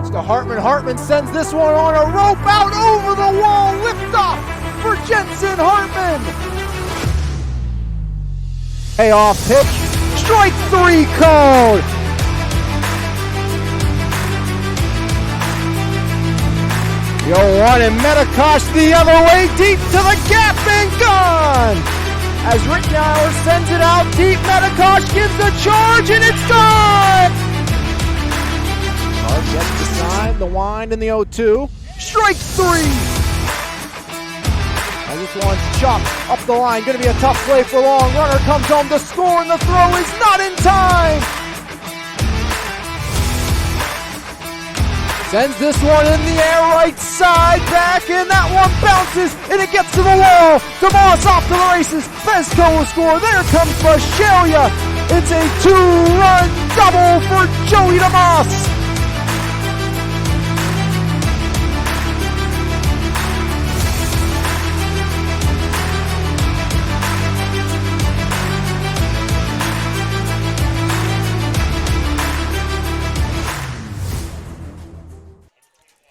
pitch to Hartman. Hartman sends this one on a rope out over the wall. Liftoff for Jensen Hartman. Payoff pitch. Strike 3 called. The 0-1 and Metakosh the other way, deep to the gap and gone. As Rittenauer sends it out deep, Metakosh gives the charge and it's gone. Carr gets the sign, the wind, and the 0-2. Strike 3. And this one's chopped up the line. Going to be a tough play for Long. Runner comes home to score, and the throw is not in time. Sends this one in the air, right side, back, and that one bounces, and it gets to the wall. DeMoss off to the races. Vesco will score. There comes Bashelia. It's a 2-run double for Joey DeMoss.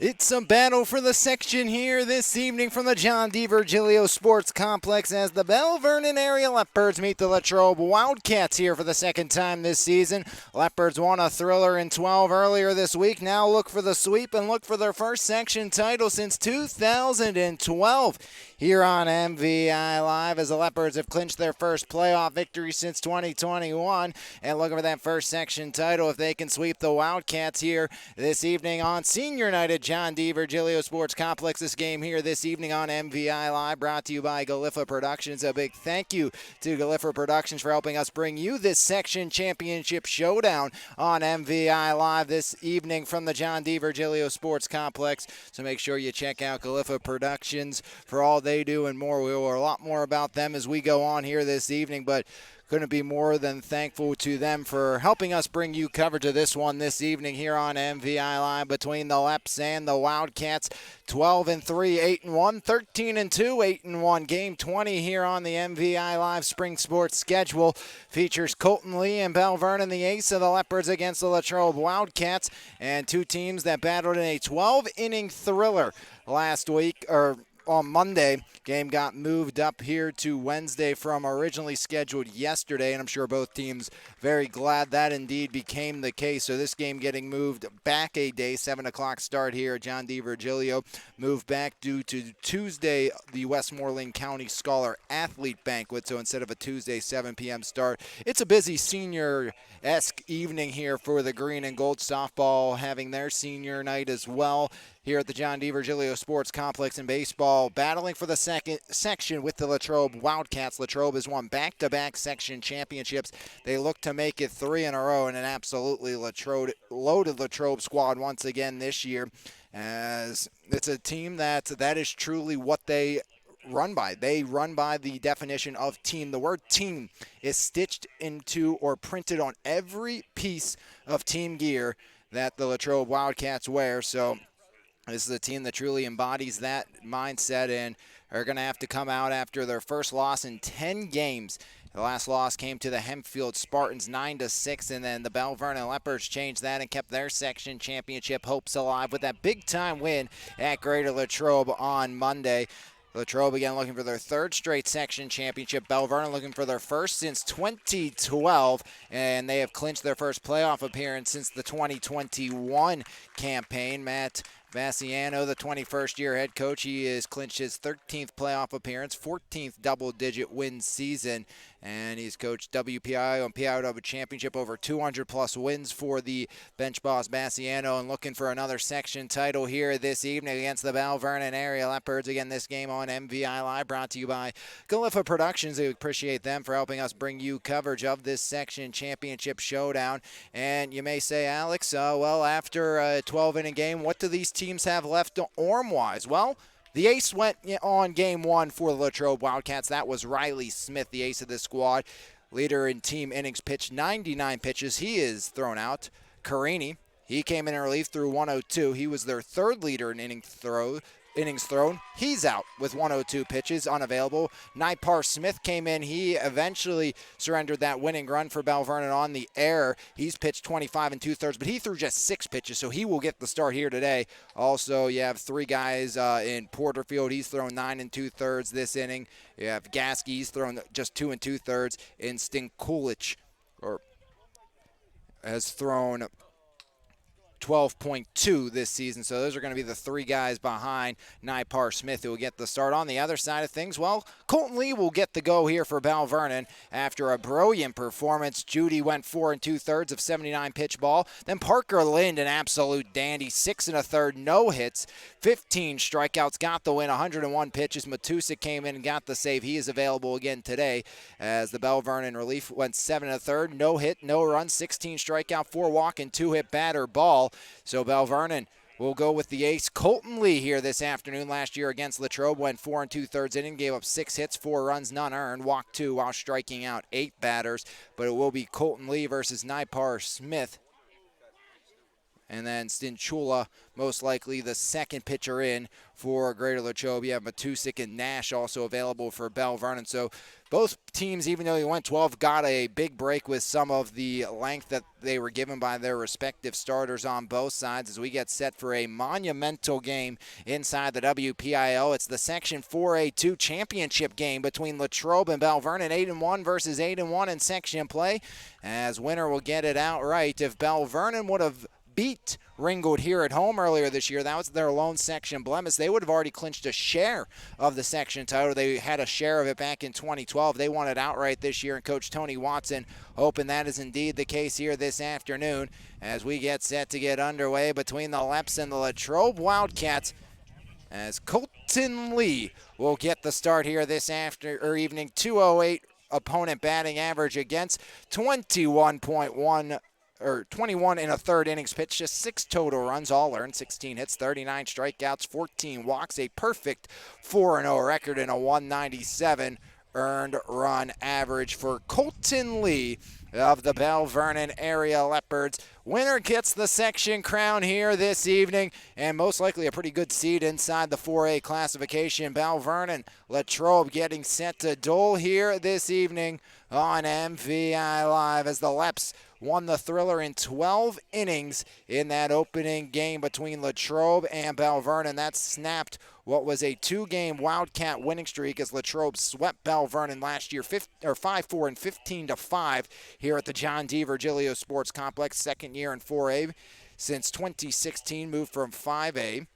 It's a battle for the section here this evening from the John D. Virgilio Sports Complex as the Belle Vernon area Leopards meet the Latrobe Wildcats here for the second time this season. Leopards won a thriller in 12 earlier this week. Now look for the sweep and look for their first section title since 2012 here on MVI Live as the Leopards have clinched their first playoff victory since 2021 and looking for that first section title if they can sweep the Wildcats here this evening on senior night at John D. Virgilio Sports Complex. This game here this evening on MVI Live brought to you by Galiffa Productions. A big thank you to Galiffa Productions for helping us bring you this section championship showdown on MVI Live this evening from the John D. Virgilio Sports Complex. So make sure you check out Galiffa Productions for all they do and more. We'll hear a lot more about them as we go on here this evening, but couldn't be more than thankful to them for helping us bring you coverage of this one this evening here on MVI Live between the Leps and the Wildcats. 12-3, 8-1, 13-2, 8-1. Game 20 here on the MVI Live Spring Sports schedule features Colton Lee and Belle Vernon, the ace of the Leopards against the Latrobe Wildcats, and two teams that battled in a 12-inning thriller last week, or on Monday. Game got moved up here to Wednesday from originally scheduled yesterday, and I'm sure both teams very glad that indeed became the case. So this game getting moved back a day, 7 o'clock start here at John D. Virgilio, moved back due to Tuesday, the Westmoreland County Scholar Athlete Banquet. So instead of a Tuesday 7 p.m. start, it's a busy senior-esque evening here for the Green and Gold softball having their senior night as well here at the John D. Virgilio Sports Complex. In baseball, battling for the second section with the Latrobe Wildcats. Latrobe has won back-to-back section championships. They look to make it 3 in a row, and an absolutely loaded Latrobe squad once again this year, as it's a team that is truly what they run by. They run by the definition of team. The word team is stitched into or printed on every piece of team gear that the Latrobe Wildcats wear. So this is a team that truly embodies that mindset and are going to have to come out after their first loss in 10 games. The last loss came to the Hempfield Spartans 9-6, and then the Belle Vernon Leopards changed that and kept their section championship hopes alive with that big-time win at Greater Latrobe on Monday. Latrobe again looking for their third straight section championship. Belle Vernon looking for their first since 2012, and they have clinched their first playoff appearance since the 2021 campaign. Matt Vassiano, the 21st-year head coach, he has clinched his 13th playoff appearance, 14th double-digit win season, and he's coached WPI and PIW championship, over 200-plus wins for the bench boss Vassiano, and looking for another section title here this evening against the Belle Vernon area Leopards. Again, this game on MVI Live brought to you by Galiffa Productions. We appreciate them for helping us bring you coverage of this section championship showdown. And you may say, Alex, well, after a 12-inning game, what do these teams have left arm-wise? Well, the ace went on game one for the Latrobe Wildcats. That was Riley Smith, the ace of this squad. Leader in team innings pitched, 99 pitches. He is thrown out. Carini, he came in relief through 102. He was their third leader in inning throw, innings thrown. He's out with 102 pitches, unavailable. Nipar Smith came in. He eventually surrendered that winning run for Belle Vernon on the air. He's pitched 25 and 2/3, but he threw just 6 pitches, so he will get the start here today. Also, you have 3 guys in Porterfield. He's thrown 9 and 2/3 this inning. You have Gasky. He's thrown just 2 and 2/3. And Stinkulich has thrown 12.2 this season. So those are going to be the 3 guys behind Nipar Smith who will get the start. On the other side of things, well, Colton Lee will get the go here for Belle Vernon after a brilliant performance. Judy went 4 and 2/3 of 79 pitch ball. Then Parker Lind, an absolute dandy, 6 1/3, no hits, 15 strikeouts, got the win, 101 pitches. Matusik came in and got the save. He is available again today as the Belle Vernon relief went 7 1/3, no hit, no run, 16 strikeout, 4 walk, and 2 hit batter ball. So Belle Vernon will go with the ace Colton Lee here this afternoon. Last year against Latrobe, went 4 and 2/3 inning, gave up 6 hits, 4 runs, none earned, walked 2 while striking out 8 batters. But it will be Colton Lee versus Nipar Smith. And then Stinchula, most likely the second pitcher in for Greater Latrobe. You have Matusik and Nash also available for Belle Vernon. So both teams, even though they went 12, got a big break with some of the length that they were given by their respective starters on both sides as we get set for a monumental game inside the WPIL. It's the Section 4A2 championship game between Latrobe and Belle Vernon, 8-1 versus 8-1 in section play, as winner will get it outright. If Belle Vernon would have beat Ringgold here at home earlier this year, that was their lone section blemish, they would have already clinched a share of the section title. They had a share of it back in 2012. They won it outright this year, and Coach Tony Watson hoping that is indeed the case here this afternoon as we get set to get underway between the Leps and the Latrobe Wildcats, as Colton Lee will get the start here this evening. 208 opponent batting average against, 21 and a third innings pitched, just 6 total runs, all earned, 16 hits, 39 strikeouts, 14 walks, a perfect 4-0 record, and a 197 earned run average for Colton Lee of the Belle Vernon area Leopards. Winner gets the section crown here this evening, and most likely a pretty good seed inside the 4A classification. Belle Vernon, Latrobe getting set to duel here this evening on MVI Live as the Leps won the thriller in 12 innings in that opening game between Latrobe and Belle Vernon. That snapped what was a 2-game Wildcat winning streak as Latrobe swept Belle Vernon last year 5-4 and 15-5 here at the John D. Virgilio Sports Complex. Second year in 4A since 2016, moved from 5A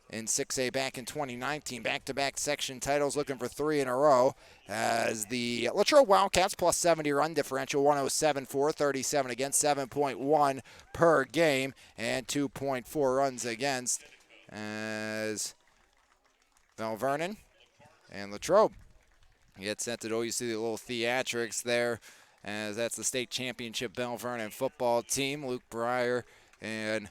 in 6A back in 2019. Back-to-back section titles, looking for 3 in a row as the Latrobe Wildcats plus 70 run differential, 107 for, 37 against, 7.1 per game, and 2.4 runs against as Belle Vernon and Latrobe get set to go. You see the little theatrics there as that's the state championship Belle Vernon football team. Luke Breyer and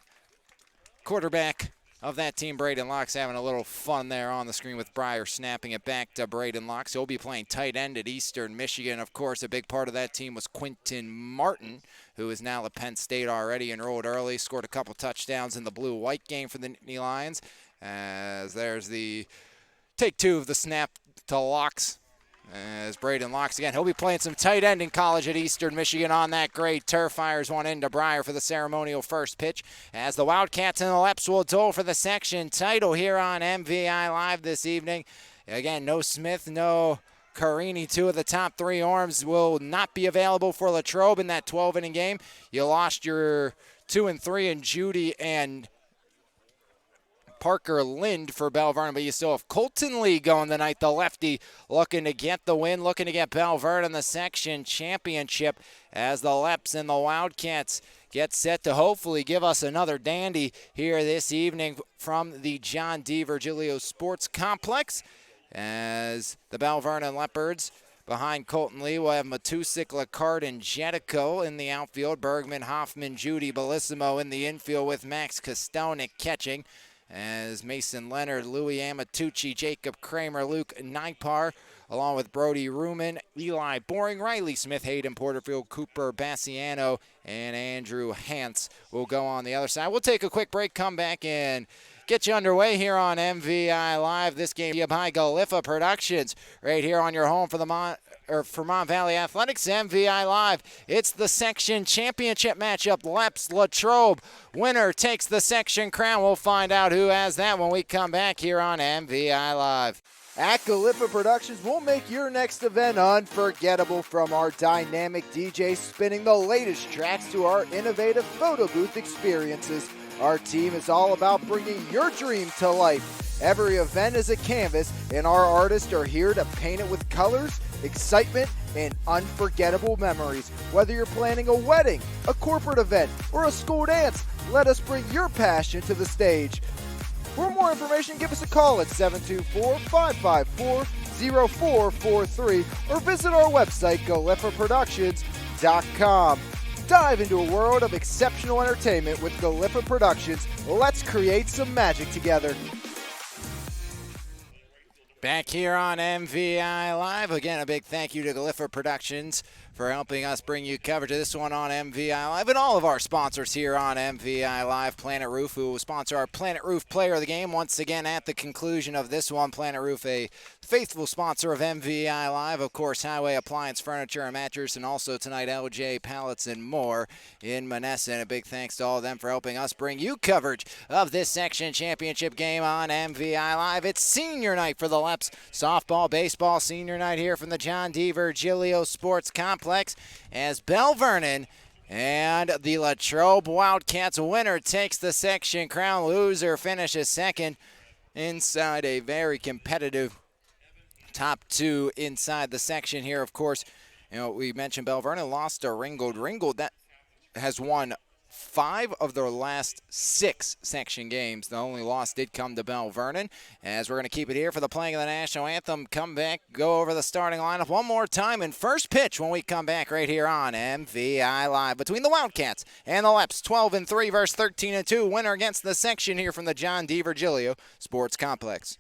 quarterback of that team, Braden Locks, having a little fun there on the screen with Breyer snapping it back to Braden Locks. He'll be playing tight end at Eastern Michigan. Of course, a big part of that team was Quinton Martin, who is now at Penn State already, enrolled early, scored a couple touchdowns in the blue-white game for the Nittany Lions. As there's the take 2 of the snap to Locks. As Braden Locks again, he'll be playing some tight end in college at Eastern Michigan on that great turf. Fires one into Breyer for the ceremonial first pitch as the Wildcats and the Leps will duel for the section title here on MVI Live this evening. Again, no Smith, no Carini. 2 of the top 3 arms will not be available for Latrobe in that 12-inning game. You lost your 2 and 3 in Judy and Parker Lind for Belle Vernon, but you still have Colton Lee going tonight, the lefty, looking to get the win, looking to get Belle Vernon the section championship as the Leps and the Wildcats get set to hopefully give us another dandy here this evening from the John D. Virgilio Sports Complex as the Belle Vernon Leopards. Behind Colton Lee, we'll have Matusik, Lacard, and Jetico in the outfield. Bergman, Hoffman, Judy, Bellissimo in the infield with Max Kostelnik catching. As Mason Leonard, Louis Amatucci, Jacob Kramer, Luke Nipar, along with Brody Ruman, Eli Boring, Riley Smith, Hayden Porterfield, Cooper Bassiano, and Andrew Hance will go on the other side. We'll take a quick break, come back, and get you underway here on MVI Live. This game by Galiffa Productions, right here on your home for the Vermont Valley Athletics. MVI Live. It's the section championship matchup. Latrobe. Winner takes the section crown. We'll find out who has that when we come back here on MVI Live. At Galiffa Productions, we'll make your next event unforgettable, from our dynamic DJ spinning the latest tracks to our innovative photo booth experiences. Our team is all about bringing your dream to life. Every event is a canvas, and our artists are here to paint it with colors, excitement, and unforgettable memories. Whether you're planning a wedding, a corporate event, or a school dance, let us bring your passion to the stage. For more information, give us a call at 724-554-0443 or visit our website, galiffaproductions.com. Dive into a world of exceptional entertainment with Galiffa Productions. Let's create some magic together. Back here on MVI Live. Again, a big thank you to Galiffa Productions for helping us bring you coverage of this one on MVI Live, and all of our sponsors here on MVI Live. Planet Roof, who will sponsor our Planet Roof Player of the Game. Once again, at the conclusion of this one, Planet Roof, a faithful sponsor of MVI Live. Of course, Highway Appliance, Furniture, and Mattress, and also tonight, LJ Pallets and more in Manessa. And a big thanks to all of them for helping us bring you coverage of this section championship game on MVI Live. It's senior night for the Leps. Softball, baseball, senior night here from the John D. Virgilio Sports Complex, as Belle Vernon and the Latrobe Wildcats winner takes the section crown. Loser finishes second inside a very competitive top two inside the section here. Of course, we mentioned Belle Vernon lost to Ringgold. Ringgold that has won 5 of their last 6 section games. The only loss did come to Belle Vernon. As we're going to keep it here for the playing of the national anthem, come back, go over the starting lineup one more time, and first pitch when we come back right here on MVI Live between the Wildcats and the Leps. 12-3 versus 13-2. Winner against the section here from the John D. Virgilio Sports Complex.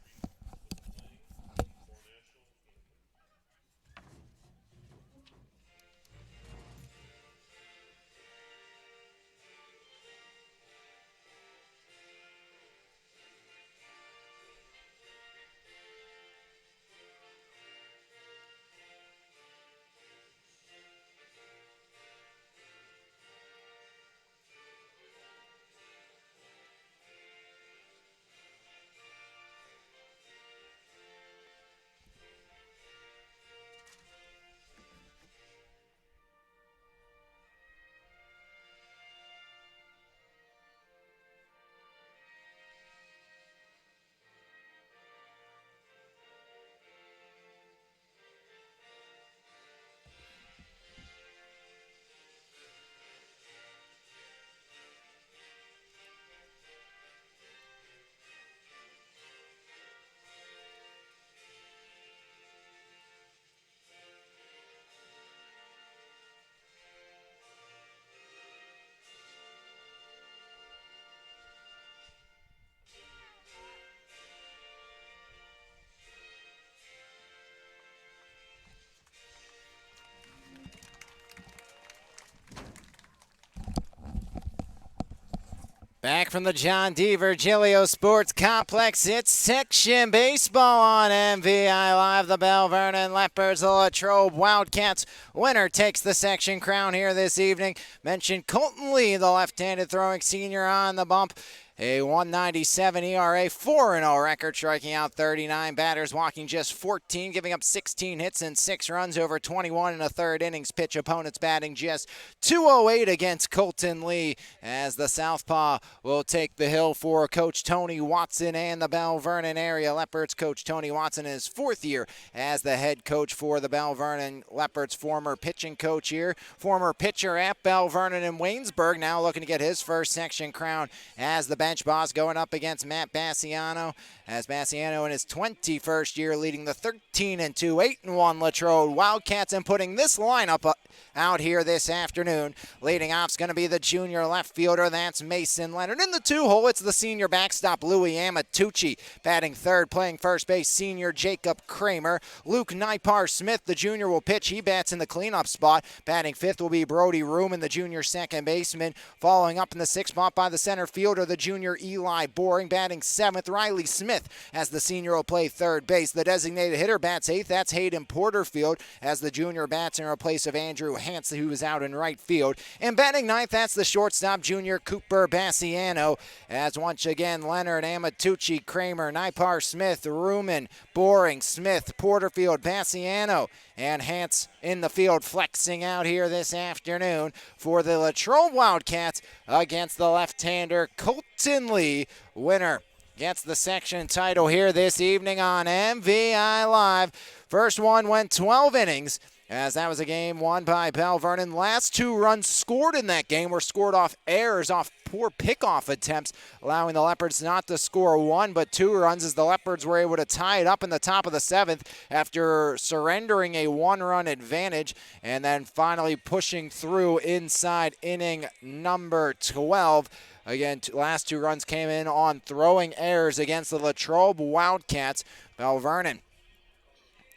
Back from the John D. Virgilio Sports Complex, it's section baseball on MVI Live. The Belle Vernon Leopards, the Latrobe Wildcats. Winner takes the section crown here this evening. Mentioned Colton Lee, the left-handed throwing senior, on the bump. A 1.97 ERA, 4-0 record, striking out 39 batters, walking just 14, giving up 16 hits and 6 runs over 21 and a third innings pitch. Opponents batting just .208 against Colton Lee, as the Southpaw will take the hill for Coach Tony Watson and the Belle Vernon area Leopards. Coach Tony Watson in his 4th year as the head coach for the Belle Vernon Leopards, former pitching coach here, former pitcher at Belle Vernon and Waynesburg, now looking to get his first section crown as the bench boss, going up against Matt Bassiano, as Bassiano in his 21st year leading the 13-2, 8-1 Latrobe Wildcats, and putting this lineup out here this afternoon. Leading off's going to be the junior left fielder, that's Mason Leonard. In the 2-hole, it's the senior backstop, Louis Amatucci. Batting third, playing first base, senior Jacob Kramer. Luke Nipar Smith, the junior, will pitch. He bats in the cleanup spot. Batting fifth will be Brody Ruman, the junior second baseman. Following up in the 6th spot by the center fielder, the junior junior Eli Boring. Batting 7th, Riley Smith, as the senior will play third base. The designated hitter bats 8th. That's Hayden Porterfield, as the junior bats in place of Andrew Hansen, who is out in right field. And batting 9th, that's the shortstop, junior Cooper Bassiano, as once again Leonard, Amatucci, Kramer, Nipar, Smith, Ruman, Boring, Smith, Porterfield, Bassiano, and Hance in the field flexing out here this afternoon for the Latrobe Wildcats against the left-hander Colton Lee. Winner gets the section title here this evening on MVI Live. First one went 12 innings, as that was a game won by Belle Vernon. Last 2 runs scored in that game were scored off errors, off poor pickoff attempts, allowing the Leopards not to score 1 but 2 runs, as the Leopards were able to tie it up in the top of the 7th after surrendering a 1-run advantage and then finally pushing through inside inning number 12. Again, last 2 runs came in on throwing errors against the Latrobe Wildcats. Belle Vernon,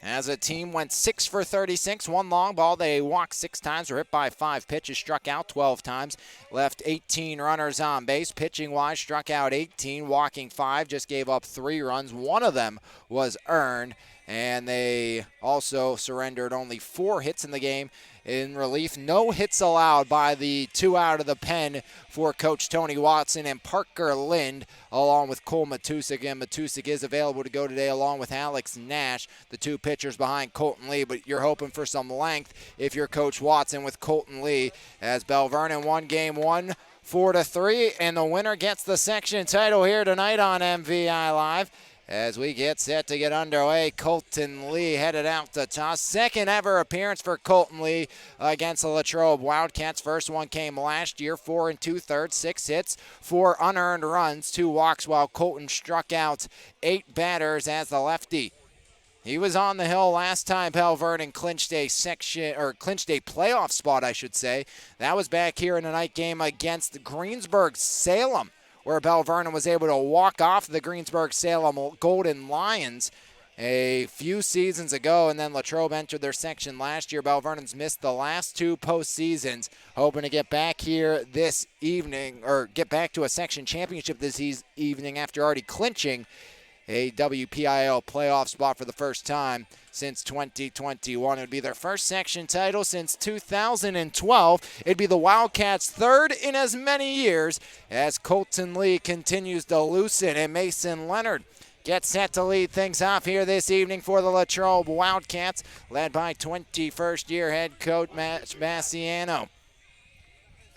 as a team, went 6 for 36, 1 long ball. They walked 6 times, were hit by 5 pitches, struck out 12 times, left 18 runners on base. Pitching-wise, struck out 18, walking 5, just gave up 3 runs. 1 of them was earned, and they also surrendered only 4 hits in the game. In relief, no hits allowed by the 2 out of the pen for Coach Tony Watson and Parker Lind, along with Cole Matusik. And Matusik is available to go today, along with Alex Nash, the 2 pitchers behind Colton Lee. But you're hoping for some length if you're Coach Watson with Colton Lee, as Belle Vernon won game 1 4-3, and the winner gets the section title here tonight on MVI Live. As we get set to get underway, Colton Lee headed out to toss. Second ever appearance for Colton Lee against the Latrobe Wildcats. First one came last year, 4 2/3, 6 hits, 4 unearned runs, 2 walks, while Colton struck out 8 batters as the lefty. He was on the hill last time Belle Vernon clinched a playoff spot, I should say. That was back here in a night game against Greensburg-Salem, where Belle Vernon was able to walk off the Greensburg-Salem Golden Lions a few seasons ago, and then Latrobe entered their section last year. Belle Vernon's missed the last 2 postseasons, hoping to get back here this evening, or get back to a section championship this evening after already clinching a WPIL playoff spot for the first time since 2021. It would be their first section title since 2012. It'd be the Wildcats' 3rd in as many years, as Colton Lee continues to loosen, and Mason Leonard gets set to lead things off here this evening for the Latrobe Wildcats, led by 21st-year head coach Matt Bassiano.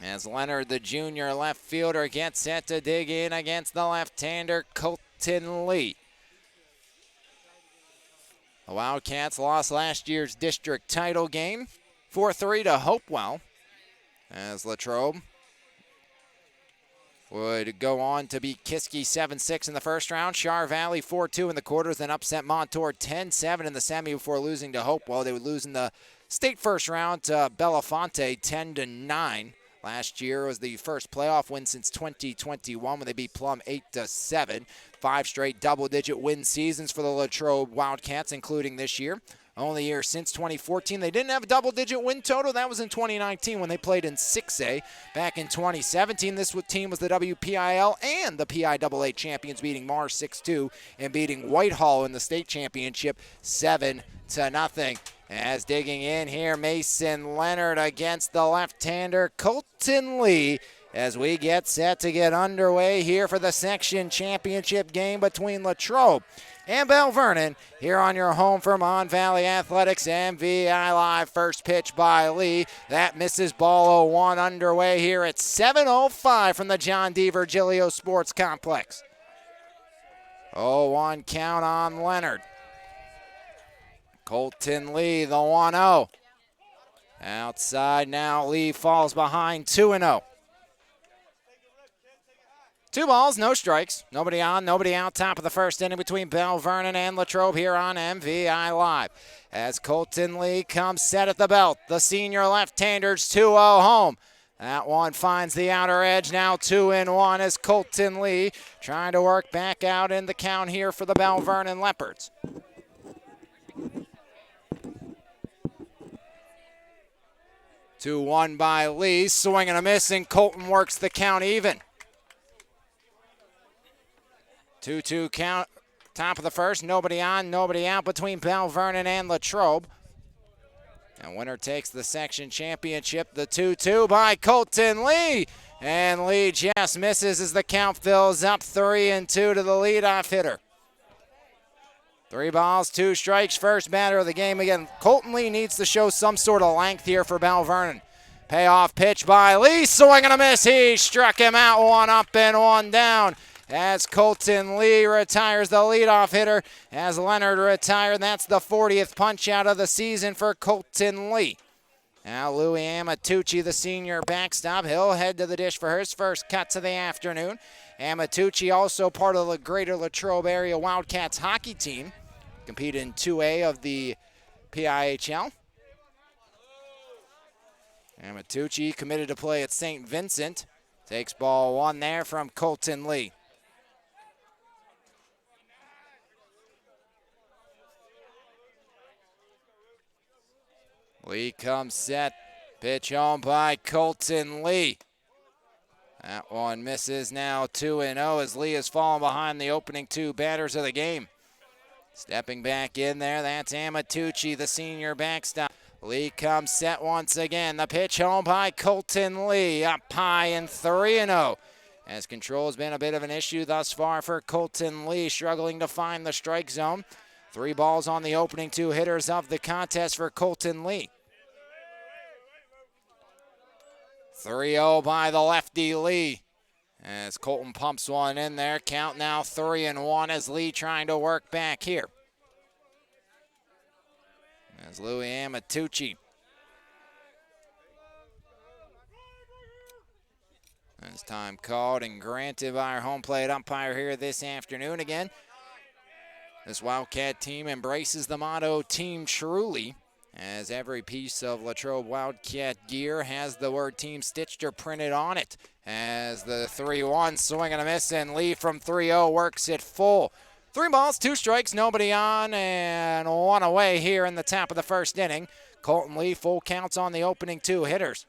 As Leonard, the junior left fielder, gets set to dig in against the left-hander Colton Lee. The Wildcats lost last year's district title game, 4-3 to Hopewell, as Latrobe would go on to beat Kiski 7-6 in the first round, Char Valley 4-2 in the quarters, then upset Montour 10-7 in the semi before losing to Hopewell. They would lose in the state first round to Belafonte 10-9. Last year was the first playoff win since 2021 when they beat Plum 8-7. 5 straight double-digit win seasons for the Latrobe Wildcats, including this year. Only year since 2014 they didn't have a double-digit win total. That was in 2019 when they played in 6A. Back in 2017, this team was the WPIL and the PIAA champions, beating Mars 6-2 and beating Whitehall in the state championship 7-0. As digging in here, Mason Leonard against the left-hander Colton Lee, as we get set to get underway here for the section championship game between Latrobe and Belle Vernon here on your home for Mon Valley Athletics. MVI Live. First pitch by Lee. That misses, ball 0-1 underway here at 7:05 from the John D. Virgilio Sports Complex. 0-1 count on Leonard. Colton Lee, the 1-0. Outside now, Lee falls behind 2-0. 2 balls, no strikes. Nobody on, nobody out. Top of the first inning between Belle Vernon and Latrobe here on MVI Live. As Colton Lee comes set at the belt, the senior left-hander's 2-0 home. That one finds the outer edge, now 2-1 as Colton Lee trying to work back out in the count here for the Belle Vernon Leopards. 2-1 by Lee, swing and a miss, and Colton works the count even. 2-2 count. Top of the first. Nobody on, nobody out between Belle, Vernon, and Latrobe. And winner takes the section championship. The 2-2 by Colton Lee. And Lee just misses as the count fills up 3-2 to the leadoff hitter. 3 balls, 2 strikes, first batter of the game. Again, Colton Lee needs to show some sort of length here for Belle Vernon. Payoff pitch by Lee, swing and a miss. He struck him out, 1 up and 1 down. As Colton Lee retires the leadoff hitter, as Leonard retired. That's the 40th punch out of the season for Colton Lee. Now Louis Amatucci, the senior backstop. He'll head to the dish for his first cuts of the afternoon. Amatucci also part of the Greater Latrobe Area Wildcats hockey team. Compete in 2A of the PIHL. Amatucci committed to play at St. Vincent. Takes ball 1 there from Colton Lee. Lee comes set. Pitch home by Colton Lee. That one misses now 2-0 as Lee has fallen behind the opening 2 batters of the game. Stepping back in there, that's Amatucci, the senior backstop. Lee comes set once again. The pitch home by Colton Lee. Up high and 3-0. As control has been a bit of an issue thus far for Colton Lee, struggling to find the strike zone. 3 balls on the opening 2 hitters of the contest for Colton Lee. 3-0 by the lefty Lee. As Colton pumps one in there. Count now 3-1 as Lee trying to work back here. As Louis Amatucci. As time called and granted by our home plate umpire here this afternoon again. This Wildcat team embraces the motto Team Truly, as every piece of Latrobe Wildcat gear has the word team stitched or printed on it. As the 3-1 swing and a miss, and Lee from 3-0 works it full. 3 balls, 2 strikes, nobody on, and 1 away here in the top of the first inning. Colton Lee full counts on the opening 2 hitters.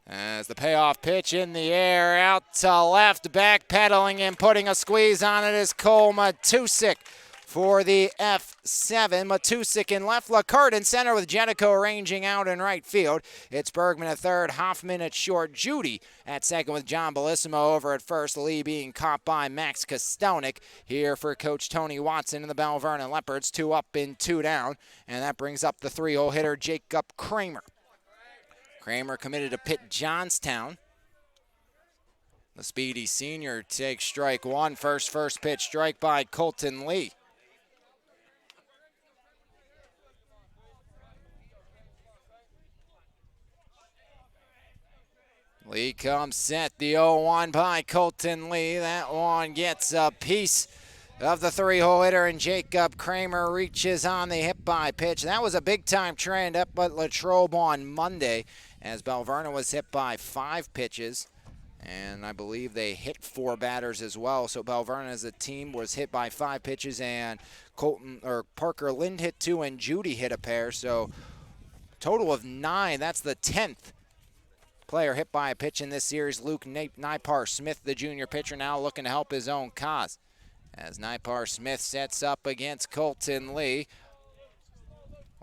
As the payoff pitch in the air, out to left, backpedaling and putting a squeeze on it is Cole Matusik for the F7. Matusik in left, Lacard in center with Jenico arranging out in right field. It's Bergman at third, Hoffman at short, Judy at second with John Bellissimo over at first. Lee being caught by Max Kostonik here for Coach Tony Watson and the Belle Vernon Leopards. 2 up and 2 down, and that brings up the 3-0 hitter Jacob Kramer. Kramer committed to Pitt Johnstown. The speedy senior takes strike 1. First pitch strike by Colton Lee. Lee comes set, the 0-1 by Colton Lee. That one gets a piece of the 3-hole hitter, and Jacob Kramer reaches on the hit-by pitch. That was a big-time trend up at Latrobe on Monday, as Belle Vernon was hit by 5 pitches, and I believe they hit 4 batters as well. So Belle Vernon as a team was hit by 5 pitches, and Parker Lind hit 2, and Judy hit a pair. So total of 9. That's the 10th player hit by a pitch in this series. Luke Nipar Smith, the junior pitcher, now looking to help his own cause. As Nipar Smith sets up against Colton Lee.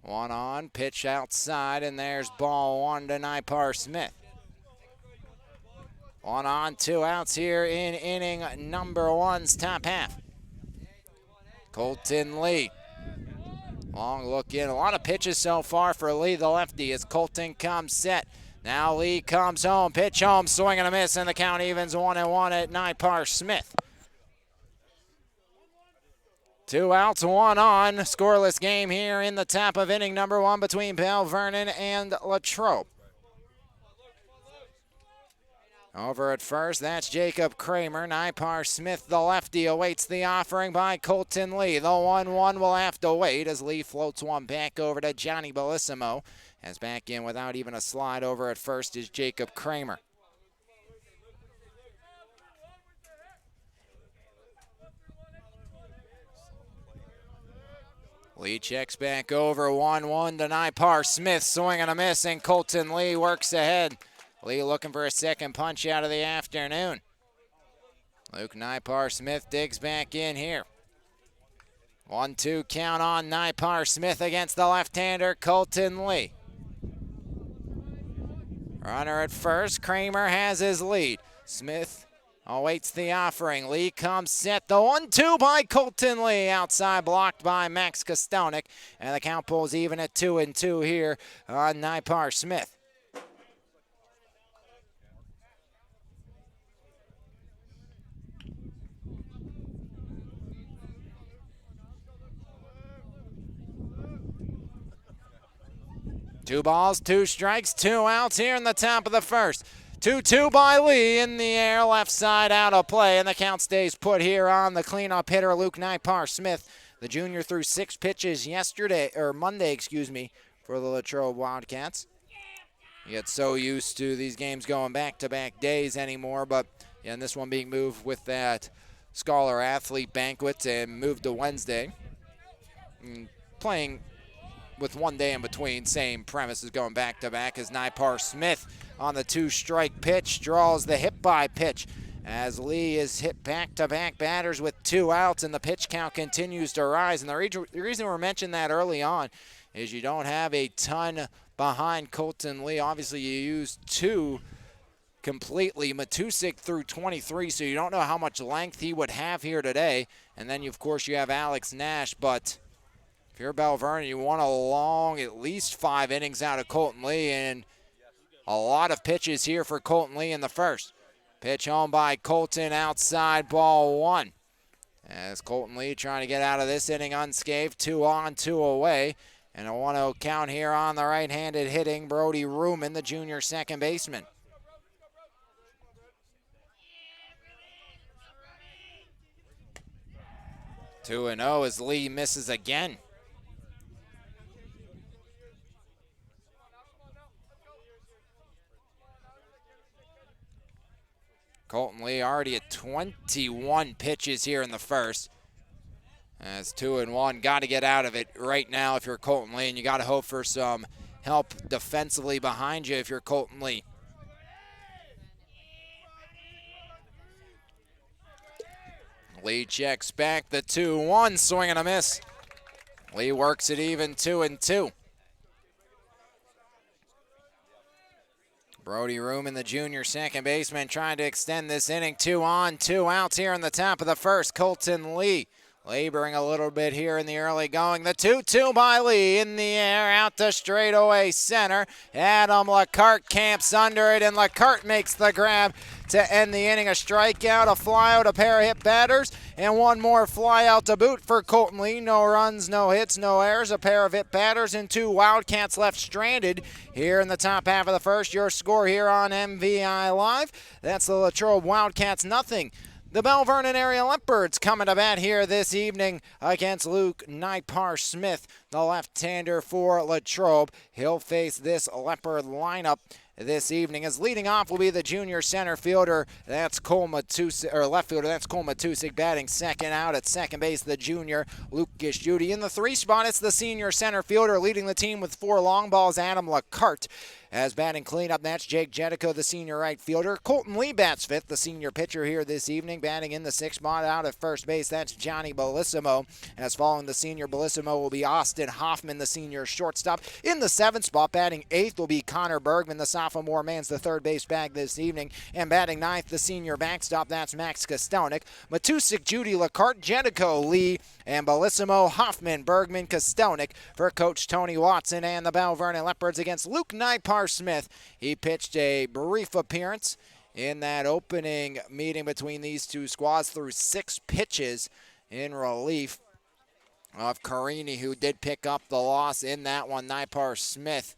1 on, pitch outside, and there's ball 1 to Nipar Smith. 1 on, 2 outs here in inning number 1's top half. Colton Lee. Long look in. A lot of pitches so far for Lee, the lefty, as Colton comes set. Now Lee comes home, pitch home, swing and a miss, and the count evens 1-1 at Nipar Smith. 2 outs, 1 on. Scoreless game here in the top of inning number 1 between Belle Vernon and Latrobe. Over at first, that's Jacob Kramer. Nipar Smith, the lefty, awaits the offering by Colton Lee. The 1-1 will have to wait as Lee floats one back over to Johnny Bellissimo. As back in without even a slide over at first is Jacob Kramer. Lee checks back over, 1-1 to Nipar Smith, swing and a miss, and Colton Lee works ahead. Lee looking for a second punch out of the afternoon. Luke Nipar-Smith digs back in here. 1-2 count on Nipar-Smith against the left-hander Colton Lee. Runner at first, Kramer has his lead. Smith awaits the offering. Lee comes set. The 1-2 by Colton Lee. Outside blocked by Max Kostonik. And the count pulls even at 2-2 here on Nipar-Smith. Two balls, two strikes, two outs here in the top of the first. 2-2 by Lee in the air, left side out of play, and the count stays put here on the cleanup hitter, Luke Nipar-Smith. The junior threw 6 pitches Monday, for the Latrobe Wildcats. You get so used to these games going back-to-back days anymore, but and this one being moved with that Scholar Athlete Banquet and moved to Wednesday. Playing with 1 day in between, same premise as going back-to-back as Nipar-Smith on the 2-strike pitch, draws the hit-by pitch as Lee is hit back-to-back batters with 2 outs, and the pitch count continues to rise. And the reason we're mentioning that early on is you don't have a ton behind Colton Lee. Obviously, you used 2 completely. Matusik threw 23, so you don't know how much length he would have here today. And then, of course, you have Alex Nash, but if you're Belle Vernon, you want a long, at least 5 innings out of Colton Lee, and a lot of pitches here for Colton Lee in the first. Pitch home by Colton, outside, ball 1. As Colton Lee trying to get out of this inning unscathed, 2 on, 2 away. And a 1-0 count here on the right-handed hitting Brody Ruman, the junior second baseman. Two and 0 as Lee misses again. Colton Lee already at 21 pitches here in the first. That's 2-1. Got to get out of it right now if you're Colton Lee, and you got to hope for some help defensively behind you if you're Colton Lee. Lee checks back the 2-1, swing and a miss. Lee works it even, 2-2. Brody Ruman, the junior second baseman, trying to extend this inning. 2 on, 2 outs here in the top of the first. Colton Lee laboring a little bit here in the early going. The 2-2 by Lee in the air, out to straightaway center. Adam Lacarte camps under it, and Lacarte makes the grab to end the inning. A strikeout, a flyout, a pair of hit batters, and one more flyout to boot for Colton Lee. No runs, no hits, no errors, a pair of hit batters, and 2 Wildcats left stranded here in the top half of the first. Your score here on MVI Live. That's the Latrobe Wildcats 0. The Belle Vernon area Leopards coming to bat here this evening against Luke Nipar-Smith, the left-hander for Latrobe. He'll face this Leopard lineup this evening. As leading off will be the junior center fielder, that's Cole Matusik, or left fielder, that's Cole Matusik, batting second. Out at second base, the junior Lucas Judy. In the 3 spot, it's the senior center fielder leading the team with 4 long balls, Adam Lacarte. As batting cleanup, that's Jake Jedico, the senior right fielder. Colton Lee bats 5th, the senior pitcher here this evening. Batting in the 6th spot out at first base, that's Johnny Bellissimo. As following the senior Bellissimo will be Austin Hoffman, the senior shortstop. In the 7th spot, batting 8th will be Connor Bergman, the sophomore, mans the third base bag this evening. And batting 9th, the senior backstop, that's Max Kostonik. Matusik, Judy, Lacarte, Jedico, Lee, and Bellissimo, Hoffman, Bergman, Kostonik for Coach Tony Watson and the Belle Vernon Leopards against Luke Nipar-Smith. He pitched a brief appearance in that opening meeting between these two squads, through 6 pitches in relief of Carini, who did pick up the loss in that one. Nipar-Smith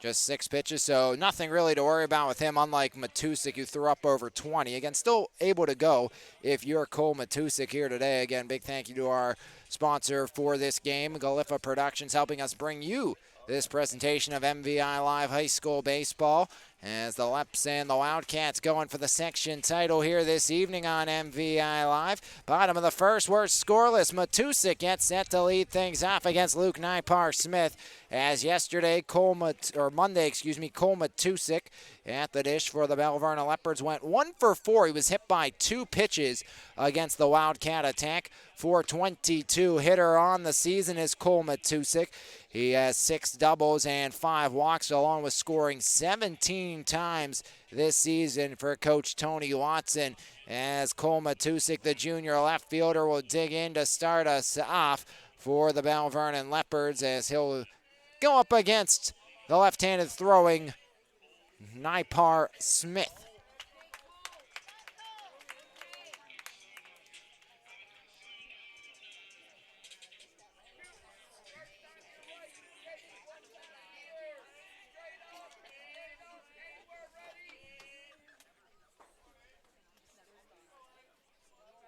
just 6 pitches, so nothing really to worry about with him, unlike Matusik, who threw up over 20. Again, still able to go if you're Cole Matusik here today. Again, big thank you to our sponsor for this game, Galiffa Productions, helping us bring you this presentation of MVI Live High School Baseball. as the Leps and the Wildcats going for the section title here this evening on MVI Live. Bottom of the first, we're scoreless. Matusik gets set to lead things off against Luke Nipar-Smith. As yesterday, Cole Matusik at the dish for the Belle Vernon Leopards went 1 for 4. He was hit by 2 pitches against the Wildcat attack. 422 hitter on the season is Cole Matusik. He has 6 doubles and 5 walks, along with scoring 17 times this season for Coach Tony Watson. As Cole Matusik, the junior left fielder, will dig in to start us off for the Belle Vernon Leopards, as he'll go up against the left-handed throwing Nipar-Smith.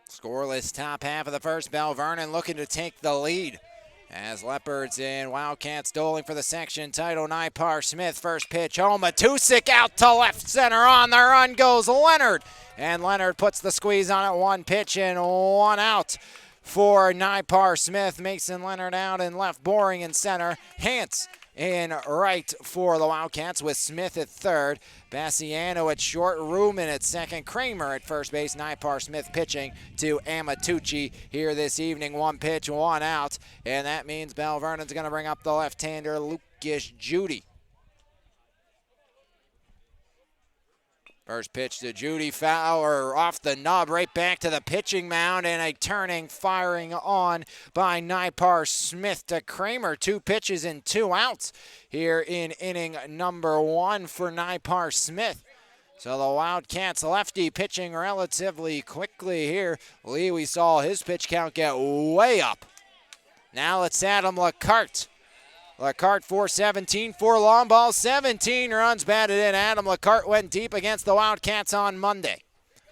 Scoreless top half of the first. Belle Vernon looking to take the lead as Leopards and Wildcats doling for the section title. Nipar-Smith, first pitch home. Matusik out to left center. On the run goes Leonard, and Leonard puts the squeeze on it. 1 pitch and 1 out for Nipar-Smith. Mason Leonard out and left. Boring in center. Hance in right for the Wildcats with Smith at third. Bassiano at short, Ruman at second, Kramer at first base. Nipar-Smith pitching to Amatucci here this evening. 1 pitch, 1 out, and that means Belle Vernon's going to bring up the left-hander, Lucas Judy. First pitch to Judy, foul or off the nub, right back to the pitching mound, and a turning, firing on by Nipar-Smith to Kramer. 2 pitches and 2 outs here in inning number 1 for Nipar-Smith. So the Wildcats lefty pitching relatively quickly here. Lee, we saw his pitch count get way up. Now it's Adam Lacarte. Lacarte 417, 4 long balls, 17 runs batted in. Adam Lacarte went deep against the Wildcats on Monday.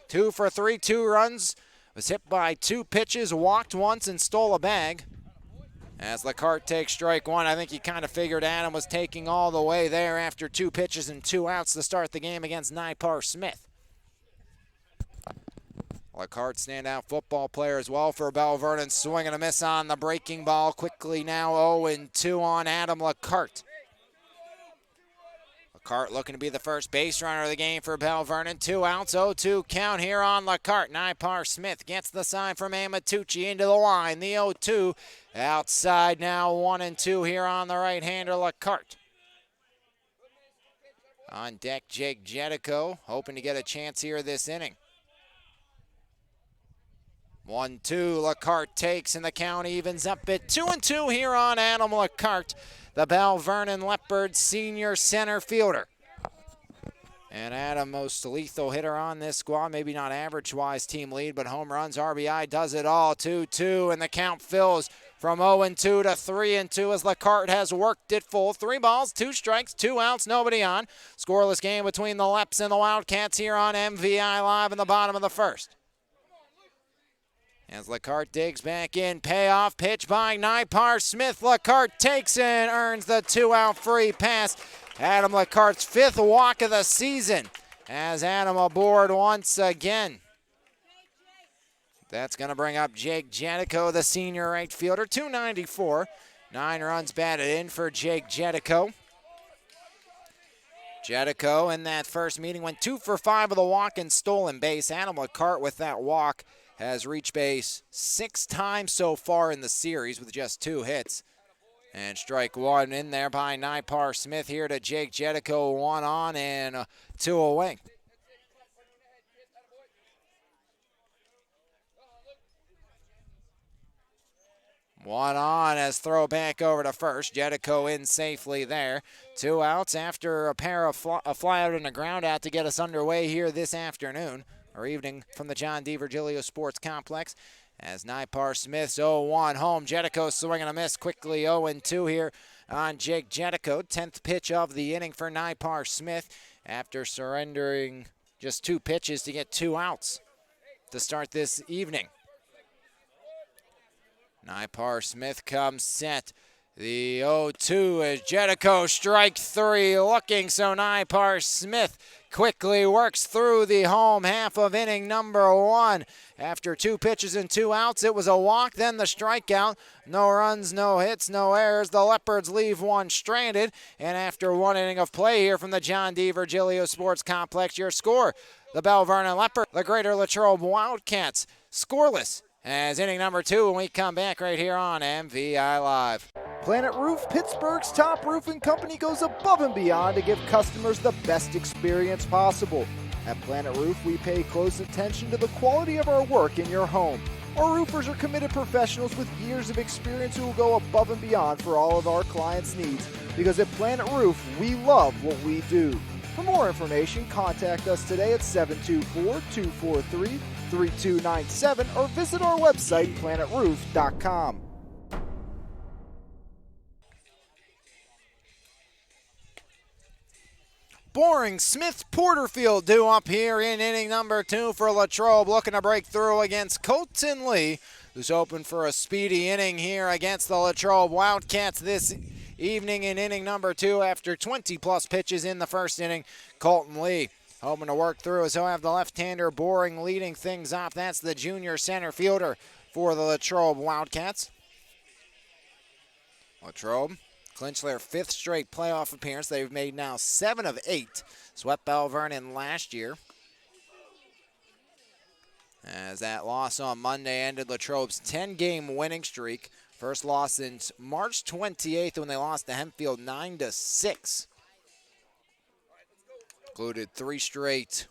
2 for 3, 2 runs. Was hit by 2 pitches, walked once, and stole a bag. As Lacarte takes strike 1, I think he kind of figured Adam was taking all the way there after 2 pitches and 2 outs to start the game against Nipar-Smith. Lacarte, standout football player as well for Belle Vernon. Swing and a miss on the breaking ball. Quickly now 0-2 on Adam Lacarte. Lacarte looking to be the first base runner of the game for Belle Vernon. 2 outs, 0-2 count here on Lacarte. Nipar-Smith gets the sign from Amatucci into the line. The 0-2 outside now, 1-2 here on the right-hander Lacarte. On deck, Jake Jedico, hoping to get a chance here this inning. 1-2, Lacarte takes, and the count evens up at 2-2 here on Adam Lacarte, the Belle Vernon Leopards senior center fielder. And Adam, most lethal hitter on this squad, maybe not average-wise team lead, but home runs, RBI, does it all. 2-2, and the count fills from 0-2 to 3-2 as Lacarte has worked it full. 3 balls, 2 strikes, 2 outs, nobody on. Scoreless game between the Leps and the Wildcats here on MVI Live in the bottom of the first. As Lacarte digs back in, payoff pitch by Nipar-Smith. Lacarte takes and earns the 2-out free pass. Adam Lacarte's 5th walk of the season as Adam aboard once again. That's going to bring up Jake Jedico, the senior right fielder. 294, 9 runs batted in for Jake Jedico. Jedico in that first meeting went 2 for 5 with a walk and stolen base. Adam Lacarte with that walk has reached base 6 times so far in the series with just 2 hits. And strike 1 in there by Nipar-Smith here to Jake Jedico. 1 on and 2 away. One on as throw back over to first. Jedico in safely there. 2 outs after a pair of fly out and a ground out to get us underway here this afternoon. Or evening from the John D. Virgilio Sports Complex as Nipar-Smith's 0-1 home. Jedico swinging a miss quickly. 0-2 here on Jake Jedico. 10th pitch of the inning for Nipar-Smith after surrendering just 2 pitches to get 2 outs to start this evening. Nipar-Smith comes set. The 0-2 is Jetico, strike three, looking so Nipar Smith quickly works through the home half of inning number one. After 2 pitches and 2 outs, it was a walk, then the strikeout. No runs, no hits, no errors. The Leopards leave one stranded. And after 1 inning of play here from the John D. Virgilio Sports Complex, your score, the Belle Vernon Leopards, the Greater Latrobe Wildcats, scoreless. As inning number 2 when we come back right here on MVI Live. Planet Roof, Pittsburgh's top roofing company, goes above and beyond to give customers the best experience possible. At Planet Roof, we pay close attention to the quality of our work in your home. Our roofers are committed professionals with years of experience who will go above and beyond for all of our clients' needs. Because at Planet Roof, we love what we do. For more information, contact us today at 724-243-3297 or visit our website, planetroof.com. Boring Smith Porterfield due up here in inning number 2 for Latrobe, looking to break through against Colton Lee, who's open for a speedy inning here against the Latrobe Wildcats this evening in inning number 2 after 20-plus pitches in the first inning. Colton Lee hoping to work through as he'll have the left-hander Boring leading things off. That's the junior center fielder for the Latrobe Wildcats. Latrobe clinch their 5th straight playoff appearance. They've made now 7 of 8. Swept Belle Vernon last year. As that loss on Monday ended Latrobe's 10-game winning streak. First loss since March 28th when they lost to Hempfield 9-6. Included 3 straight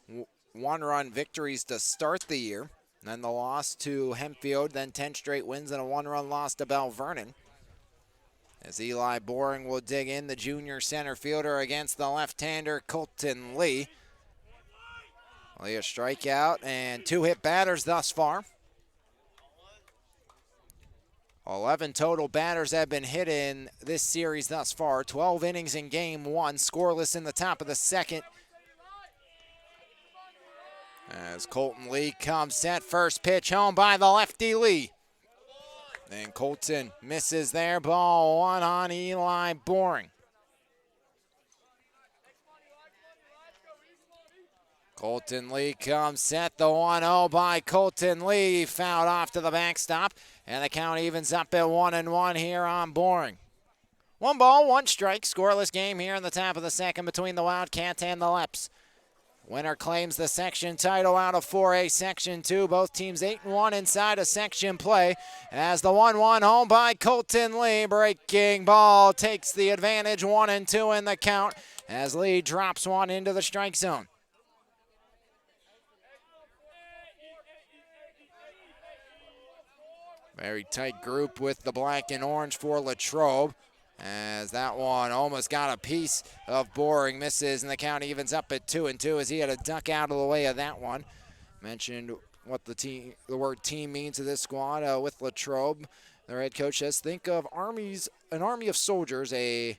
one-run victories to start the year. Then the loss to Hempfield, then 10 straight wins and a 1-run loss to Belle Vernon. As Eli Boring will dig in, the junior center fielder against the left-hander Colton Lee. Lee a strikeout and 2 hit batters thus far. 11 total batters have been hit in this series thus far. 12 innings in game 1, scoreless in the top of the second. As Colton Lee comes set, first pitch home by the lefty Lee. And Colton misses there, ball 1 on Eli Boring. Colton Lee comes set, the 1-0 by Colton Lee, fouled off to the backstop, and the count evens up at 1-1 here on Boring. 1 ball, 1 strike, scoreless game here in the top of the second between the Wildcats and the Leps. Winner claims the section title out of 4A Section 2. Both teams 8-1 inside of section play. As the 1-1 home by Colton Lee. Breaking ball takes the advantage. 1-2 in the count as Lee drops one into the strike zone. Very tight group with the black and orange for Latrobe. As that one almost got a piece of Boring, misses, and the count evens up at 2-2 as he had a duck out of the way of that one. Mentioned what the word team means to this squad with Latrobe. Their head coach says, think of an army of soldiers, parade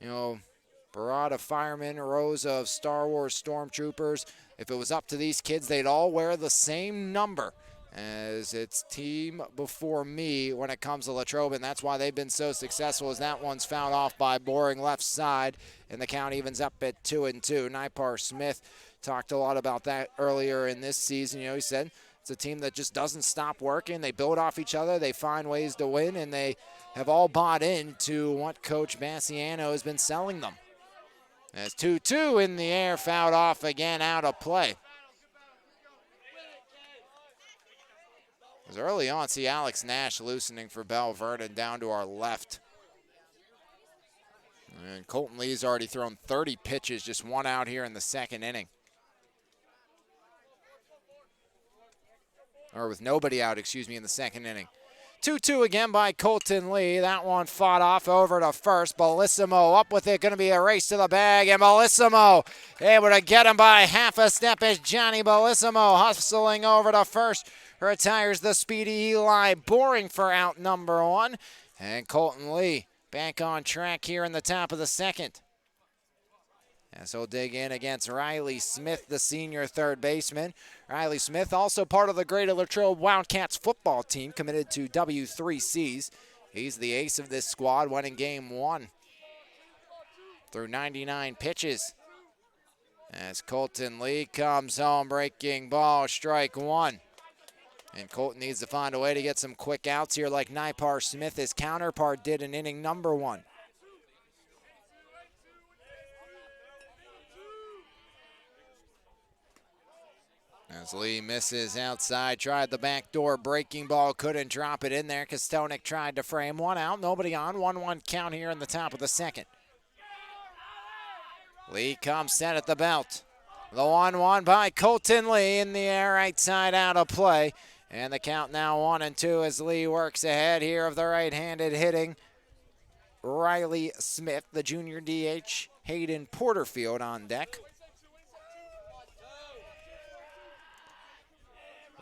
of firemen, rows of Star Wars stormtroopers. If it was up to these kids, they'd all wear the same number, as it's team before me when it comes to Latrobe, and that's why they've been so successful, as that one's fouled off by Boring left side, and the count evens up at 2-2. Nipar Smith talked a lot about that earlier in this season. He said it's a team that just doesn't stop working. They build off each other. They find ways to win, and they have all bought into what Coach Bassiano has been selling them. As 2-2 in the air, fouled off again, out of play. As early on, see Alex Nash loosening for Belle Vernon down to our left. And Colton Lee's already thrown 30 pitches, just 1 out here in the second inning. Or with nobody out, in the second inning. 2-2 again by Colton Lee. That one fought off over to first. Bellissimo up with it. Going to be a race to the bag. And Bellissimo able to get him by half a step as Johnny Bellissimo hustling over to first. Retires the speedy Eli Boring for out number 1. And Colton Lee back on track here in the top of the second. As he'll dig in against Riley Smith, the senior third baseman. Riley Smith, also part of the Greater Latrobe Wildcats football team, committed to W3Cs. He's the ace of this squad, winning game 1 through 99 pitches. As Colton Lee comes home, breaking ball, strike 1. And Colton needs to find a way to get some quick outs here like Nipar Smith, his counterpart, did in inning number 1. As Lee misses outside, tried the back door, breaking ball, couldn't drop it in there. Kostonik tried to frame, 1 out, nobody on, 1-1 count here in the top of the second. Lee comes set at the belt. The 1-1 by Colton Lee in the air, right side out of play. And the count now 1-2 as Lee works ahead here of the right-handed hitting Riley Smith, the junior DH, Hayden Porterfield on deck.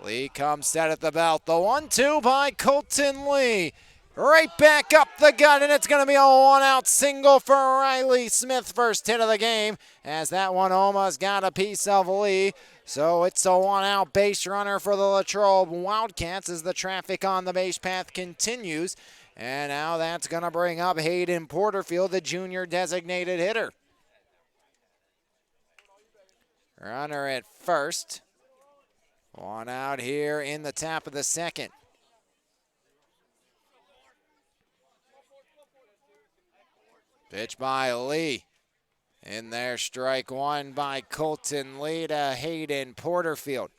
Lee comes set at the belt. The 1-2 by Colton Lee. Right back up the gut, and it's going to be a 1-out single for Riley Smith, first hit of the game, as that one almost got a piece of Lee. So it's a 1-out base runner for the Latrobe Wildcats as the traffic on the base path continues. And now that's going to bring up Hayden Porterfield, the junior designated hitter. Runner at first. 1 out here in the top of the second. Pitch by Lee. In there, strike 1 by Colton Lee to Hayden Porterfield.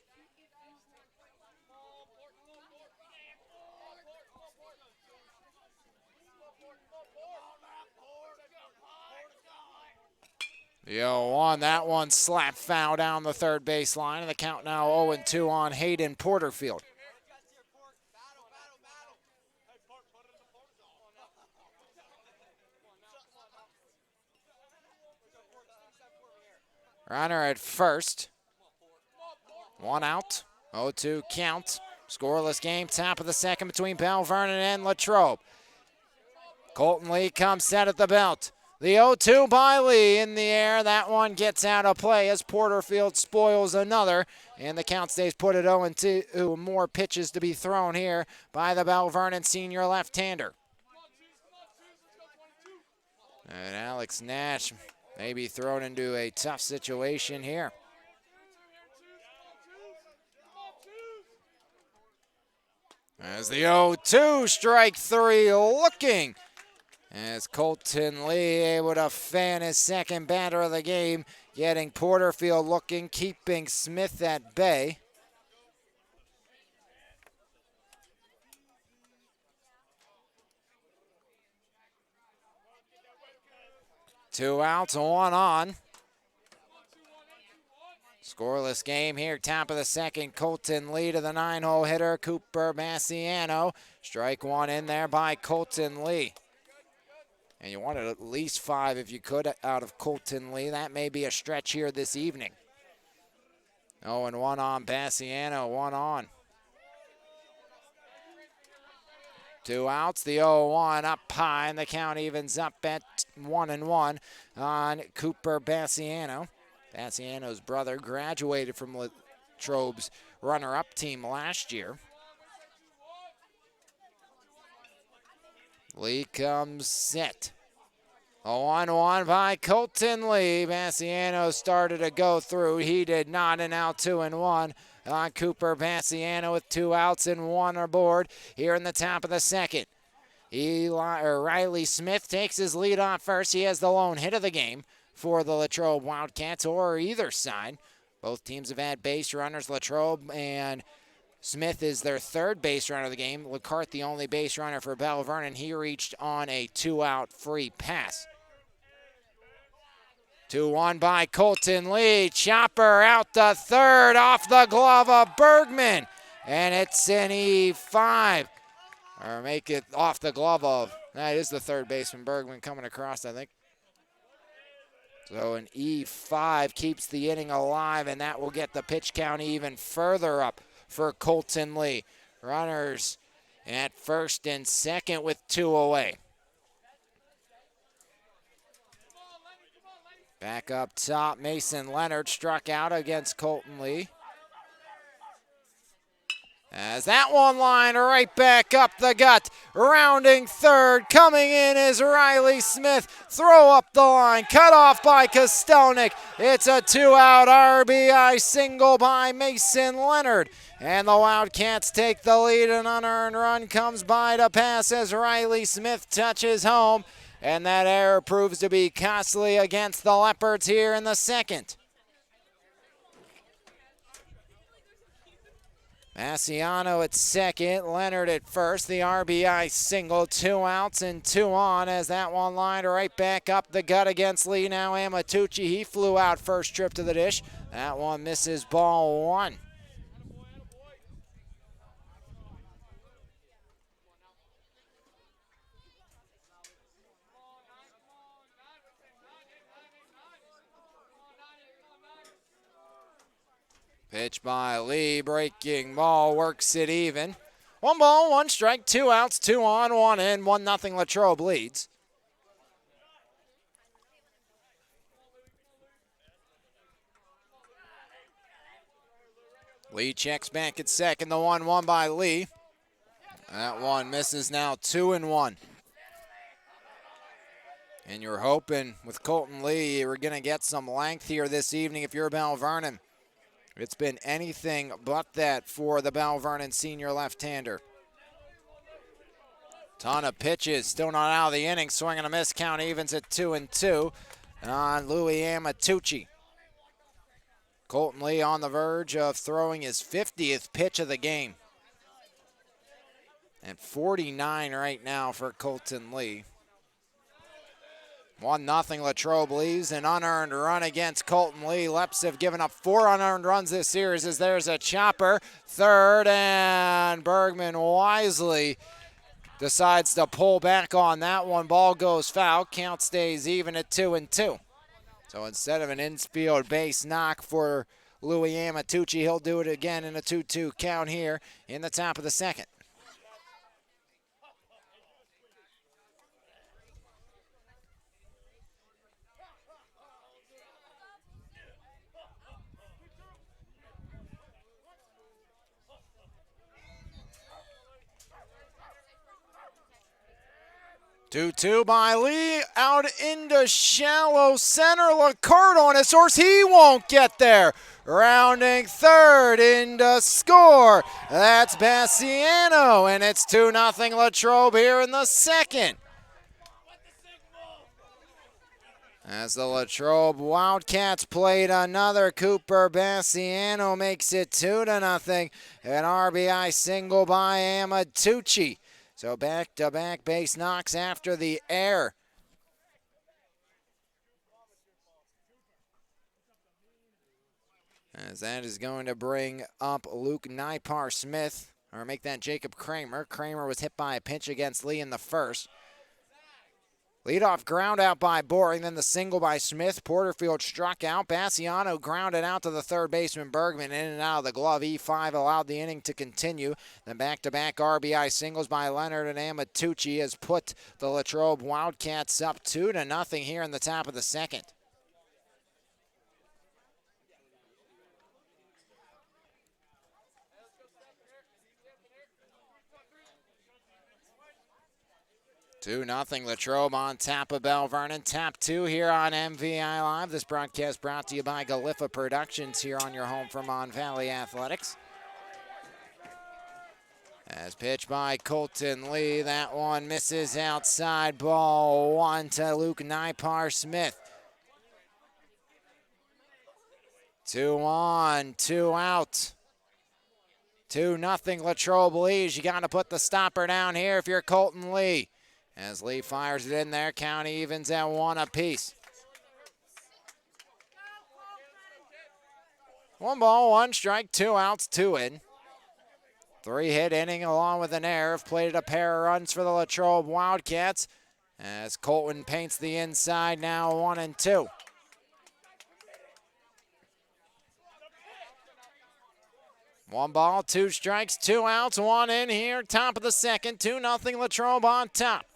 The 0-1, that one slap foul down the third base line, and the count now 0-2 on Hayden Porterfield. Runner at first. 1 out. 0-2 count. Scoreless game. Top of the second between Belle, Vernon, and Latrobe. Colton Lee comes set at the belt. The 0-2 by Lee in the air. That one gets out of play as Porterfield spoils another. And the count stays put at 0-2. More pitches to be thrown here by the Belle Vernon senior left-hander. And Alex Nash may be thrown into a tough situation here. As the 0-2, strike 3 looking. As Colton Lee able to fan his second batter of the game, getting Porterfield looking, keeping Smith at bay. Two outs, 1 on. Scoreless game here, top of the second. Colton Lee to the 9-hole hitter, Cooper Bassiano. Strike 1 in there by Colton Lee. And you wanted at least 5 if you could out of Colton Lee. That may be a stretch here this evening. 0-1 on Bassiano, 1 on. 2 outs, the 0-1 up high, and the count evens up at 1-1 on Cooper Bassiano. Bassiano's brother graduated from Latrobe's runner-up team last year. Lee comes set. A 1-1 by Colton Lee. Bassiano started to go through. He did not, and now 2-1 on Cooper Bassiano with 2 outs and 1 aboard here in the top of the second. Riley Smith takes his lead off first. He has the lone hit of the game for the Latrobe Wildcats, or either side. Both teams have had base runners. Latrobe and Smith is their third base runner of the game. LeCart, the only base runner for Belle Vernon. He reached on a 2-out free pass. 2-1 by Colton Lee. Chopper out the third off the glove of Bergman. And it's an E5. Or make it off the glove of, that is the third baseman, Bergman coming across, I think. So an E5 keeps the inning alive, and that will get the pitch count even further up for Colton Lee. Runners at first and second with 2 away. Back up top, Mason Leonard struck out against Colton Lee. As that one line right back up the gut. Rounding third, coming in is Riley Smith. Throw up the line, cut off by Kostelnik. It's a 2-out RBI single by Mason Leonard. And the Wildcats take the lead. An unearned run comes by to pass as Riley Smith touches home. And that error proves to be costly against the Leopards here in the second. Massiano at second, Leonard at first. The RBI single, 2 outs and 2 on as that one lined right back up the gut against Lee. Now Amatucci, he flew out first trip to the dish. That one misses, ball 1. Pitch by Lee, breaking ball, works it even. 1 ball, 1 strike, 2 outs, 2 on, 1 in, 1-0 Latrobe leads. Lee checks back at second, the 1-1 by Lee. That one misses now, 2-1. And you're hoping with Colton Lee, you're going to get some length here this evening if you're Belle Vernon. It's been anything but that for the Belle Vernon senior left-hander. Ton of pitches, still not out of the inning. Swing and a miss, count evens at 2-2 on Louis Amatucci. Colton Lee on the verge of throwing his 50th pitch of the game. At 49 right now for Colton Lee. 1-0 Latrobe leaves. An unearned run against Colton Lee. Leps have given up 4 unearned runs this series as there's a chopper. Third, and Bergman wisely decides to pull back on that one. Ball goes foul. Count stays even at 2-2. So instead of an infield base knock for Louis Amatucci, he'll do it again in a 2-2 count here in the top of the second. Two by Lee, out into shallow center. Lacarte on his horse, he won't get there. Rounding third into score. That's Bassiano, and it's 2-0 Latrobe here in the second. As the Latrobe Wildcats played another, Cooper Bassiano makes it 2-0. An RBI single by Amatucci. So back-to-back base knocks after the error. As that is going to bring up Luke Nipar-Smith, or make that Jacob Kramer. Kramer was hit by a pinch against Lee in the first. Leadoff ground out by Boring, then the single by Smith. Porterfield struck out. Bassiano grounded out to the third baseman Bergman, in and out of the glove. E5 allowed the inning to continue. Then back-to-back RBI singles by Leonard and Amatucci has put the Latrobe Wildcats up 2-0 here in the top of the second. Two nothing Latrobe on top of Belle Vernon. Tap 2 here on MVI Live. This broadcast brought to you by Galiffa Productions here on your home for Mon Valley Athletics. As pitched by Colton Lee, that one misses outside, ball 1 to Luke Nipar-Smith. 2 on, 2 out. 2-0 Latrobe leads. You got to put the stopper down here if you're Colton Lee. As Lee fires it in there, count evens at 1 apiece. 1 ball, 1 strike, 2 outs, 2 in. 3-hit inning along with an error. Played a pair of runs for the Latrobe Wildcats as Colton paints the inside, now 1-2. One ball, 2 strikes, 2 outs, 1 in here. Top of the second, 2-0 Latrobe on top.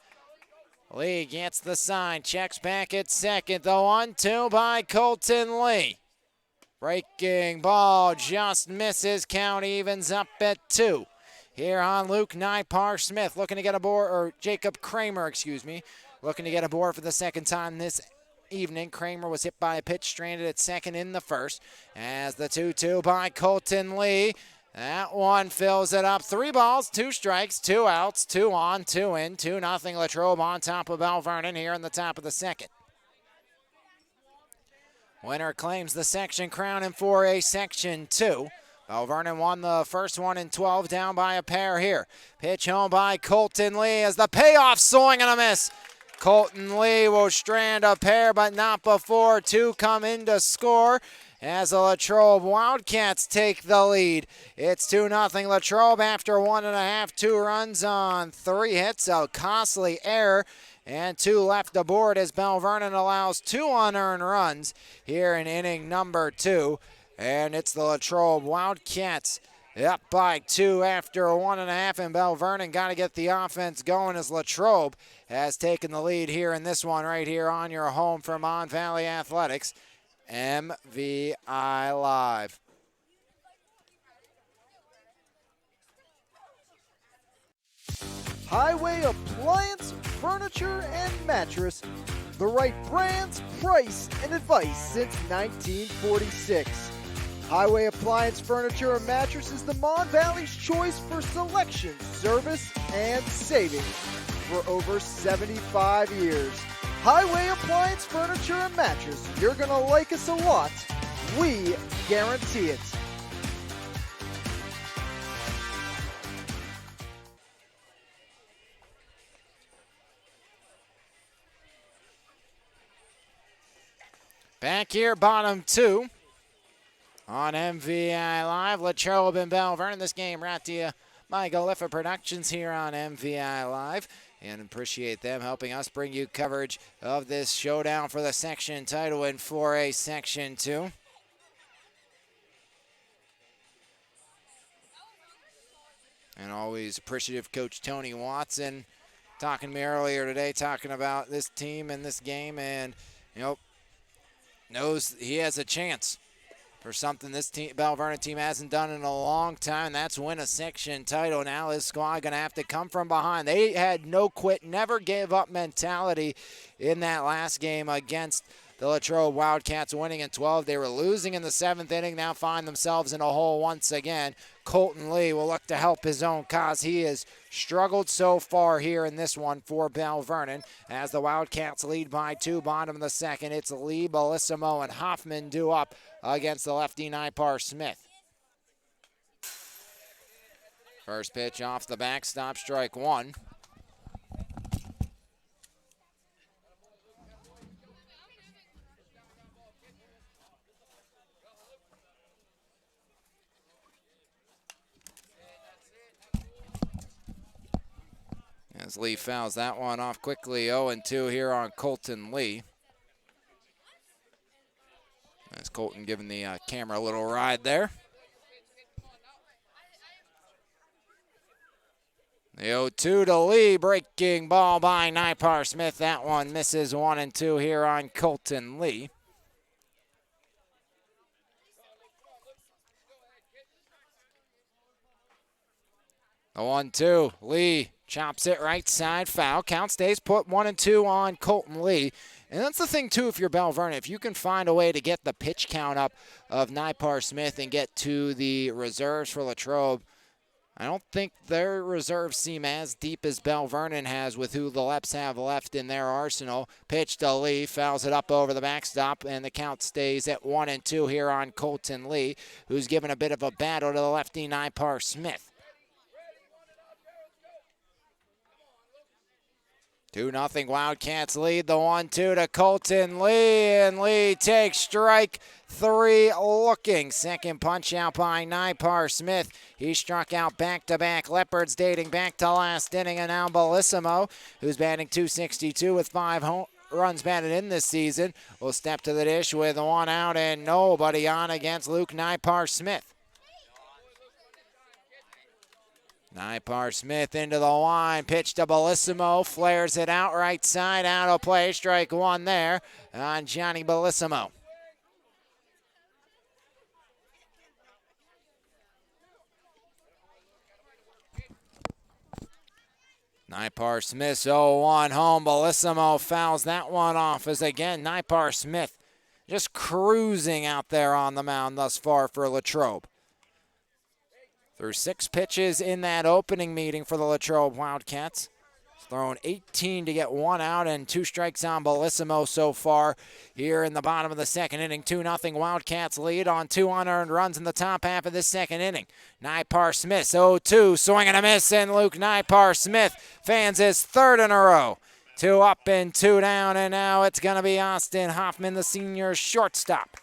Lee gets the sign, checks back at second. The 1-2 by Colton Lee. Breaking ball just misses. Count evens up at 2. Here on Luke Nypar Smith, looking to get aboard, or Jacob Kramer, excuse me, looking to get aboard for the second time this evening. Kramer was hit by a pitch, stranded at second in the first. As the 2-2 by Colton Lee. That one fills it up. 3 balls, 2 strikes, 2 outs, 2 on, 2 in, 2-0 Latrobe on top of Belle Vernon here in the top of the second. Winner claims the section crown in 4A Section 2. Belle Vernon won the first one in 12, down by a pair here. Pitch home by Colton Lee as the payoff swing and a miss. Colton Lee will strand a pair, but not before 2 come in to score as the Latrobe Wildcats take the lead. It's 2-0 Latrobe after 1.5, 2 runs on 3 hits, a costly error, and 2 left aboard as Belle Vernon allows 2 unearned runs here in inning number 2. And it's the Latrobe Wildcats up by 2 after 1.5, and Belle Vernon got to get the offense going as Latrobe has taken the lead here in this one right here on your home for Mon Valley Athletics, MVI Live. Highway Appliance, Furniture, and Mattress. The right brands, price, and advice since 1946. Highway Appliance, Furniture, and Mattress is the Mon Valley's choice for selection, service, and savings for over 75 years. Highway Appliance, Furniture, and Mattress. You're going to like us a lot. We guarantee it. Back here, bottom 2 on MVI Live. Latrobe and Belle Vernon. This game brought to you by Galiffa Productions here on MVI Live. And appreciate them helping us bring you coverage of this showdown for the section title in 4A Section 2. And always appreciative Coach Tony Watson talking to me earlier today, talking about this team and this game, and, you know, knows he has a chance for something this team, Belle Vernon team hasn't done in a long time. That's win a section title. Now this squad going to have to come from behind. They had no quit, never gave up mentality in that last game against the Latrobe Wildcats, winning in 12. They were losing in the 7th inning, now find themselves in a hole once again. Colton Lee will look to help his own cause. He has struggled so far here in this one for Belle Vernon as the Wildcats lead by 2, bottom of the second. It's Lee, Bellissimo, and Hoffman due up against the lefty Nypar Smith. First pitch off the backstop, strike 1. As Lee fouls that one off quickly, 0-2 here on Colton Lee. As Colton giving the camera a little ride there. The 0-2 to Lee, breaking ball by Nypar Smith. That one misses 1-2 here on Colton Lee. The 1-2, Lee chops it right side, foul. Count stays put, 1-2 on Colton Lee. And that's the thing, too, if you're Belle Vernon. If you can find a way to get the pitch count up of Nypar Smith and get to the reserves for Latrobe, I don't think their reserves seem as deep as Belle Vernon has with who the Leps have left in their arsenal. Pitch to Lee, fouls it up over the backstop, and the count stays at 1-2 here on Colton Lee, who's given a bit of a battle to the lefty Nypar Smith. 2-0 Wildcats lead the 1-2 to Colton Lee, and Lee takes strike 3 looking. Second punch out by Nypar Smith. He struck out back-to-back Leopards dating back to last inning, and now Bellissimo, who's batting .262 with 5 runs batted in this season, will step to the dish with 1 out and nobody on against Luke Nypar Smith. Nypar Smith into the line, pitch to Bellissimo, flares it out right side, out of play, strike 1 there on Johnny Bellissimo. Nipar Smith 0-1 home. Bellissimo fouls that one off as again Nipar Smith just cruising out there on the mound thus far for Latrobe. Through 6 pitches in that opening meeting for the Latrobe Wildcats. Thrown 18 to get 1 out and 2 strikes on Bellissimo so far here in the bottom of the second inning. 2-0 Wildcats lead on 2 unearned runs in the top half of this second inning. Nipar Smith 0-2, swing and a miss, and Luke Nipar Smith fans his 3rd in a row. 2 up and 2 down, and now it's going to be Austin Hoffman, the senior shortstop.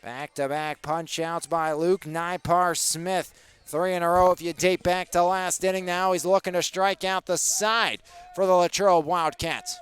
Back-to-back punch-outs by Luke Nipar Smith. 3 in a row if you date back to last inning. Now he's looking to strike out the side for the Latrobe Wildcats.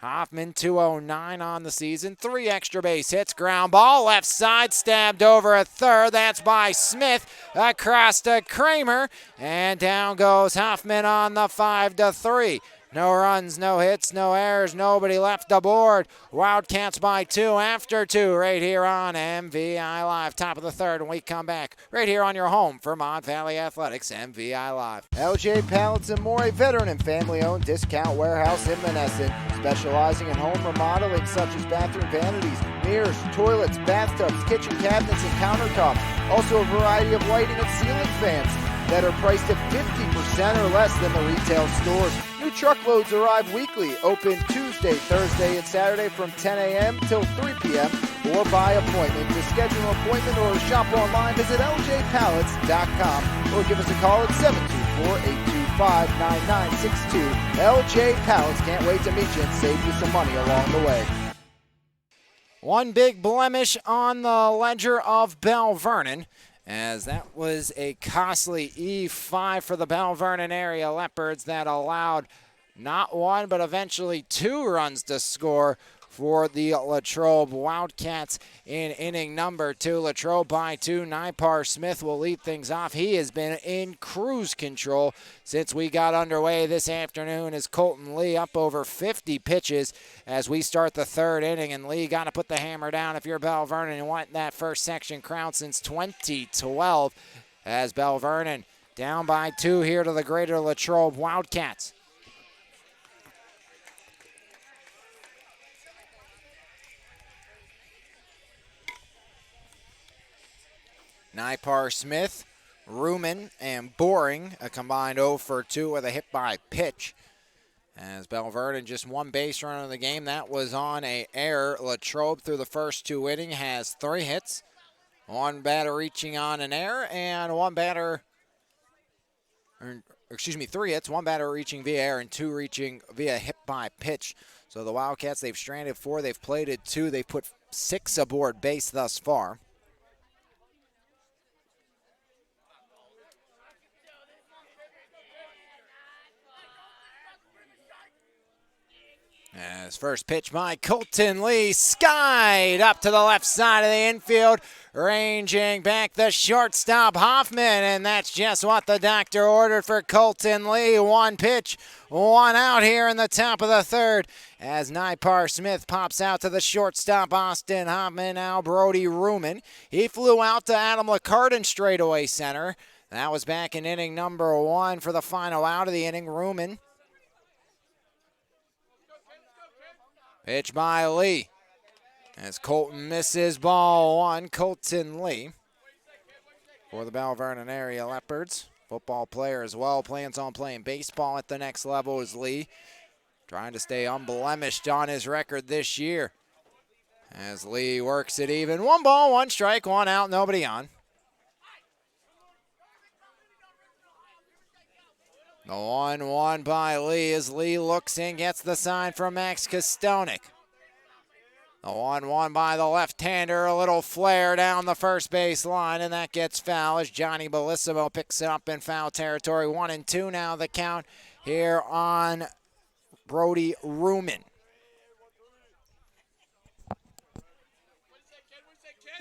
Hoffman 209 on the season. 3 extra base hits. Ground ball left side, stabbed over at third. That's by Smith across to Kramer. And down goes Hoffman on the 5-3. No runs, no hits, no errors, nobody left aboard. Wildcats by 2 after 2 right here on MVI Live. Top of the 3rd, and we come back right here on your home for Mon Valley Athletics, MVI Live. LJ Pallets and More, a veteran and family-owned discount warehouse in Menneson, specializing in home remodeling such as bathroom vanities, mirrors, toilets, bathtubs, kitchen cabinets, and countertops. Also a variety of lighting and ceiling fans that are priced at 50% or less than the retail stores. New truckloads arrive weekly, open Tuesday, Thursday, and Saturday from 10 a.m. till 3 p.m. or by appointment. To schedule an appointment or shop online, visit ljpallets.com or give us a call at 724-825-9962. LJ Pallets, can't wait to meet you and save you some money along the way. One big blemish on the ledger of Belle Vernon, as that was a costly E5 for the Belle Vernon area Leopards that allowed not 1 but eventually 2 runs to score for the Latrobe Wildcats in inning number 2. Latrobe by 2. Nipar Smith will lead things off. He has been in cruise control since we got underway this afternoon, as Colton Lee up over 50 pitches as we start the 3rd inning. And Lee got to put the hammer down if you're Belle Vernon and want that first section crown since 2012, as Belle Vernon down by 2 here to the greater Latrobe Wildcats. Nipar Smith, Ruman, and Boring, a combined 0 for 2 with a hit by pitch. As Belle Vernon just 1 base run of the game. That was on an error. Latrobe through the first 2 innings has 3 hits. 1 batter reaching on an error, and 3 hits. 1 batter reaching via error and 2 reaching via hit by pitch. So the Wildcats, they've stranded 4, they've plated 2, they've put 6 aboard base thus far. As first pitch by Colton Lee, skied up to the left side of the infield, ranging back the shortstop Hoffman, and that's just what the doctor ordered for Colton Lee. 1 pitch, 1 out here in the top of the 3rd, as Nipar Smith pops out to the shortstop Austin Hoffman. Now Brody Ruman, he flew out to Adam LeCardin straightaway center. That was back in inning number 1 for the final out of the inning. Ruman. Pitch by Lee, as Colton misses ball 1. Colton Lee for the Belle Vernon area Leopards. Football player as well, plans on playing baseball at the next level as Lee, trying to stay unblemished on his record this year. As Lee works it even. 1 ball, 1 strike, 1 out, nobody on. The 1-1 by Lee as Lee looks in, gets the sign from Max Kostonik. The 1-1 by the left-hander, a little flare down the first base line, and that gets foul as Johnny Bellissimo picks it up in foul territory. 1-2 now the count here on Brody Ruman.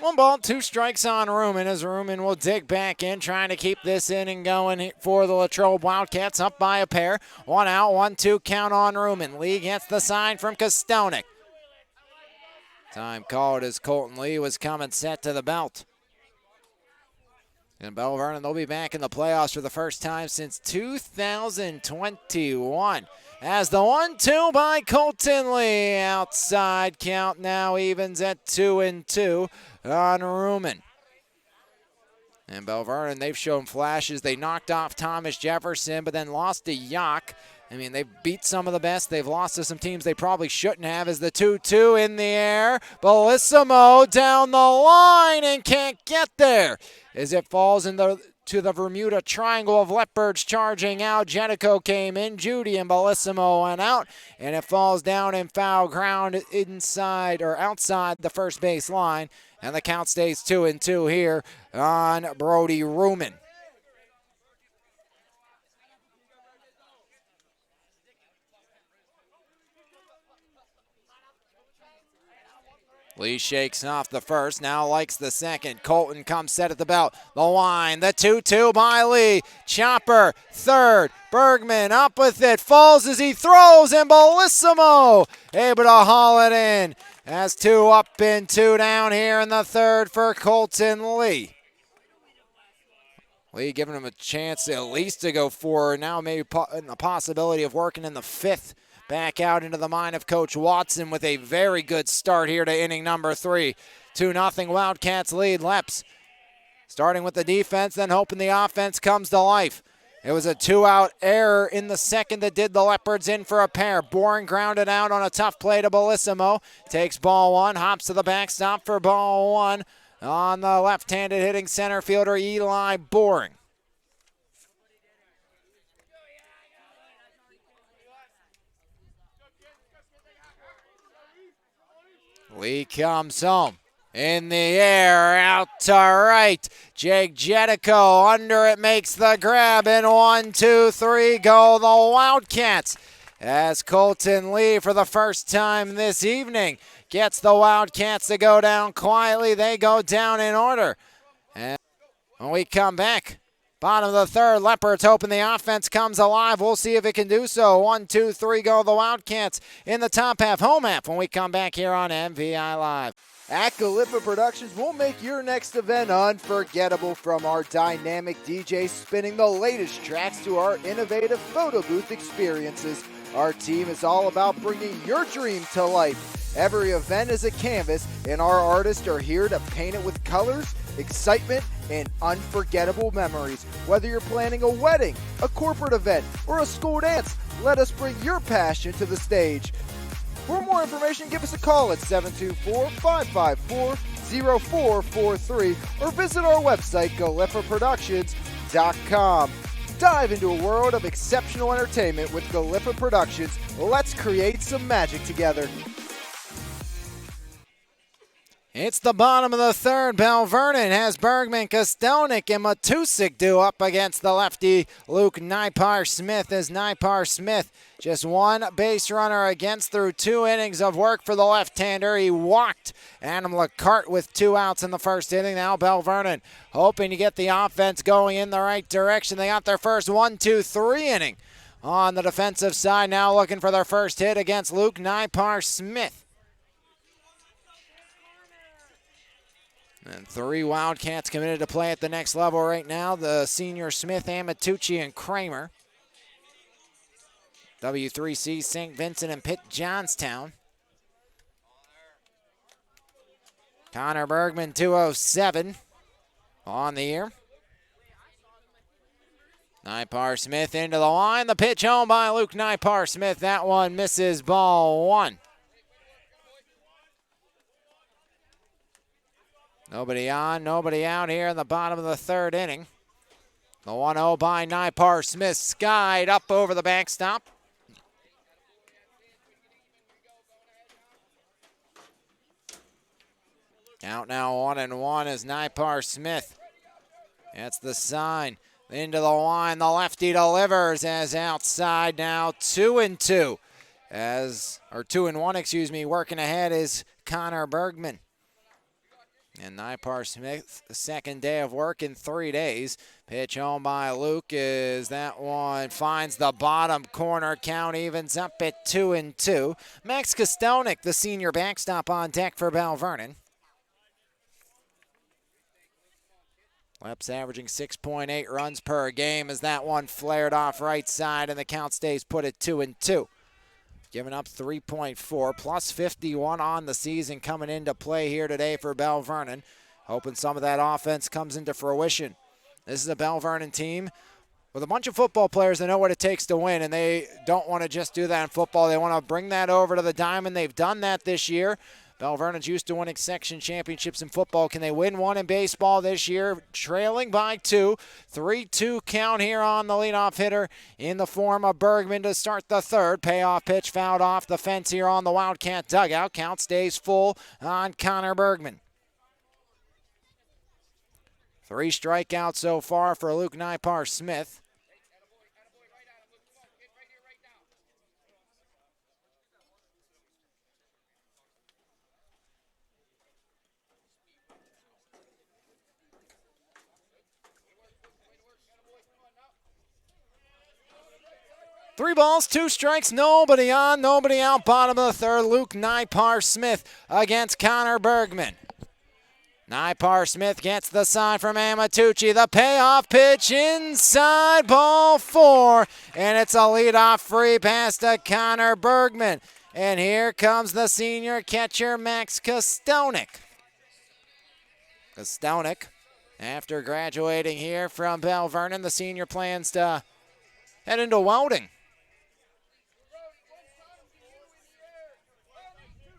1 ball, 2 strikes on Ruman, as Ruman will dig back in, trying to keep this inning going for the Latrobe Wildcats, up by a pair. 1 out, 1-2 count on Ruman. Lee gets the sign from Kostonik. Time called as Colton Lee was coming set to the belt. And Belle Vernon, they'll be back in the playoffs for the first time since 2021. As the 1-2 by Colton Lee. Outside count now evens at 2-2 on Ruman. And Belle Vernon, they've shown flashes. They knocked off Thomas Jefferson, but then lost to Yock. I mean, they've beat some of the best. They've lost to some teams they probably shouldn't have. As the 2-2 in the air. Bellissimo down the line and can't get there. As it falls into the Bermuda Triangle of Leopards charging out. Jenico came in. Judy and Bellissimo went out. And it falls down in foul ground inside or outside the first base line. And the count stays 2-2 here on Brody Ruman. Lee shakes off the first, now likes the second. Colton comes set at the belt. The line, the 2-2 by Lee. Chopper, third. Bergman up with it, falls as he throws, and Bellissimo able to haul it in. As 2 up and 2 down here in the third for Colton Lee. Lee giving him a chance at least to go forward. Now maybe the possibility of working in the fifth. Back out into the mind of Coach Watson with a very good start here to inning number 3. 2-0 Wildcats lead. Leps starting with the defense, then hoping the offense comes to life. It was a 2-out error in the second that did the Leopards in for a pair. Boring grounded out on a tough play to Bellissimo. Takes ball 1, hops to the backstop for ball 1 on the left-handed hitting center fielder Eli Boring. Lee comes home. In the air, out to right. Jake Jetico under it, makes the grab, and 1, 2, 3 go the Wildcats. As Colton Lee, for the first time this evening, gets the Wildcats to go down quietly. They go down in order. And when we come back, bottom of the third, Leopards hoping the offense comes alive. We'll see if it can do so. 1, 2, 3 go the Wildcats in the top half, home half, when we come back here on MVI Live. At Gallipa Productions, we'll make your next event unforgettable, from our dynamic DJ spinning the latest tracks to our innovative photo booth experiences. Our team is all about bringing your dream to life. Every event is a canvas, and our artists are here to paint it with colors, excitement, and unforgettable memories. Whether you're planning a wedding, a corporate event, or a school dance, let us bring your passion to the stage. For more information, give us a call at 724-554-0443 or visit our website, GallipaProductions.com. Dive into a world of exceptional entertainment with Gallipa Productions. Let's create some magic together. It's the bottom of the third. Belle Vernon has Bergman, Kostonik, and Matusik due up against the lefty Luke Nipar-Smith, as Nipar-Smith just one base runner against through 2 innings of work for the left-hander. He walked Adam LeCarte with 2 outs in the first inning. Now Belle Vernon hoping to get the offense going in the right direction. They got their first 1, 2, 3 inning on the defensive side. Now looking for their first hit against Luke Nipar-Smith. And 3 Wildcats committed to play at the next level right now. The senior Smith, Amatucci, and Kramer. W3C, St. Vincent, and Pitt Johnstown. Connor Bergman, 207 on the year. Nipar-Smith into the line. The pitch home by Luke Nipar-Smith. That one misses, ball 1. Nobody on, nobody out here in the bottom of the third inning. The 1-0 by Nipar-Smith, skied up over the backstop. Count now 1-1 as Nipar-Smith. That's the sign. Into the line, the lefty delivers as outside now 2-2. Or 2-1, excuse me. Working ahead is Connor Bergman. And Nipar-Smith, the second day of work in 3 days. Pitch home by Luke as that one finds the bottom corner. Count evens up at 2-2. Max Kostonik, the senior backstop, on deck for Belle Vernon. Lep's averaging 6.8 runs per game as that one flared off right side, and the count stays put at 2-2. Giving up 3.4, plus 51 on the season coming into play here today for Belle Vernon. Hoping some of that offense comes into fruition. This is a Belle Vernon team with a bunch of football players that know what it takes to win, and they don't want to just do that in football. They want to bring that over to the diamond. They've done that this year. Belle Vernon's used to winning section championships in football. Can they win one in baseball this year? Trailing by 2. 3-2 count here on the leadoff hitter in the form of Bergman to start the third. Payoff pitch fouled off the fence here on the Wildcat dugout. Count stays full on Connor Bergman. 3 strikeouts so far for Luke Nipar-Smith. Three balls, 2 strikes, nobody on, nobody out. Bottom of the third, Luke Nipar-Smith against Connor Bergman. Nipar-Smith gets the sign from Amatucci. The payoff pitch inside, ball 4. And it's a leadoff free pass to Connor Bergman. And here comes the senior catcher, Max Kostonik. Kostonik, after graduating here from Belle Vernon, the senior plans to head into welding.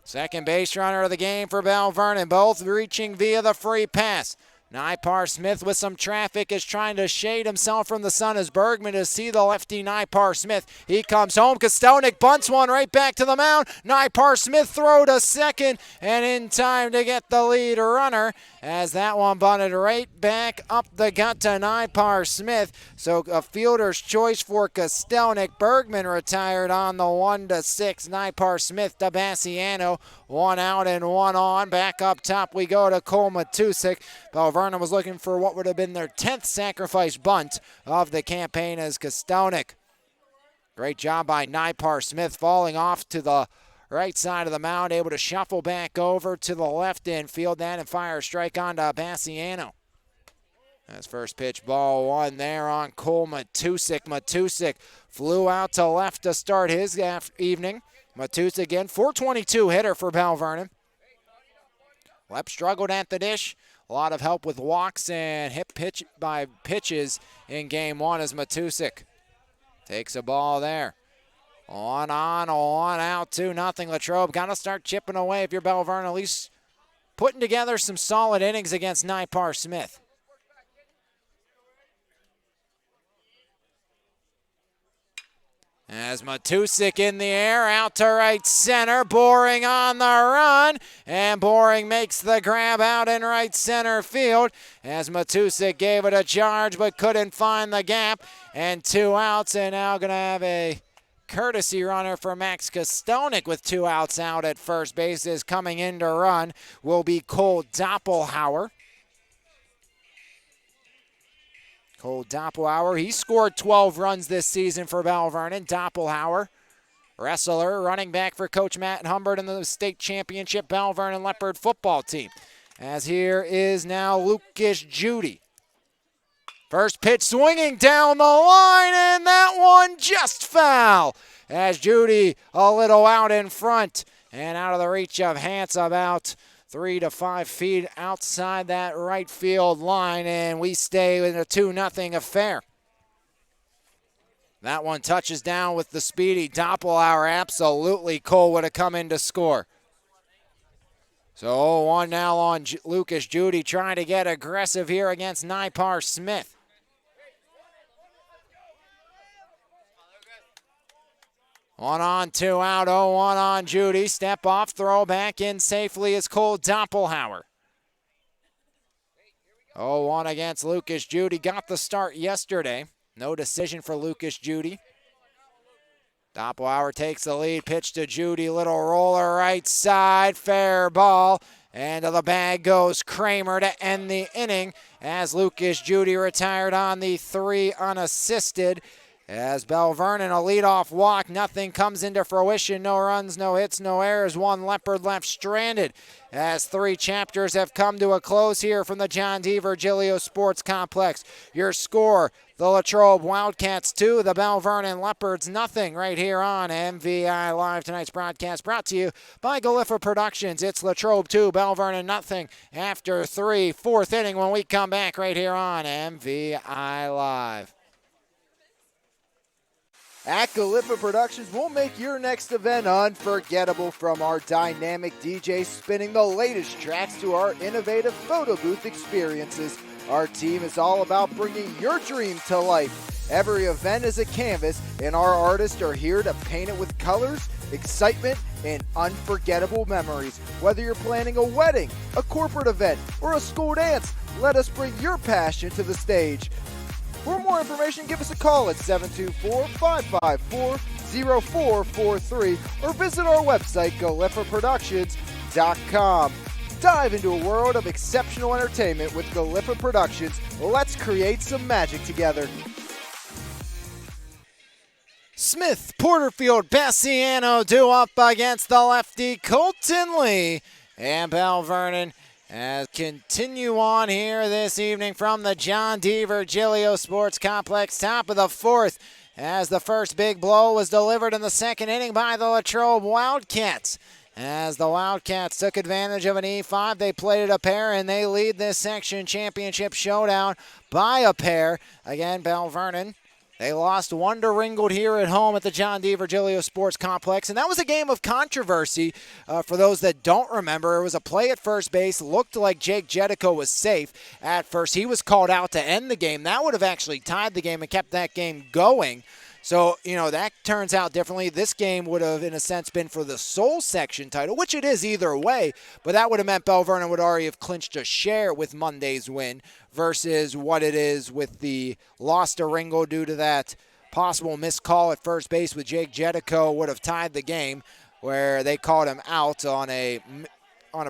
Second base runner of the game for Belle Vernon, both reaching via the free pass. Nipar-Smith with some traffic is trying to shade himself from the sun as Bergman to see the lefty Nipar-Smith. He comes home. Kostonik bunts one right back to the mound. Nipar-Smith throw to second and in time to get the lead runner as that one bunted right back up the gut to Nipar-Smith. So a fielder's choice for Kostonik. Bergman retired on the 1-6. Nipar-Smith to Bassiano. 1 out and 1 on. Back up top we go to Cole Matusik. Belle Vernon was looking for what would have been their 10th sacrifice bunt of the campaign as Kostonik. Great job by Nipar-Smith falling off to the right side of the mound, able to shuffle back over to the left and field that and fire a strike onto Bassiano. That's first pitch, ball 1 there on Cole Matusik. Matusik flew out to left to start his evening. Matusik again, 422 hitter for Belle Vernon. Lep struggled at the dish. A lot of help with walks and hit pitch by pitches in game 1 as Matusik takes a ball there. On out, 2-0 Latrobe. Got to start chipping away if you're Belle Vernon, at least putting together some solid innings against Nipar-Smith. As Matusik in the air, out to right center, Boring on the run, and Boring makes the grab out in right center field as Matusik gave it a charge but couldn't find the gap, and 2 outs, and now going to have a courtesy runner for Max Kostonik with 2 outs out at first base. Is coming in to run will be Cole Doppelhauer. Cole Doppelhauer, he scored 12 runs this season for Belle Vernon. Doppelhauer, wrestler, running back for Coach Matt Humbert in the state championship Belle Vernon Leopard football team. As here is now Lucas Judy. First pitch swinging down the line, and that one just foul. As Judy a little out in front and out of the reach of Hance, about 3 to 5 feet outside that right field line, and we stay in a 2-0 affair. That one touches down with the speedy Doppelhauer. Absolutely, Cole would have come in to score. So 0-1 now on Lucas Judy, trying to get aggressive here against Nipar-Smith. One on, 2 out, 0-1 on Judy. Step off, throw back in safely is Cole Doppelhauer. 0-1 against Lucas Judy. Got the start yesterday. No decision for Lucas Judy. Doppelhauer takes the lead. Pitch to Judy. Little roller right side. Fair ball. And to the bag goes Kramer to end the inning as Lucas Judy retired on the 3 unassisted. As Belle Vernon, a leadoff walk, nothing comes into fruition. No runs, no hits, no errors. One Leopard left stranded as 3 chapters have come to a close here from the John D. Virgilio Sports Complex. Your score, the Latrobe Wildcats 2, the Belle Vernon Leopards nothing, right here on MVI Live. Tonight's broadcast brought to you by Galiffa Productions. It's Latrobe 2, Belle Vernon nothing after 3, 4th inning when we come back right here on MVI Live. At Galiffa Productions, we'll make your next event unforgettable, from our dynamic DJ spinning the latest tracks to our innovative photo booth experiences. Our team is all about bringing your dream to life. Every event is a canvas, and our artists are here to paint it with colors, excitement, and unforgettable memories. Whether you're planning a wedding, a corporate event, or a school dance, let us bring your passion to the stage. For more information, give us a call at 724-554-0443 or visit our website, GaliffaProductions.com. Dive into a world of exceptional entertainment with Galiffa Productions. Let's create some magic together. Smith, Porterfield, Bassiano due up against the lefty Colton Lee, and Belle Vernon as continue on here this evening from the John D. Virgilio Sports Complex. Top of the 4th as the first big blow was delivered in the 2nd inning by the Latrobe Wildcats. As the Wildcats took advantage of an E5, they played it a pair, and they lead this section championship showdown by a pair. Again, Belle Vernon, they lost 1-0 here at home at the John D. Virgilio Sports Complex, and that was a game of controversy. For those that don't remember, it was a play at first base. Looked like Jake Jedico was safe at first. He was called out to end the game. That would have actually tied the game and kept that game going. So, that turns out differently. This game would have, in a sense, been for the sole section title, which it is either way, but that would have meant Belle Vernon would already have clinched a share with Monday's win versus what it is with the loss to Ringo due to that possible missed call at first base with Jake Jedico would have tied the game, where they called him out on a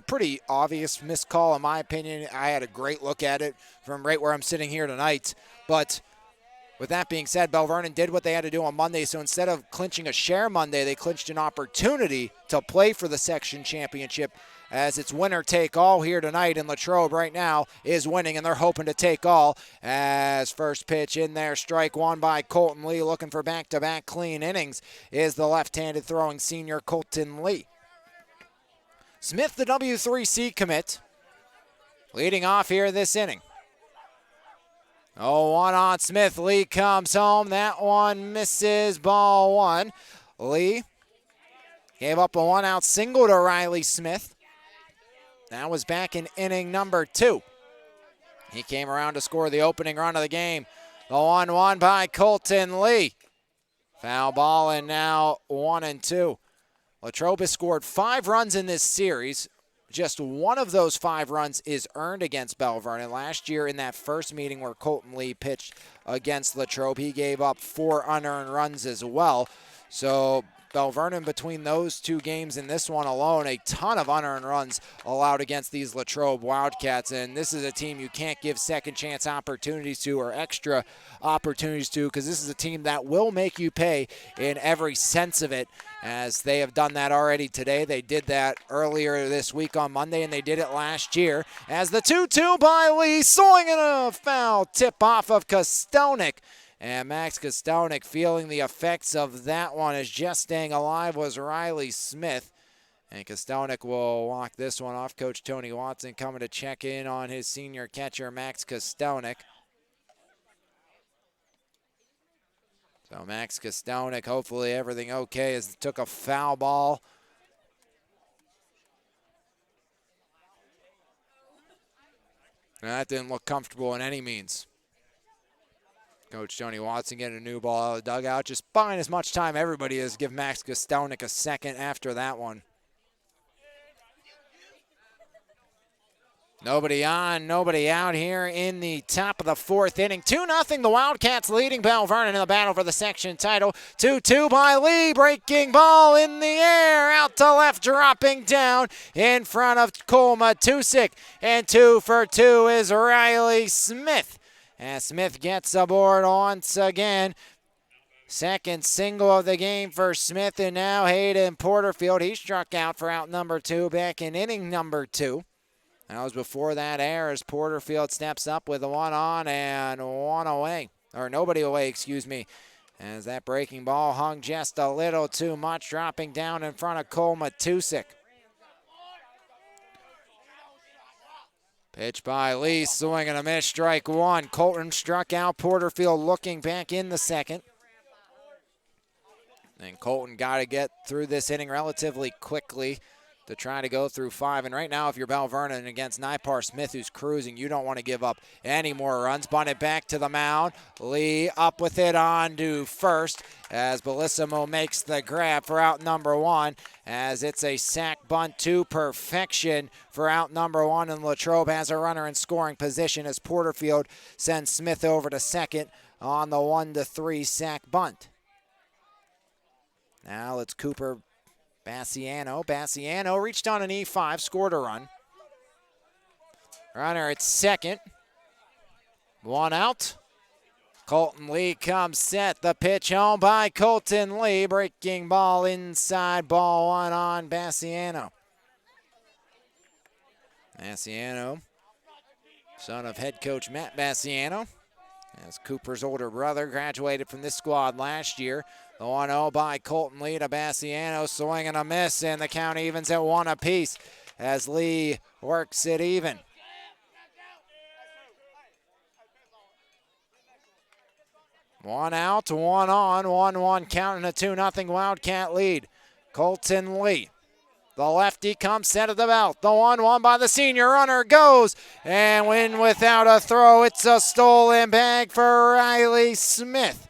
pretty obvious missed call, in my opinion. I had a great look at it from right where I'm sitting here tonight, but with that being said, Belle Vernon did what they had to do on Monday, so instead of clinching a share Monday, they clinched an opportunity to play for the section championship, as it's winner take all here tonight, and Latrobe right now is winning, and they're hoping to take all. As first pitch in there, strike one by Colton Lee, looking for back-to-back clean innings, is the left-handed throwing senior Colton Lee. Smith, the W3C commit, leading off here this inning. 0-1 on Smith. Lee comes home. That one misses, ball 1. Lee gave up a 1-out single to Riley Smith. That was back in inning number 2. He came around to score the opening run of the game. The 1-1 by Colton Lee. Foul ball, and now 1-2. Latrobe has scored 5 runs in this series. Just one of those 5 runs is earned against Belle Vernon. Last year in that first meeting where Colton Lee pitched against Latrobe, he gave up 4 unearned runs as well. So Belle Vernon, between those 2 games and this one alone, a ton of unearned runs allowed against these Latrobe Wildcats. And this is a team you can't give second chance opportunities to or extra opportunities to, because this is a team that will make you pay in every sense of it, as they have done that already today. They did that earlier this week on Monday, and they did it last year. As the 2-2 by Lee, swinging a foul tip off of Kostonik. And Max Kostonik feeling the effects of that one, as just staying alive was Riley Smith. And Kostonik will walk this one off. Coach Tony Watson coming to check in on his senior catcher, Max Kostonik. So Max Kostonik, hopefully everything okay, as took a foul ball. And that didn't look comfortable in any means. Coach Tony Watson getting a new ball out of the dugout, just buying as much time everybody is. Give Max Kostonik a second after that one. Nobody on, nobody out here in the top of the 4th inning. 2-0, the Wildcats leading Belle Vernon in the battle for the section title. 2-2 by Lee, breaking ball in the air, out to left, dropping down in front of Cole Matusik. And 2 for 2 is Riley Smith. As Smith gets aboard once again. Second single of the game for Smith, and now Hayden Porterfield. He struck out for out number 2 back in inning number 2. That was before that error as Porterfield steps up with a 1 on and 1 away. Or nobody away, excuse me. As that breaking ball hung just a little too much, dropping down in front of Cole Matusik. Pitch by Lee, swing and a miss, strike 1. Colton struck out, Porterfield looking back in the second. And Colton got to get through this inning relatively quickly to try to go through 5. And right now, if you're Belle Vernon against Nipar Smith, who's cruising, you don't want to give up any more runs. Bunted back to the mound. Lee up with it on to first as Bellissimo makes the grab for out number 1, as it's a sac bunt to perfection for out number 1, and Latrobe has a runner in scoring position as Porterfield sends Smith over to second on the 1-3 sac bunt. Now it's Cooper Bassiano. Bassiano reached on an E5, scored a run. Runner at second. 1 out. Colton Lee comes set. The pitch home by Colton Lee. Breaking ball inside, ball 1 on Bassiano. Bassiano, son of head coach Matt Bassiano, as Cooper's older brother, graduated from this squad last year. The 1-0 by Colton Lee to Bassiano, swing and a miss, and the count evens at 1 apiece as Lee works it even. One out, 1 on, 1-1 count and a 2-0 Wildcat lead. Colton Lee, the lefty, comes set at the belt. The 1-1 by the senior runner goes, and win without a throw. It's a stolen bag for Riley Smith,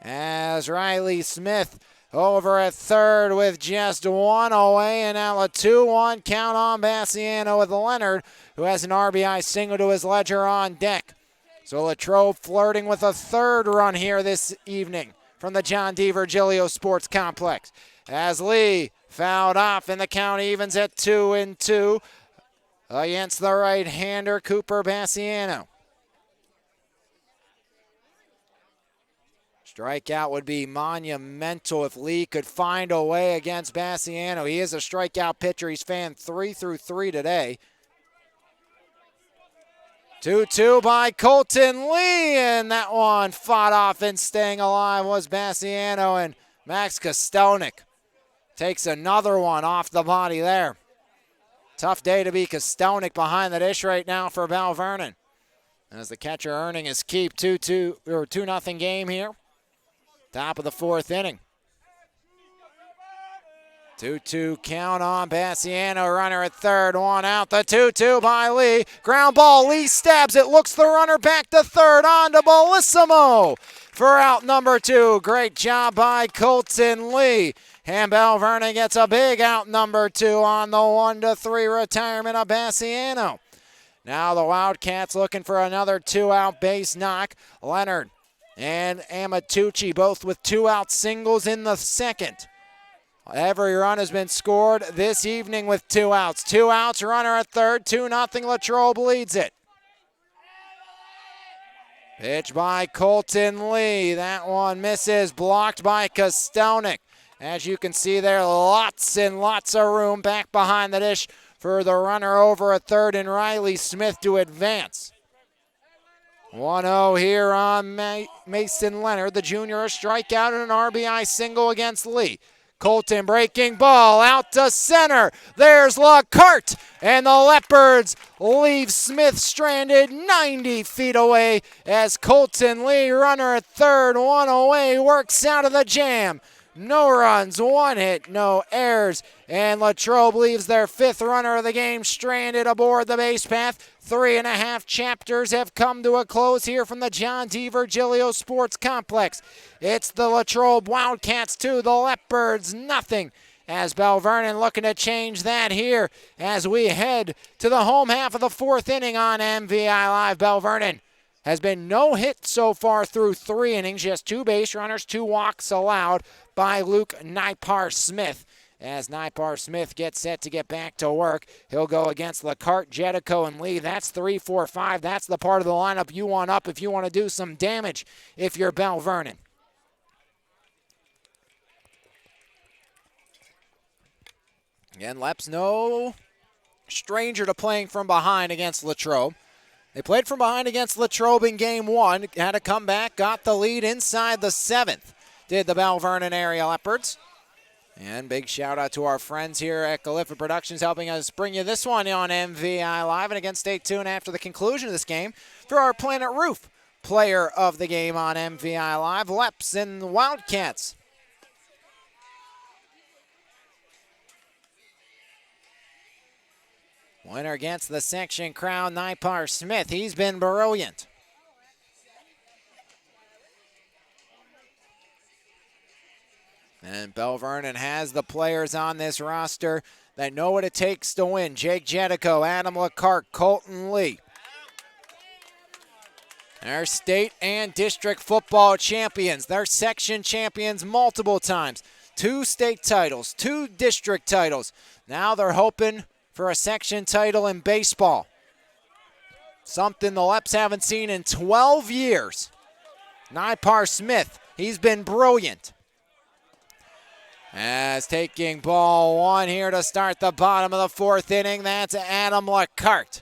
as Riley Smith over at third with just 1 away, and now a 2-1 count on Bassiano with Leonard, who has an RBI single to his ledger on deck. So Latrobe flirting with a third run here this evening from the John D. Virgilio Sports Complex, as Lee fouled off, and the count evens at 2-2 against the right-hander Cooper Bassiano. Strikeout would be monumental if Lee could find a way against Bassiano. He is a strikeout pitcher. He's fanned 3 through 3 today. 2-2 by Colton Lee, and that one fought off and staying alive was Bassiano, and Max Kostonik takes another one off the body there. Tough day to be Kostonik behind the dish right now for Belle Vernon, as the catcher earning his keep. 2-0 game here. Top of the 4th inning. 2-2 count on Bassiano, runner at third, 1 out. The 2-2 by Lee. Ground ball, Lee stabs it, looks the runner back to third, on to Bellissimo for out number 2. Great job by Colton Lee. And Belle Vernon gets a big out number 2 on the 1-3 retirement of Bassiano. Now the Wildcats looking for another 2-out base knock. Leonard and Amatucci both with 2-out singles in the second. Every run has been scored this evening with 2 outs. 2 outs, runner at third, 2-0 Latrobe leads it. Pitch by Colton Lee. That one misses, blocked by Kostonik. As you can see there, lots and lots of room back behind the dish for the runner over at third and Riley Smith to advance. 1-0 here on Mason Leonard, the junior, a strikeout and an RBI single against Lee. Colton breaking ball out to center. There's LaCarte, and the Leopards leave Smith stranded 90 feet away as Colton Lee, runner at third, 1 away, works out of the jam. No runs, 1 hit, no errors, and Latrobe leaves their 5th runner of the game stranded aboard the base path. 3.5 chapters have come to a close here from the John D. Virgilio Sports Complex. It's the Latrobe Wildcats 2, the Leopards nothing, as Belle Vernon looking to change that here as we head to the home half of the 4th inning on MVI Live. Belle Vernon has been no hit so far through 3 innings, just 2 base runners, 2 walks allowed by Luke Nipar Smith. As Nipar Smith gets set to get back to work, he'll go against LaCarte, Jetico, and Lee. That's 3, 4, 5. That's the part of the lineup you want up if you want to do some damage if you're Belle Vernon. Again, Lep's no stranger to playing from behind against Latrobe. They played from behind against Latrobe in game one, had to come back, got the lead inside the 7th, did the Belle Vernon area Leopards. And big shout out to our friends here at Galliford Productions helping us bring you this one on MVI Live. And again, stay tuned after the conclusion of this game for our Planet Roof player of the game on MVI Live, Leps and the Wildcats. Winner against the section crown, Nipar Smith. He's been brilliant. And Belle Vernon has the players on this roster that know what it takes to win. Jake Jedico, Adam LaCarte, Colton Lee. They're state and district football champions. They're section champions multiple times. 2 state titles, 2 district titles. Now they're hoping for a section title in baseball. Something the Leps haven't seen in 12 years. Nipar Smith, he's been brilliant. As taking ball 1 here to start the bottom of the 4th inning, that's Adam LaCarte.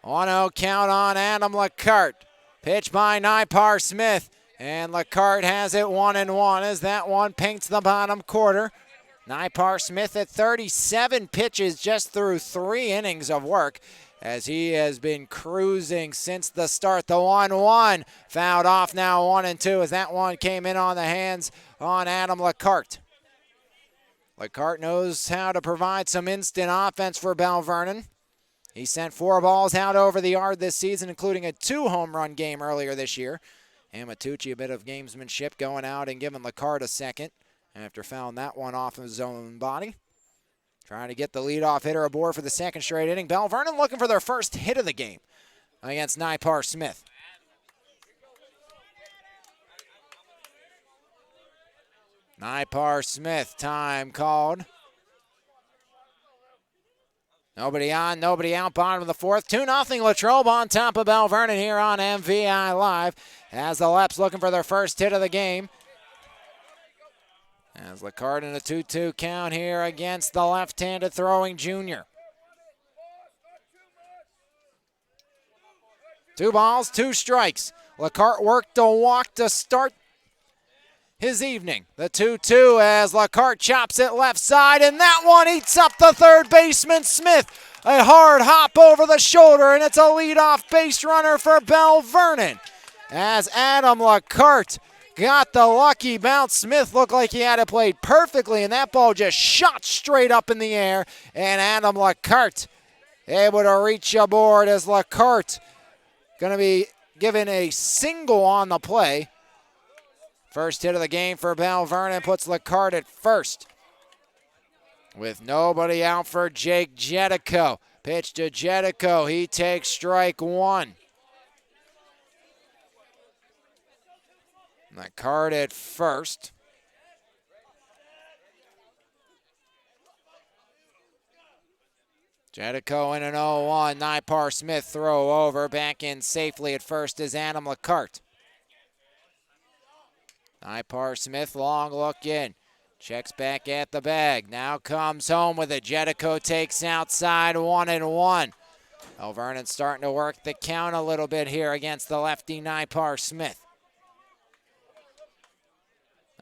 1-0 count on Adam LaCarte. Pitch by Nipar Smith, and LaCarte has it 1-1 as that one paints the bottom quarter. Nipar Smith at 37 pitches just through 3 innings of work as he has been cruising since the start. The 1-1 fouled off now 1-2 as that one came in on the hands on Adam LaCarte. LaCarte knows how to provide some instant offense for Belle Vernon. He sent 4 balls out over the yard this season, including a 2-home run game earlier this year. And Matucci, a bit of gamesmanship, going out and giving LaCarte a second after fouling that one off of his own body. Trying to get the leadoff hitter aboard for the 2nd straight inning. Belle Vernon looking for their first hit of the game against Nipar Smith. Nipar Smith, time called. Nobody on, nobody out, bottom of the 4th. 2-0 Latrobe on top of Belle Vernon here on MVI Live as the Leps looking for their first hit of the game. As LaCarte in a 2-2 count here against the left-handed throwing junior. 2 balls, 2 strikes. LaCarte worked a walk to start his evening. The 2-2 as LaCarte chops it left side, and that one eats up the third baseman, Smith. A hard hop over the shoulder, and it's a leadoff base runner for Belle Vernon. As Adam LaCarte got the lucky bounce. Smith looked like he had it played perfectly, and that ball just shot straight up in the air. And Adam LaCarte able to reach aboard as LaCarte going to be given a single on the play. First hit of the game for Belle Vernon puts LaCarte at first. With nobody out for Jake Jedico. Pitch to Jedico. He takes strike 1. LaCarte at first. Jedico in an 0-1. Nipar Smith throw over. Back in safely at first is Adam LaCarte. Nipar Smith, long look in. Checks back at the bag. Now comes home with it. Jedico takes outside 1-1. Belle Vernon starting to work the count a little bit here against the lefty Nipar Smith.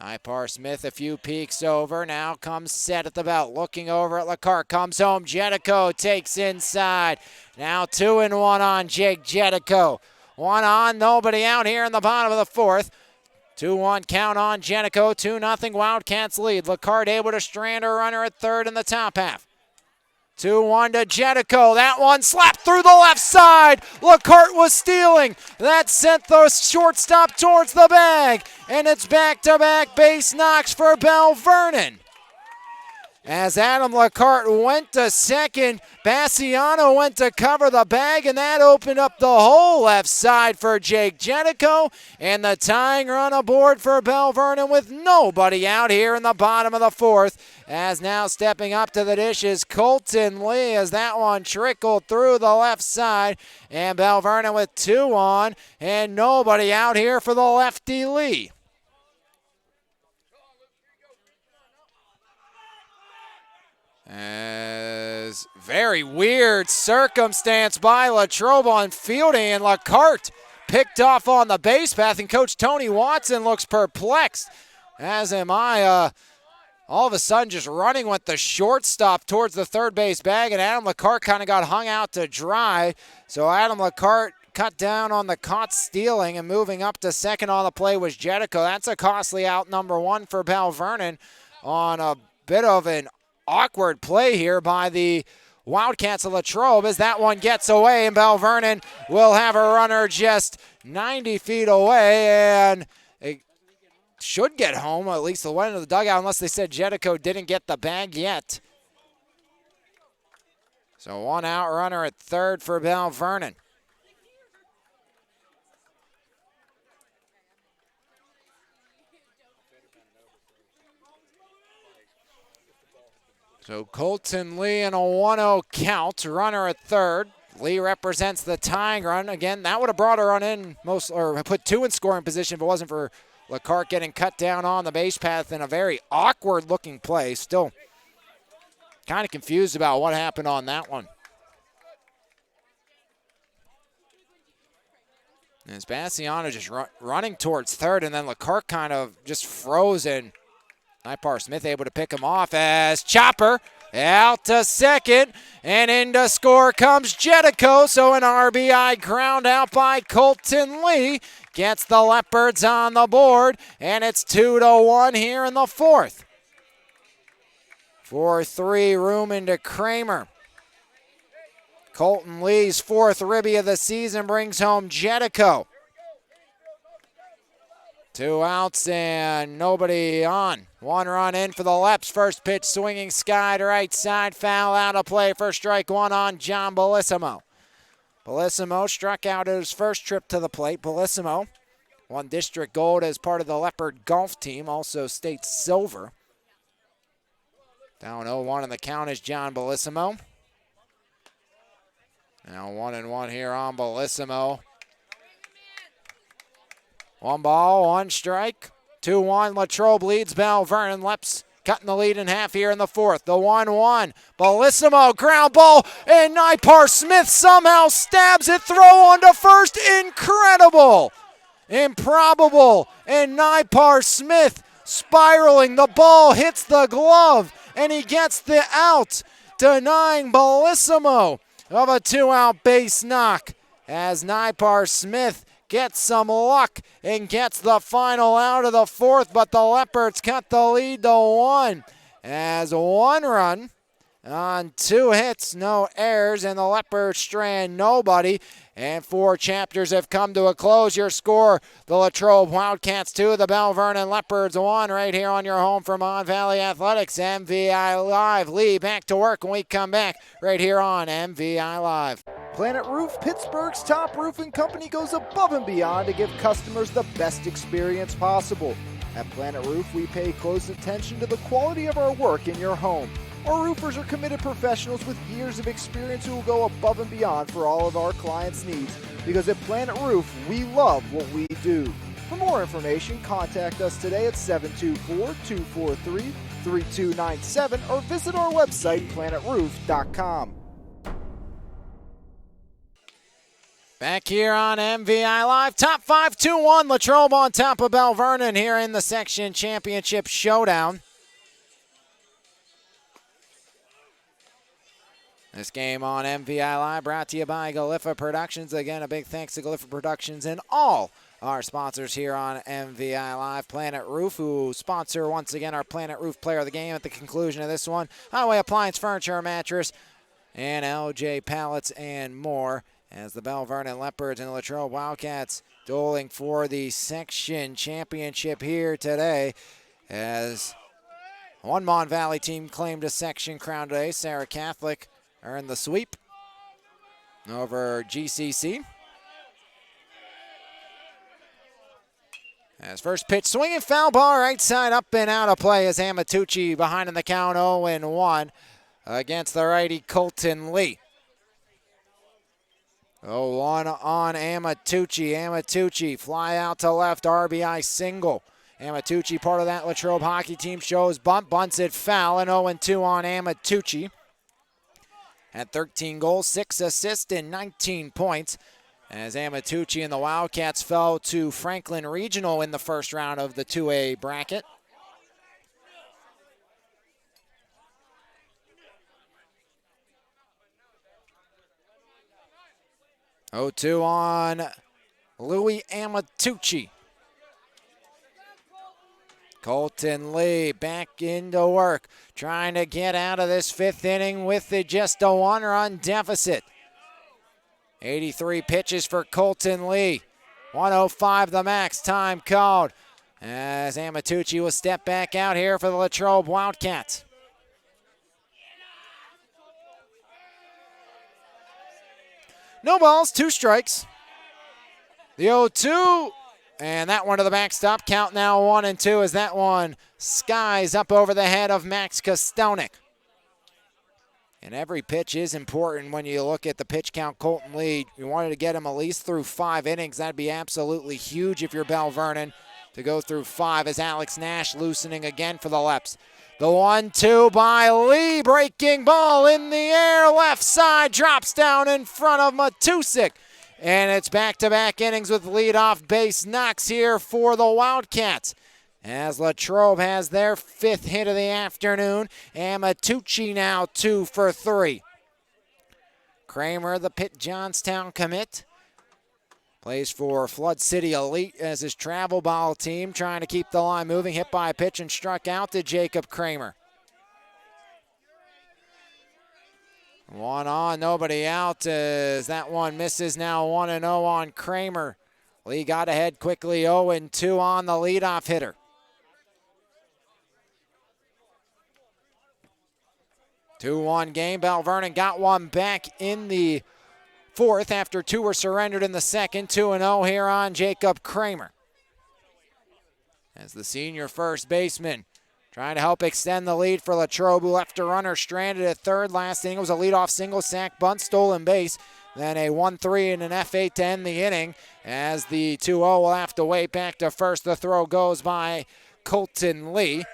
Nipar Smith a few peeks over. Now comes set at the belt. Looking over at LaCarte. Comes home. Jedico takes inside. Now 2-1 on Jake Jedico. 1 on, nobody out here in the bottom of the 4th. 2-1 count on Jedico. 2-0 Wildcats lead. LaCarte able to strand a runner at 3rd in the top half. 2-1 to Jedico. That one slapped through the left side. LaCarte was stealing. That sent the shortstop towards the bag. And it's back-to-back base knocks for Belle Vernon. As Adam LaCarte went to second, Bassiano went to cover the bag, and that opened up the whole left side for Jake Jedico. And the tying run aboard for Belle Vernon with nobody out here in the bottom of the 4th. As now stepping up to the dish is Colton Lee as that one trickled through the left side. And Belle Vernon with 2 on, and nobody out here for the lefty Lee. As very weird circumstance by Latrobe on fielding, and Lacarte picked off on the base path, and Coach Tony Watson looks perplexed, as am I. All of a sudden just running with the shortstop towards the third base bag, and Adam Lacarte kind of got hung out to dry. So Adam Lacarte cut down on the caught stealing, and moving up to second on the play was Jetico. That's a costly out, number one for Belle Vernon, on a bit of an awkward play here by the Wildcats of Latrobe, as that one gets away, and Belle Vernon will have a runner just 90 feet away, and it should get home, at least the one into the dugout, unless they said Jetico didn't get the bag yet. So one out runner at third for Belle Vernon. So Colton Lee in a 1-0 count, runner at third. Lee represents the tying run. Again, that would have brought a run in, or put two in scoring position if it wasn't for Lacarte getting cut down on the base path in a very awkward looking play. Still kind of confused about what happened on that one. And Spaciano just running towards third, and then Lacarte kind of just froze, and Nipar Smith able to pick him off as Chopper out to second, and into score comes Jetico. So an RBI ground out by Colton Lee gets the Leopards on the board, and it's 2-1 here in the fourth. 4-3 room into Kramer. Colton Lee's fourth ribby of the season brings home Jetico. 2 outs and nobody on. 1 run in for the Leps. First pitch swinging sky to right side. Foul out of play for strike one on John Bellissimo. Bellissimo struck out at his first trip to the plate. Bellissimo won district gold as part of the Leopard golf team, also state silver. Down 0-1 in the count is John Bellissimo. Now 1-1 here on Bellissimo. 1 ball, 1 strike. 2-1, Latrobe leads Belle Vernon. Leps cutting the lead in half here in the fourth. The 1-1, Bellissimo, ground ball, and Nipar Smith somehow stabs it, throw on to first. Incredible, improbable, and Nipar Smith spiraling. The ball hits the glove, and he gets the out, denying Bellissimo of a 2-out base knock, as Nipar Smith gets some luck and gets the final out of the fourth, but the Leopards cut the lead to 1 as 1 run on 2 hits, no errors, and the Leopards strand nobody. And 4 chapters have come to a close. Your score, the Latrobe Wildcats 2, the Belle Vernon Leopards 1, right here on your home for Mon Valley Athletics, MVI Live. Lee back to work when we come back right here on MVI Live. Planet Roof, Pittsburgh's top roofing company, goes above and beyond to give customers the best experience possible. At Planet Roof, we pay close attention to the quality of our work in your home. Our roofers are committed professionals with years of experience who will go above and beyond for all of our clients' needs, because at Planet Roof, we love what we do. For more information, contact us today at 724-243-3297 or visit our website, planetroof.com. Back here on MVI Live, top 5, 2-1, Latrobe on top of Belle Vernon here in the section championship showdown. This game on MVI Live brought to you by Galiffa Productions. Again, a big thanks to Galiffa Productions and all our sponsors here on MVI Live. Planet Roof, who sponsor once again our Planet Roof Player of the Game at the conclusion of this one. Highway Appliance Furniture, Mattress, and LJ Pallets and more, as the Belle Vernon Leopards and Latrobe Wildcats dueling for the section championship here today, as one Mon Valley team claimed a section crown today. Sarah Catholic earned the sweep over GCC. As first pitch, swinging foul ball right side, up and out of play, as Amatucci behind in the count 0-1 against the righty Colton Lee. 0-1 on Amatucci. Amatucci fly out to left, RBI single. Amatucci, part of that Latrobe hockey team, shows bunt, bunts it foul, and 0-2 on Amatucci. Had 13 goals, 6 assists, and 19 points, as Amatucci and the Wildcats fell to Franklin Regional in the first round of the 2A bracket. Oh, 2 on Louis Amatucci. Colton Lee back into work, trying to get out of this fifth inning with just a one-run deficit. 83 pitches for Colton Lee. 105 the max, time called, as Amatucci will step back out here for the Latrobe Wildcats. No balls, 2 strikes. The 0-2, and that one to the backstop. Count now 1-2 as that one skies up over the head of Max Kostonik. And every pitch is important when you look at the pitch count. Colton Lee, you wanted to get him at least through 5 innings. That'd be absolutely huge if you're Belle Vernon to go through 5, as Alex Nash loosening again for the Leps. The 1-2 by Lee, breaking ball in the air, left side, drops down in front of Matusik. And it's back-to-back innings with leadoff base knocks here for the Wildcats, as Latrobe has their 5th hit of the afternoon. Amatucci now 2 for 3. Kramer, the Pitt Johnstown commit, plays for Flood City Elite as his travel ball team, trying to keep the line moving. Hit by a pitch and struck out to Jacob Kramer. 1 on, nobody out, as that one misses. Now 1-0 on Kramer. Lee got ahead quickly, 0-2 on the leadoff hitter. Two-one game. Belle Vernon got one back in the 4th after 2 were surrendered in the 2nd. 2-0 here on Jacob Kramer, as the senior first baseman trying to help extend the lead for Latrobe, who left a runner stranded at 3rd. Last inning was a leadoff single, sack, bunt, stolen base. Then a 1-3 and an F8 to end the inning, as the 2-0 will have to wait back to first. The throw goes by Colton Lee.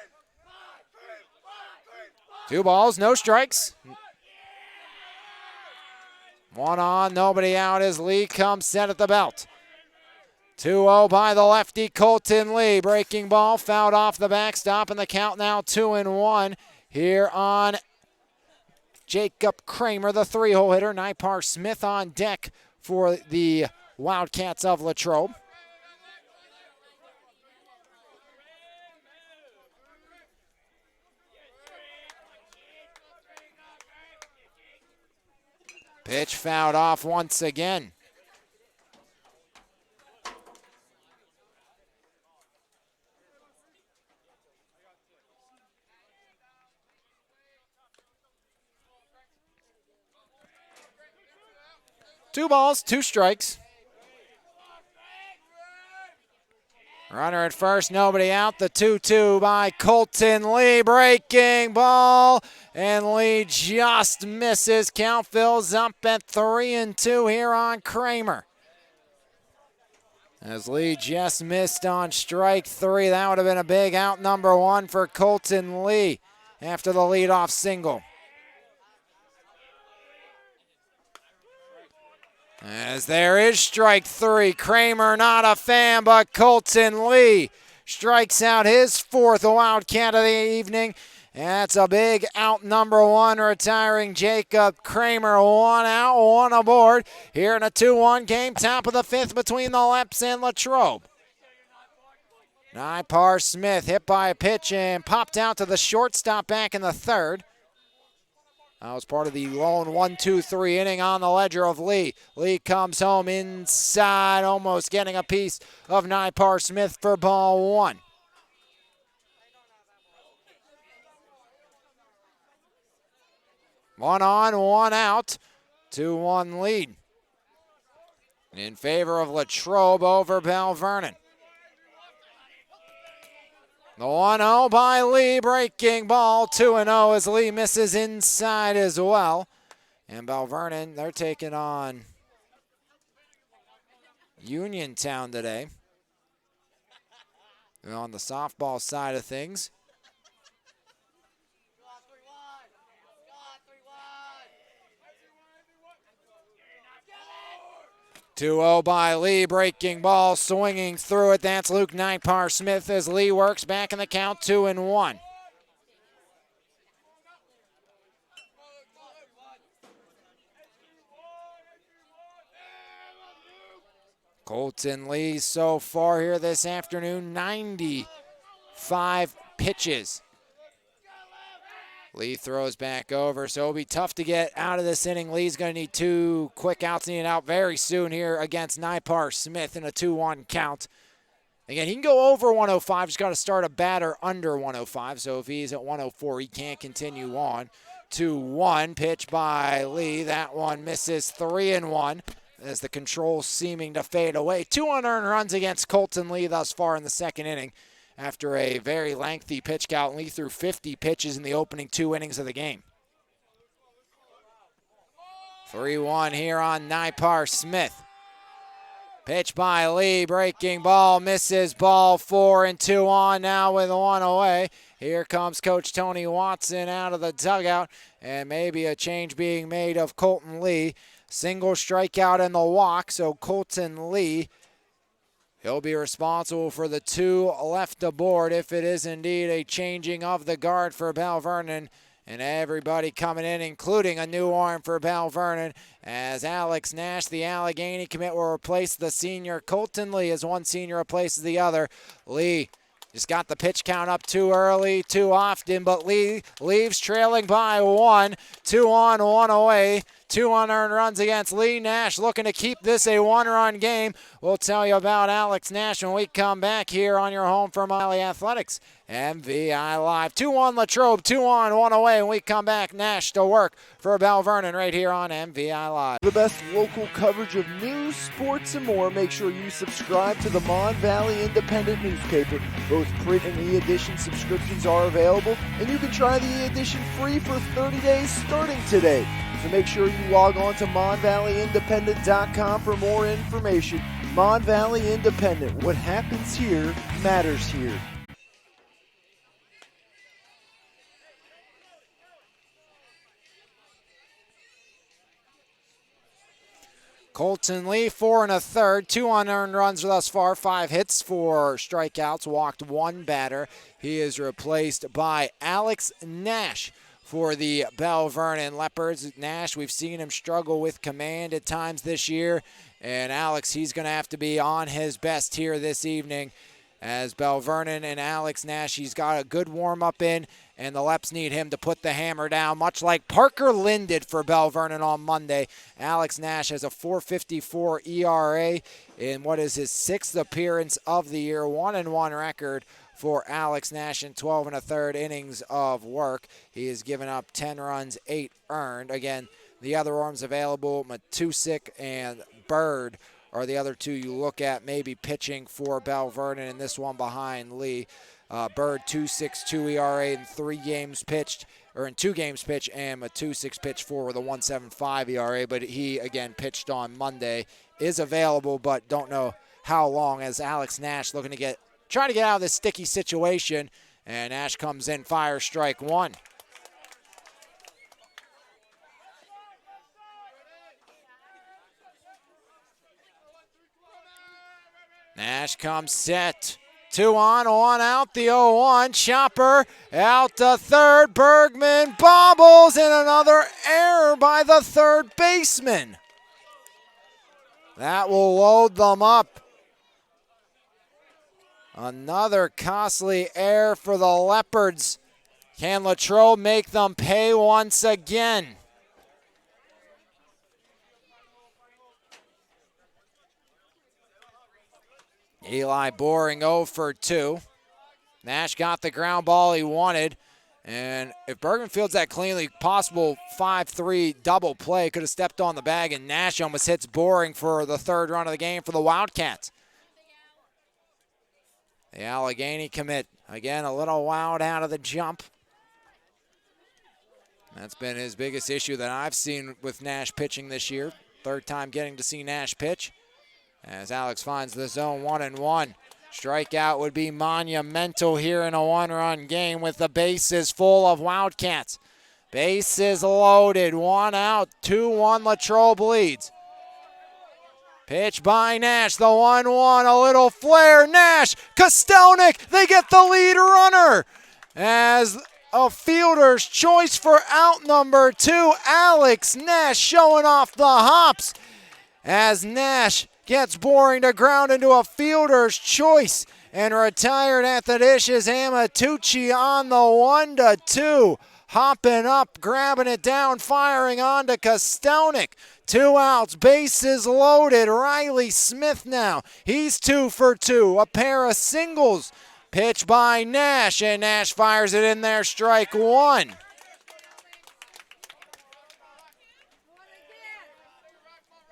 2 balls, no strikes. 1 on, nobody out as Lee comes set at the belt. 2-0 by the lefty Colton Lee. Breaking ball fouled off the backstop, and the count now 2-1 here on Jacob Kramer, the 3-hole hitter. Nipar Smith on deck for the Wildcats of Latrobe. Pitch fouled off once again. Two balls, 2 strikes. Runner at first, nobody out. The 2-2 by Colton Lee. Breaking ball, and Lee just misses. Count fills up at 3-2 here on Kramer, as Lee just missed on strike 3. That would have been a big out, number 1 for Colton Lee after the leadoff single. As there is strike 3. Kramer not a fan, but Colton Lee strikes out his 4th Wildcat of the evening. That's a big out, number 1, retiring Jacob Kramer. 1 out, 1 aboard here in a 2-1 game. Top of the 5th between the Leps and Latrobe. Nipar Smith hit by a pitch and popped out to the shortstop back in the 3rd. That was part of the lone 1-2-3 inning on the ledger of Lee. Lee comes home inside, almost getting a piece of Nipar Smith for ball 1. One on, 1 out, 2-1 lead in favor of Latrobe over Belle Vernon. The 1-0 by Lee, breaking ball, 2-0 as Lee misses inside as well. And Belle Vernon, they're taking on Uniontown today. on the softball side of things. 2-0 by Lee, breaking ball, swinging through it. That's Luke Nipar Smith as Lee works back in the count, 2-1. Colton Lee so far here this afternoon, 95 pitches. Lee throws back over, so it'll be tough to get out of this inning. Lee's going to need 2 quick outs, needed out very soon here against Nipar Smith in a 2-1 count. Again, he can go over 105, just got to start a batter under 105, so if he's at 104, he can't continue on. 2-1, pitch by Lee. That one misses, 3-1, as the control seeming to fade away. 2 unearned runs against Colton Lee thus far in the second inning. After a very lengthy pitch count, Lee threw 50 pitches in the opening 2 innings of the game. 3-1 here on Nipar Smith. Pitch by Lee, breaking ball, misses, ball 4-2 on now with 1 away. Here comes Coach Tony Watson out of the dugout, and maybe a change being made of Colton Lee. Single strikeout and the walk, so Colton Lee, he'll be responsible for the 2 left aboard if it is indeed a changing of the guard for Belle Vernon. And everybody coming in, including a new arm for Belle Vernon, as Alex Nash, the Allegheny commit, will replace the senior Colton Lee as one senior replaces the other. Lee just got the pitch count up too early, too often, but Lee leaves trailing by 1. 2 on, 1 away. 2 unearned runs against Lee. Nash looking to keep this a 1-run game. We'll tell you about Alex Nash when we come back here on your home for Miley Athletics. MVI Live. 2-1 Latrobe, 2 on, 1 away. When we come back, Nash to work for Belle Vernon right here on MVI Live. The best local coverage of news, sports, and more. Make sure you subscribe to the Mon Valley Independent newspaper. Both print and e-edition subscriptions are available, and you can try the e-edition free for 30 days starting today. So make sure you log on to MonValleyIndependent.com for more information. Mon Valley Independent. What happens here matters here. Colton Lee, 4 1/3, 2 unearned runs thus far, 5 hits, 4 strikeouts, walked 1 batter. He is replaced by Alex Nash for the Belle Vernon Leopards. Nash, we've seen him struggle with command at times this year, and Alex, he's going to have to be on his best here this evening. As Belle Vernon and Alex Nash, he's got a good warm-up in, and the Leps need him to put the hammer down, much like Parker Lynn did for Belle Vernon on Monday. Alex Nash has a 4.54 ERA in what is his 6th appearance of the year, 1-1 record for Alex Nash in 12 1/3 innings of work. He has given up 10 runs, 8 earned. Again, the other arms available, Matusik and Bird, are the other 2 you look at maybe pitching for Belle Vernon, and this one behind Lee. Bird 2.62 ERA in 3 games pitched, or in 2 games pitched, and Matusik pitched 4 with a 1.75 ERA, but he again pitched on Monday. Is available, but don't know how long, as Alex Nash looking to try to get out of this sticky situation, and Nash comes in, fire strike 1. Nash comes set. 2 on, 1 out, the 0-1. Chopper out to third. Bergman bobbles, and another error by the third baseman. That will load them up. Another costly error for the Leopards. Can Latrobe make them pay once again? Eli Boring 0 for 2. Nash got the ground ball he wanted. And if Bergman fields that cleanly, possible 5-3 double play, could have stepped on the bag, and Nash almost hits Boring for the 3rd run of the game for the Wildcats. The Allegheny commit, again, a little wild out of the jump. That's been his biggest issue that I've seen with Nash pitching this year. 3rd time getting to see Nash pitch. As Alex finds the zone, 1-1. Strikeout would be monumental here in a one-run game with the bases full of Wildcats. Bases loaded, 1 out, 2-1 Latrobe leads. Pitch by Nash, the 1-1, a little flare, Nash, Kostelnik, they get the lead runner. As a fielder's choice for out number 2, Alex Nash showing off the hops. As Nash gets boring to ground into a fielder's choice and retired at the dish is Amatucci on the 1-2. Hopping up, grabbing it down, firing on to Kostelnik. 2 outs, bases loaded. Riley Smith now. He's 2 for 2. A pair of singles. Pitch by Nash, and Nash fires it in there. Strike 1.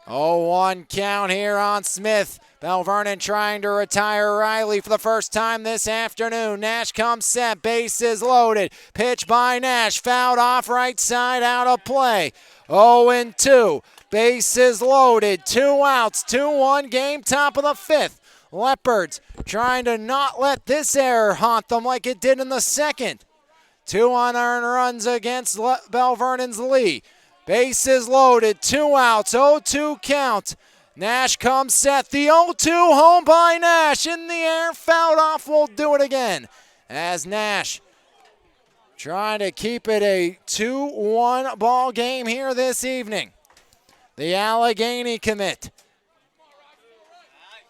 Oh, 1 count here on Smith. Belle Vernon trying to retire Riley for the first time this afternoon. Nash comes set, bases loaded. Pitch by Nash, fouled off right side, out of play. 0-2, bases loaded, 2 outs, 2-1 game, top of the 5th. Leopards trying to not let this error haunt them like it did in the second. 2 unearned runs against Belle Vernon's Lee. Bases loaded, 2 outs, 0-2 count. Nash comes set, the 0-2 home by Nash. In the air, fouled off, will do it again. As Nash trying to keep it a 2-1 ball game here this evening. The Allegheny commit.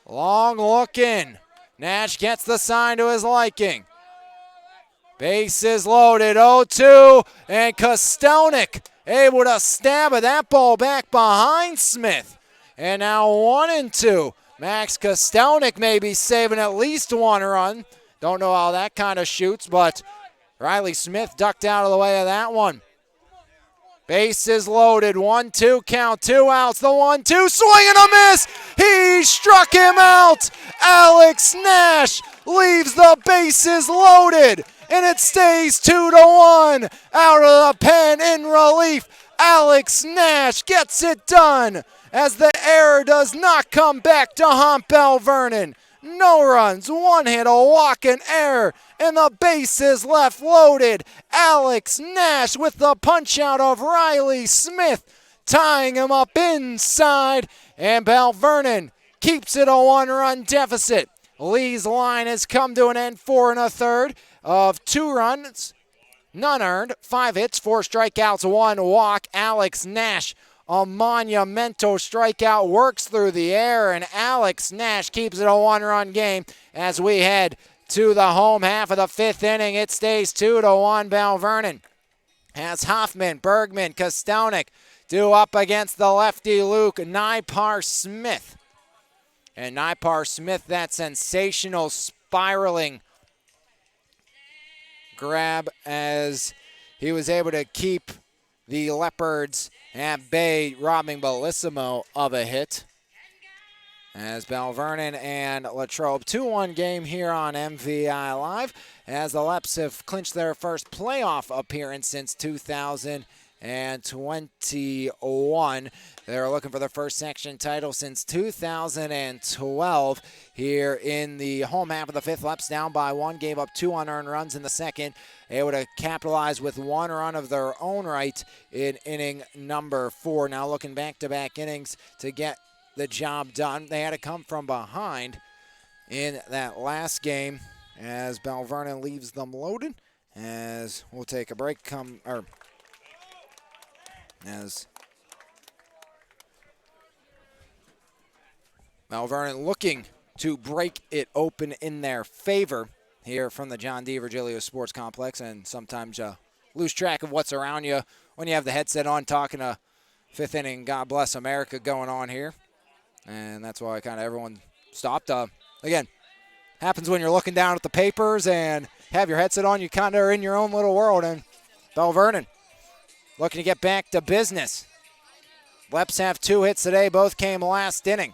Long look in. Nash gets the sign to his liking. Bases loaded, 0-2, and Kostelnik able to stab at that ball back behind Smith. And now 1-2. Max Kostelnik may be saving at least 1 run. Don't know how that kind of shoots, but Riley Smith ducked out of the way of that one. Bases loaded, 1-2 count, 2 outs, the 1-2, swing and a miss! He struck him out! Alex Nash leaves the bases loaded, and it stays 2-1. Out of the pen in relief, Alex Nash gets it done as the error does not come back to haunt Belle Vernon. No runs, 1 hit, a walk, and error, and the bases left loaded. Alex Nash with the punch out of Riley Smith, tying him up inside, and Belle Vernon keeps it a 1-run deficit. Lee's line has come to an end, 4 1/3 of 2 runs, none earned, 5 hits, 4 strikeouts, 1 walk. Alex Nash, a monumental strikeout, works through the air, and Alex Nash keeps it a 1-run game as we head to the home half of the 5th inning. It stays 2-1 Belle Vernon. As Hoffman, Bergman, Kostelnik do up against the lefty Luke Nipar Smith. And Nipar Smith, that sensational spiraling grab as he was able to keep the Leopards at bay, robbing Bellissimo of a hit. As Belle Vernon and Latrobe, 2-1 game here on MVI Live, as the Leps have clinched their first playoff appearance since 2021. They're looking for their first section title since 2012 here in the home half of the 5th. Leps down by 1, gave up 2 unearned runs in the second, able to capitalize with 1 run of their own right in inning number 4. Now looking back-to-back innings to get the job done. They had to come from behind in that last game as Belle Vernon leaves them loaded. As we'll take a break, as Belle Vernon looking to break it open in their favor here from the John D. Virgilio Sports Complex, and sometimes you lose track of what's around you when you have the headset on talking to 5th inning God Bless America going on here. And that's why kind of everyone stopped. Again, happens when you're looking down at the papers and have your headset on. You kind of are in your own little world. And Belle Vernon looking to get back to business. Leps have 2 hits today. Both came last inning.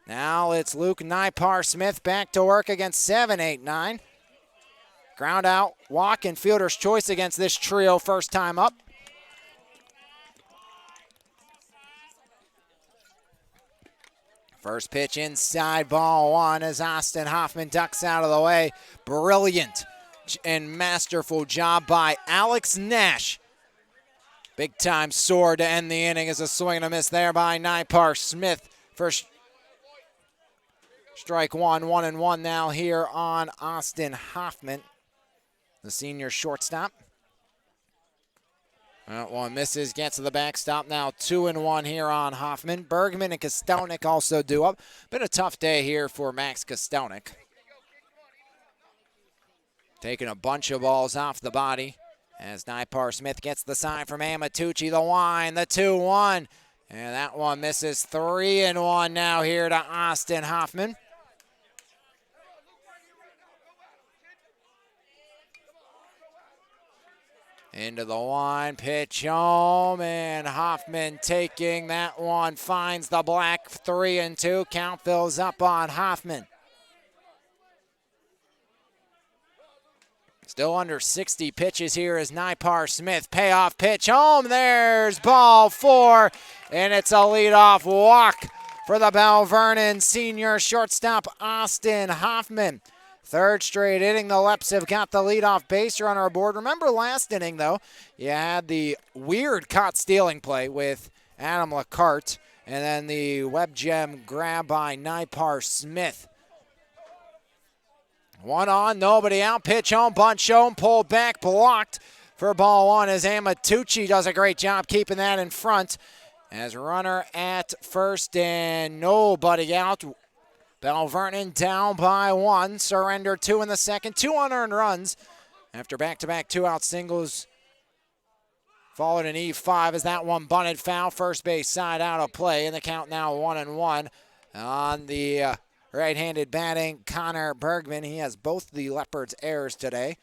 Now it's Luke Nipar Smith back to work against 7-8-9. Ground out, walk, and fielder's choice against this trio first time up. First pitch inside, ball one as Austin Hoffman ducks out of the way. Brilliant and masterful job by Alex Nash. Big time sword to end the inning as a swing and a miss there by Nipar Smith. First strike one, 1-1 now here on Austin Hoffman, the senior shortstop. That one misses, gets to the backstop. Now 2-1 here on Hoffman. Bergman and Kostonik also due up. Been a tough day here for Max Kostonik. Taking a bunch of balls off the body as Nipar Smith gets the sign from Amatucci. The wine, the 2-1. And that one misses. 3-1 now here to Austin Hoffman. Into the one, pitch home, and Hoffman taking that one, finds the black. 3-2, count fills up on Hoffman. Still under 60 pitches here is Nipar Smith. Payoff pitch home, there's ball 4, and it's a leadoff walk for the Belle Vernon senior shortstop Austin Hoffman. Third straight inning, the Leps have got the leadoff base runner aboard. Remember last inning, though, you had the weird caught stealing play with Adam Lacarte, and then the web gem grab by Nipar Smith. One on, nobody out, pitch home, bunt shown, pulled back, blocked for ball one as Amatucci does a great job keeping that in front. As runner at first and nobody out. Belle Vernon down by 1, surrender 2 in the second, 2 unearned runs after back-to-back 2-out singles. Followed an E5 as that one bunted foul, first base side out of play, and the count now 1-1 on the right-handed batting Connor Bergman. He has both the Leopards' errors today,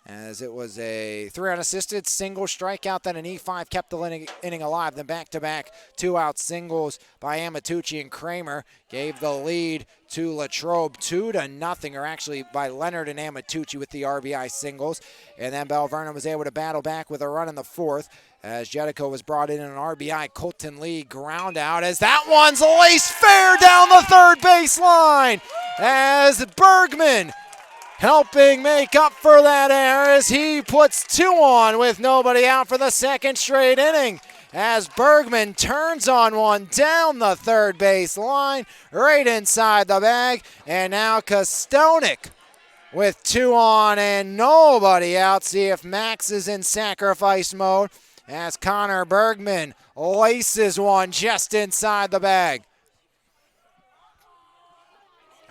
as it was a 3 unassisted single strikeout, then an E5 kept the inning alive. Then back-to-back 2-out singles by Amatucci and Kramer gave the lead to Latrobe 2-0, or actually by Leonard and Amatucci with the RBI singles. And then Belle Vernon was able to battle back with a run in the fourth as Jedico was brought in an RBI. Colton Lee ground out as that one's laced fair down the third baseline as Bergman helping make up for that error as he puts 2 on with nobody out for the second straight inning. As Bergman turns on one down the third base line, right inside the bag. And now Kostonik with 2 on and nobody out. See if Max is in sacrifice mode as Connor Bergman laces one just inside the bag.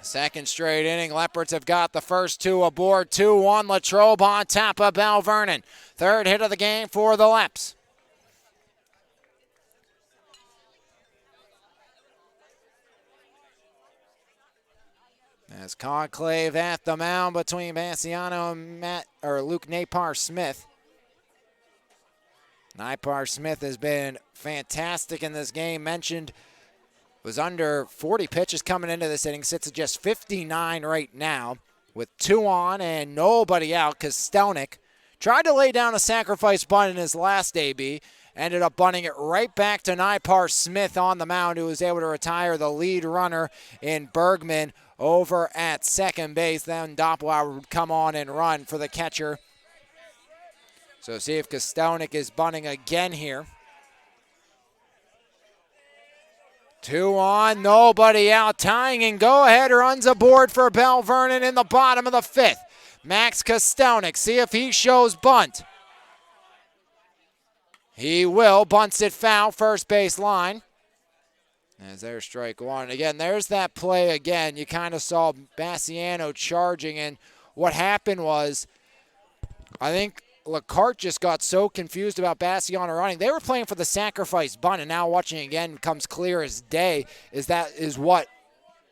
Second straight inning, Leopards have got the first 2 aboard. 2-1, Latrobe on top of Belle Vernon. Third hit of the game for the Leps. As conclave at the mound between Bassiano and Luke Nipar Smith. Nipar Smith has been fantastic in this game. Mentioned was under 40 pitches coming into this inning. Sits at just 59 right now with 2 on and nobody out. Kostonik tried to lay down a sacrifice bunt in his last AB. Ended up bunting it right back to Nipar Smith on the mound, who was able to retire the lead runner in Bergman over at second base. Then Doppelauer would come on and run for the catcher. So see if Kostonik is bunting again here. 2 on, nobody out. Tying and go-ahead runs aboard for Belle Vernon in the bottom of the 5th. Max Kostonik, see if he shows bunt. He will. Bunts it foul, first base line. As there's strike 1. Again, there's that play again. You kind of saw Bassiano charging, and what happened was, I think Lacarte just got so confused about Bassiano running. They were playing for the sacrifice bunt, and now watching again becomes clear as day is what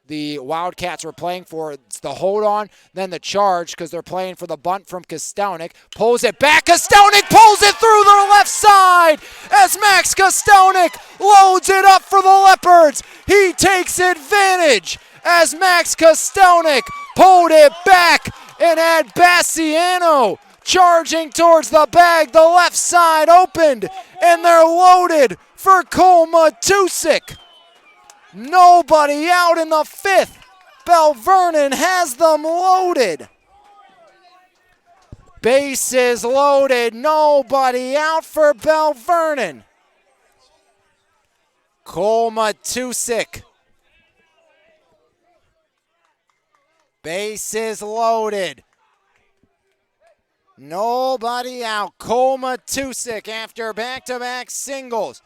the Wildcats were playing for. It's the hold on, then the charge, because they're playing for the bunt from Kostonik. Pulls it back. Kostonik pulls it through the left side as Max Kostonik loads it up for the Leopards. He takes advantage as Max Kostonik pulled it back and had Bassiano charging towards the bag. The left side opened, and they're loaded for Cole Matusik. Nobody out in the 5th. Belle Vernon has them loaded. Bases loaded. Nobody out for Belle Vernon. Cole Matusik. Bases loaded. Nobody out. Cole Matusik after back-to-back singles.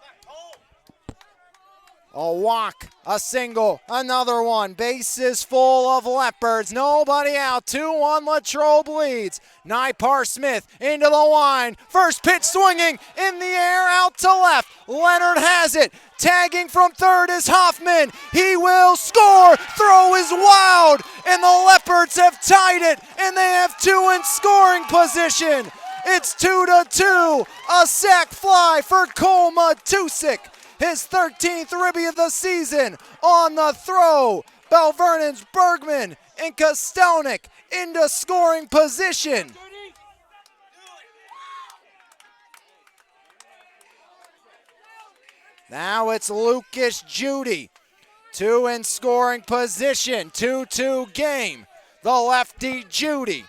A walk, a single, another one. Bases full of Leopards. Nobody out. 2-1 Latrobe leads. Nypar Smith into the line. First pitch swinging in the air out to left. Leonard has it. Tagging from third is Hoffman. He will score. Throw is wild. And the Leopards have tied it. And they have 2 in scoring position. It's 2-2. A sac fly for Cole Matusik. His 13th ribby of the season on the throw. Belle Vernon's Bergman and Kostelnik into scoring position. Now it's Lucas Judy. 2 in scoring position. 2-2 game. The lefty Judy.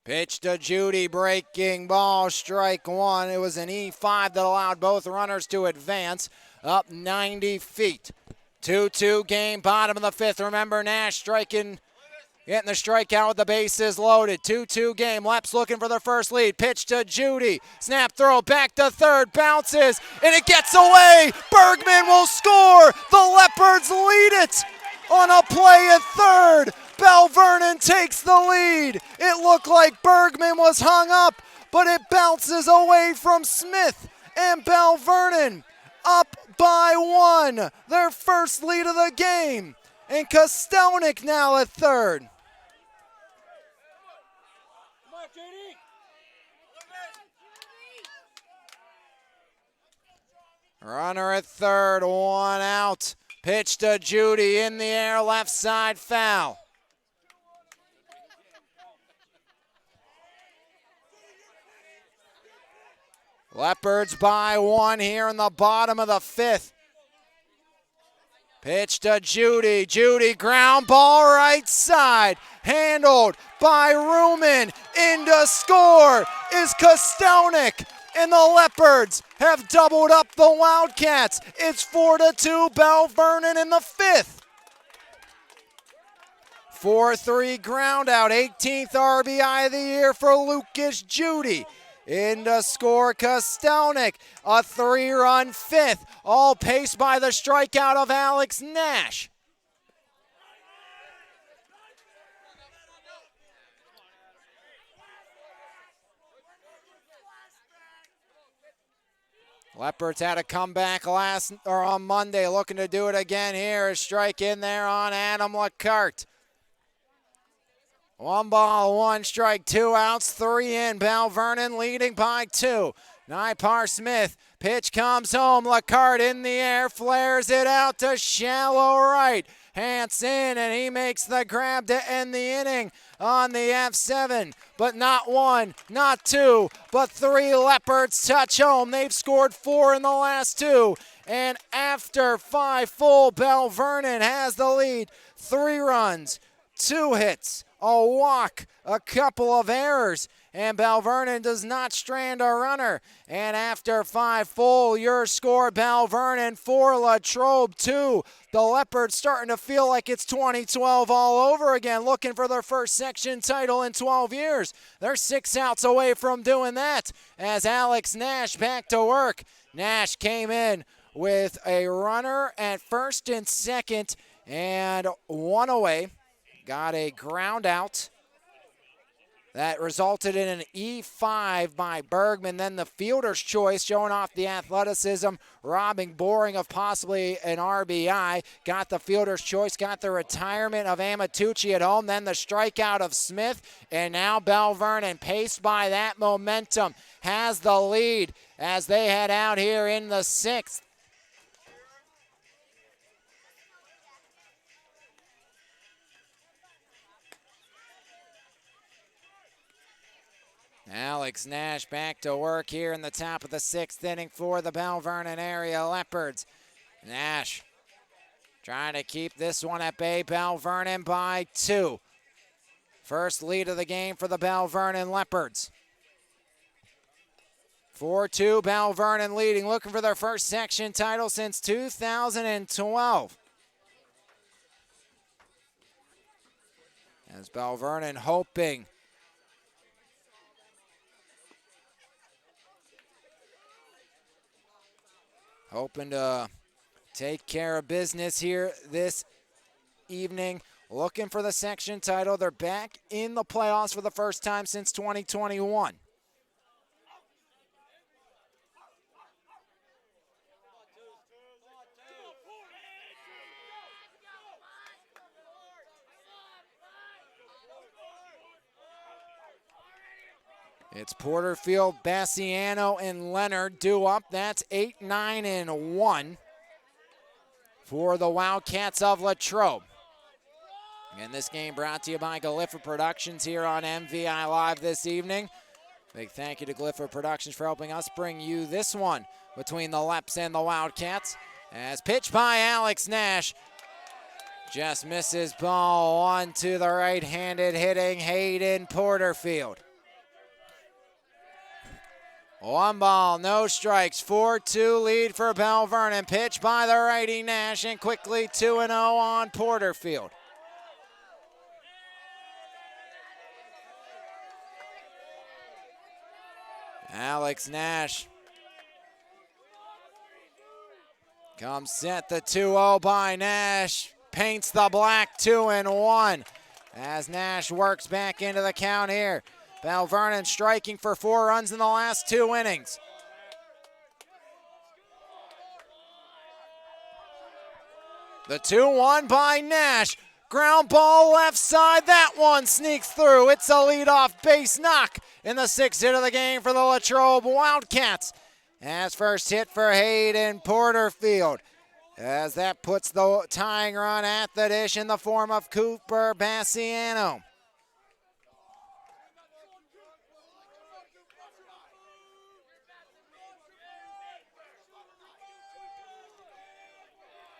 Pitch to Judy, breaking ball, strike 1. It was an E5 that allowed both runners to advance up 90 feet. 2-2 game, bottom of the 5th. Remember, Nash striking, getting the strikeout with the bases loaded. 2-2 game, Leps looking for their first lead. Pitch to Judy, snap throw, back to third, bounces, and it gets away. Bergman will score. The Leopards lead it on a play at third. Belle Vernon takes the lead. It looked like Bergman was hung up, but it bounces away from Smith, and Belle Vernon up by 1. Their first lead of the game. And Kostelnik now at third. Runner at third, 1 out. Pitch to Judy in the air, left side foul. Leopards by 1 here in the bottom of the 5th. Pitch to Judy. Judy, ground ball right side. Handled by Ruman. Into score is Kostelnik. And the Leopards have doubled up the Wildcats. It's 4-2 Belle Vernon in the 5th. 4-3 ground out. 18th RBI of the year for Lucas Judy. Into score Kostelnik, a 3-run 5th, all paced by the strikeout of Alex Nash. Leopards had a comeback on Monday, looking to do it again here. A strike in there on Adam LeCarte. 1 ball, 1 strike, 2 outs, 3 in. Belle Vernon leading by 2. Nypar Smith, pitch comes home. LeCarte in the air, flares it out to shallow right. Hansen, and he makes the grab to end the inning on the F7. But not 1, not 2, but 3 Leopards touch home. They've scored 4 in the last 2. And after 5 full, Belle Vernon has the lead. 3 runs, 2 hits, a walk, a couple of errors, and Belle Vernon does not strand a runner. And after 5 full, your score, Belle Vernon 4, Latrobe 2. The Leopards starting to feel like it's 2012 all over again, looking for their first section title in 12 years. They're 6 outs away from doing that as Alex Nash back to work. Nash came in with a runner at first and second and 1 away. Got a ground out that resulted in an E5 by Bergman. Then the fielder's choice, showing off the athleticism, robbing Boring of possibly an RBI. Got the fielder's choice, got the retirement of Amatucci at home. Then the strikeout of Smith. And now Belle Vernon, paced by that momentum, has the lead as they head out here in the 6th. Alex Nash back to work here in the top of the 6th inning for the Belle Vernon area Leopards. Nash trying to keep this one at bay. Belle Vernon by 2. First lead of the game for the Belle Vernon Leopards. 4-2, Belle Vernon leading, looking for their first section title since 2012. As Belle Vernon hoping to take care of business here this evening. Looking for the section title. They're back in the playoffs for the first time since 2021. It's Porterfield, Bassiano, and Leonard due up. That's 8, 9, and 1 for the Wildcats of Latrobe. And this game brought to you by Glypha Productions here on MVI Live this evening. Big thank you to Glypha Productions for helping us bring you this one between the Leps and the Wildcats. As pitched by Alex Nash. Just misses ball on to the right-handed hitting Hayden Porterfield. 1 ball, no strikes, 4-2 lead for Belle Vernon. Pitch by the righty Nash and quickly 2-0 on Porterfield. Alex Nash comes set, the 2-0 by Nash. Paints the black 2-1 as Nash works back into the count here. Belle Vernon striking for 4 runs in the last 2 innings. The 2-1 by Nash. Ground ball left side. That one sneaks through. It's a leadoff base knock in the 6th hit of the game for the Latrobe Wildcats. As first hit for Hayden Porterfield. As that puts the tying run at the dish in the form of Cooper Bassiano.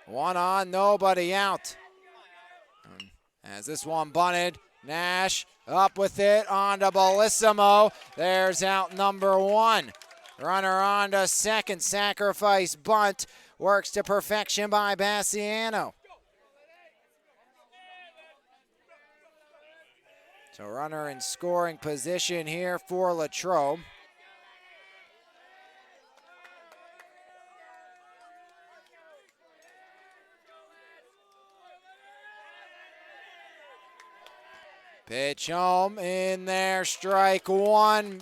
One on, nobody out. As this one bunted, Nash up with it onto Bellissimo. There's out number 1. Runner on to second, sacrifice bunt. Works to perfection by Bassiano. So runner in scoring position here for Latrobe. Pitch home in there, strike 1.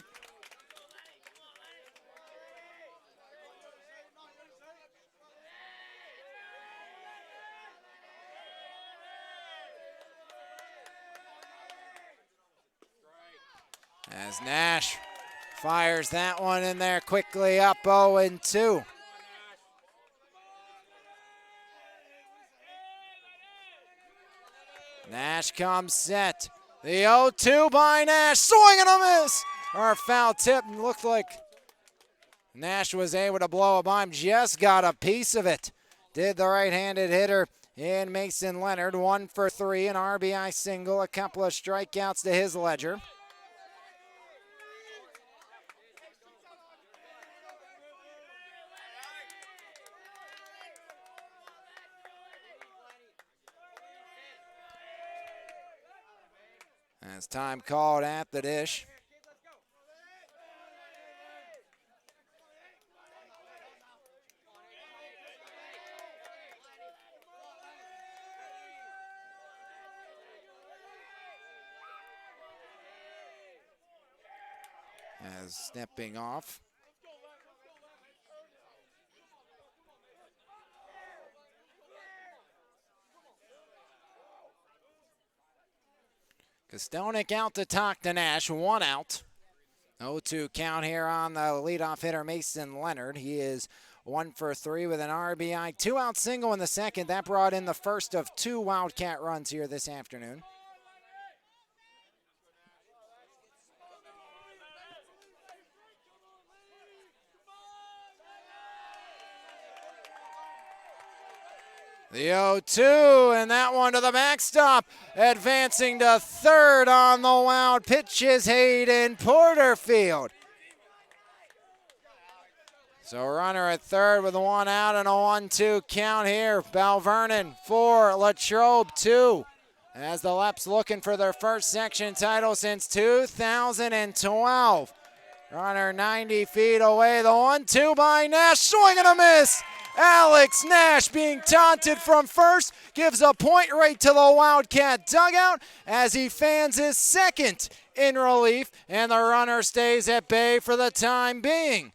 As Nash fires that one in there quickly up 0-2. Nash comes set. The 0-2 by Nash, swing and a miss. Or foul tip, looked like Nash was able to blow it by him, just got a piece of it. Did the right-handed hitter in Mason Leonard, 1 for 3, an RBI single, a couple of strikeouts to his ledger. As time called at the dish. As stepping off. Kostonik out to talk to Nash, 1 out. 0-2 count here on the leadoff hitter Mason Leonard. He is 1 for 3 with an RBI, 2-out single in the second. That brought in the first of 2 Wildcat runs here this afternoon. The 0-2, and that one to the backstop. Advancing to third on the wild pitch is Hayden Porterfield. So runner at third with one out and a 1-2 count here. Belle Vernon 4, Latrobe 2. As the Leps looking for their first section title since 2012. Runner 90 feet away. The 1-2 by Nash. Swing and a miss. Alex Nash being taunted from first gives a point right to the Wildcat dugout as he fans his second in relief, and the runner stays at bay for the time being.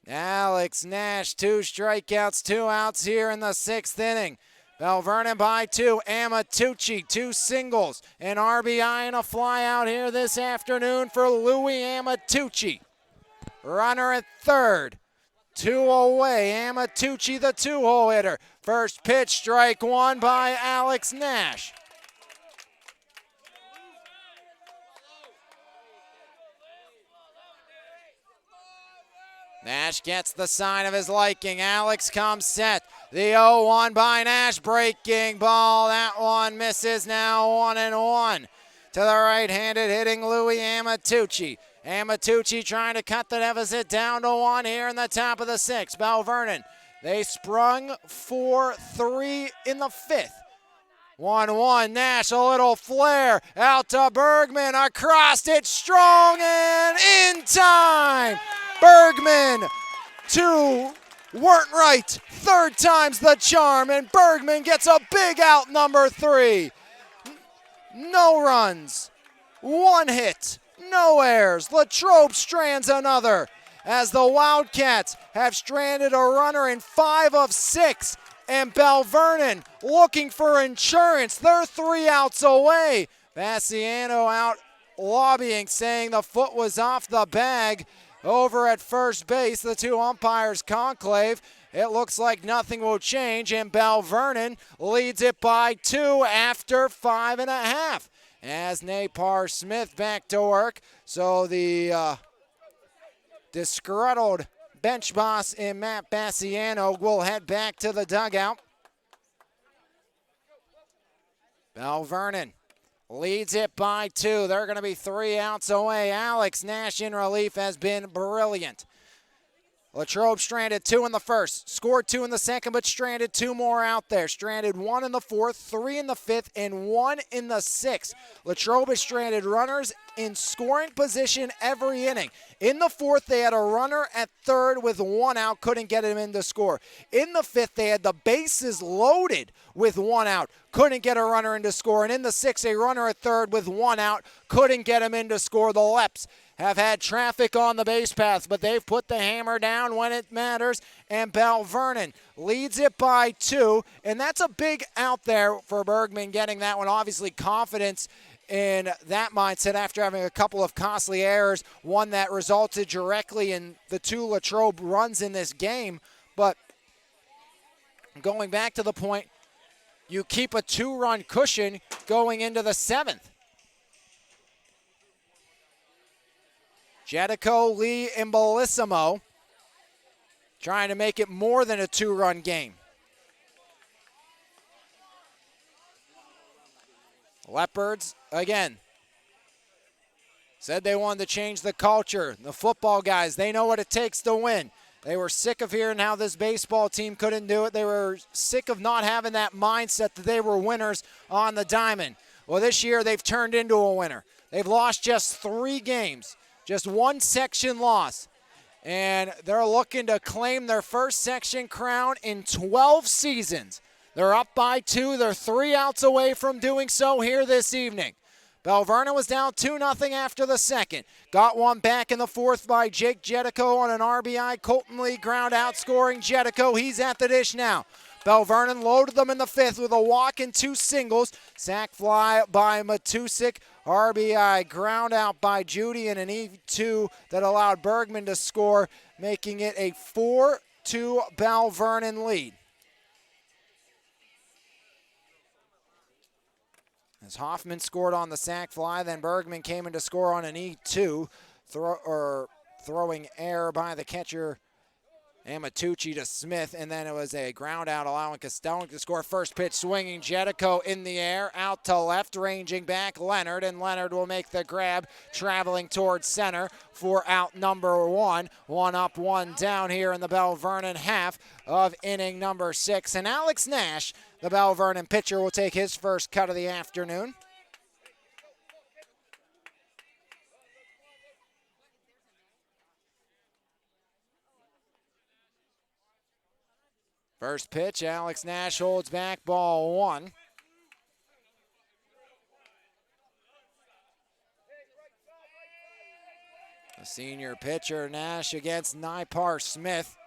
Alex Nash, 2 strikeouts, 2 outs here in the 6th inning. Belle Vernon by 2. Amatucci, 2 singles, an RBI and a fly out here this afternoon for Louis Amatucci. Runner at third. 2 away. Amatucci, the 2-hole hitter. First pitch, strike 1 by Alex Nash. Nash gets the sign of his liking. Alex comes set. The 0-1 by Nash. Breaking ball. That one misses now 1-1. To the right-handed hitting Louis Amatucci. Amatucci trying to cut the deficit down to 1 here in the top of the 6th. Belle Vernon, they sprung 4-3 in the 5th. 1-1, Nash, a little flare, out to Bergman, across it, strong and in time. Bergman, 2 weren't right, 3rd time's the charm, and Bergman gets a big out, number 3. No runs, 1 hit, no errors. Latrobe strands another as the Wildcats have stranded a runner in 5 of 6. And Belle Vernon looking for insurance. They're 3 outs away. Bassiano out lobbying, saying the foot was off the bag. Over at first base, the 2 umpires conclave. It looks like nothing will change, and Belle Vernon leads it by 2 after 5.5. As Napar Smith back to work. So the disgruntled bench boss in Matt Bassiano will head back to the dugout. Belle Vernon leads it by 2. They're going to be 3 outs away. Alex Nash in relief has been brilliant. Latrobe stranded 2 in the first, scored 2 in the second, but stranded 2 more out there. Stranded 1 in the 4th, 3 in the 5th, and 1 in the 6th. Latrobe has stranded runners in scoring position every inning. In the 4th, they had a runner at third with 1 out, couldn't get him in to score. In the 5th, they had the bases loaded with 1 out, couldn't get a runner in to score. And in the 6th, a runner at third with 1 out, couldn't get him in to score. The Leps have had traffic on the base paths, but they've put the hammer down when it matters, and Belle Vernon leads it by 2, and that's a big out there for Bergman getting that one. Obviously, confidence in that mindset after having a couple of costly errors, one that resulted directly in the 2 Latrobe runs in this game. But going back to the point, you keep a 2-run cushion going into the 7th. Jedico, Lee, and Bellissimo trying to make it more than a 2-run game. Leopards, again, said they wanted to change the culture. The football guys, they know what it takes to win. They were sick of hearing how this baseball team couldn't do it. They were sick of not having that mindset that they were winners on the diamond. Well, this year they've turned into a winner. They've lost just 3 games. Just 1 section loss, and they're looking to claim their first section crown in 12 seasons. They're up by 2. They're 3 outs away from doing so here this evening. Belle Vernon was down 2-0 after the second. Got one back in the 4th by Jake Jedico on an RBI. Colton Lee ground out scoring Jedico. He's at the dish now. Belle Vernon loaded them in the 5th with a walk and 2 singles. Sac fly by Matusik. RBI ground out by Judy and an E2 that allowed Bergman to score, making it a 4-2 Belle Vernon lead. As Hoffman scored on the sac fly, then Bergman came in to score on an E2, throwing error by the catcher Amatucci to Smith, and then it was a ground out allowing Castellan to score. First pitch swinging, Jetico in the air, out to left, ranging back Leonard, and Leonard will make the grab, traveling towards center for out number one. One up, one down here in the Belle Vernon half of inning number 6. And Alex Nash, the Belle Vernon pitcher, will take his first cut of the afternoon. First pitch, Alex Nash holds back, ball 1. The senior pitcher, Nash against Nipar Smith.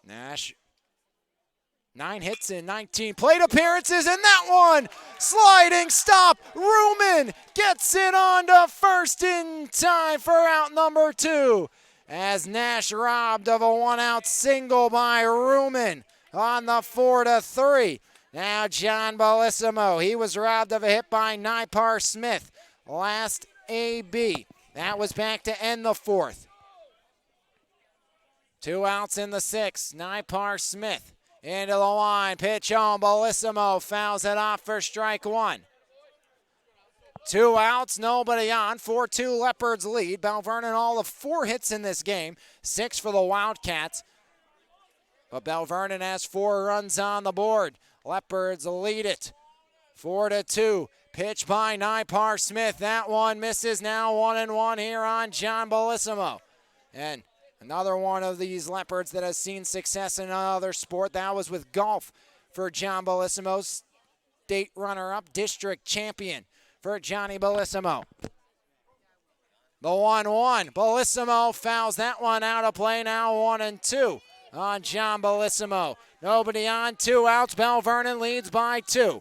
Nash, 9 hits in 19 plate appearances, and that one, sliding stop. Ruman gets it on to first in time for out number 2. As Nash robbed of a one-out single by Ruman on the 4-3. Now John Bellissimo, he was robbed of a hit by Nipar Smith. Last AB. That was back to end the 4th. 2 outs in the 6th. Nipar Smith into the line. Pitch on. Bellissimo fouls it off for strike 1. 2 outs, nobody on. 4-2 Leopards lead. Belle Vernon all of 4 hits in this game. 6 for the Wildcats. But Belle Vernon has 4 runs on the board. Leopards lead it. 4-2. Pitch by Nipar Smith. That one misses. Now 1-1 here on John Bellissimo. And another one of these Leopards that has seen success in another sport. That was with golf for John Bellissimo. State runner-up, district champion for Johnny Bellissimo. The 1-1. Bellissimo fouls that one out of play. Now 1-2 on John Bellissimo. Nobody on. 2 outs. Belle Vernon leads by 2.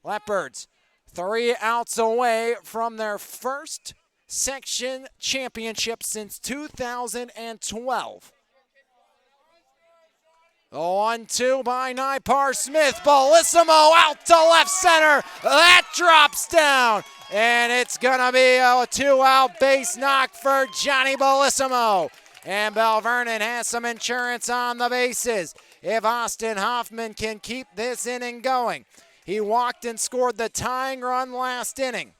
Leopards 3 outs away from their first section championship since 2012. The 1-2 by Nipar Smith. Bellissimo out to left center. That drops down. And it's going to be a 2-out base knock for Johnny Bellissimo. And Belle Vernon has some insurance on the bases. If Austin Hoffman can keep this inning going. He walked and scored the tying run last inning.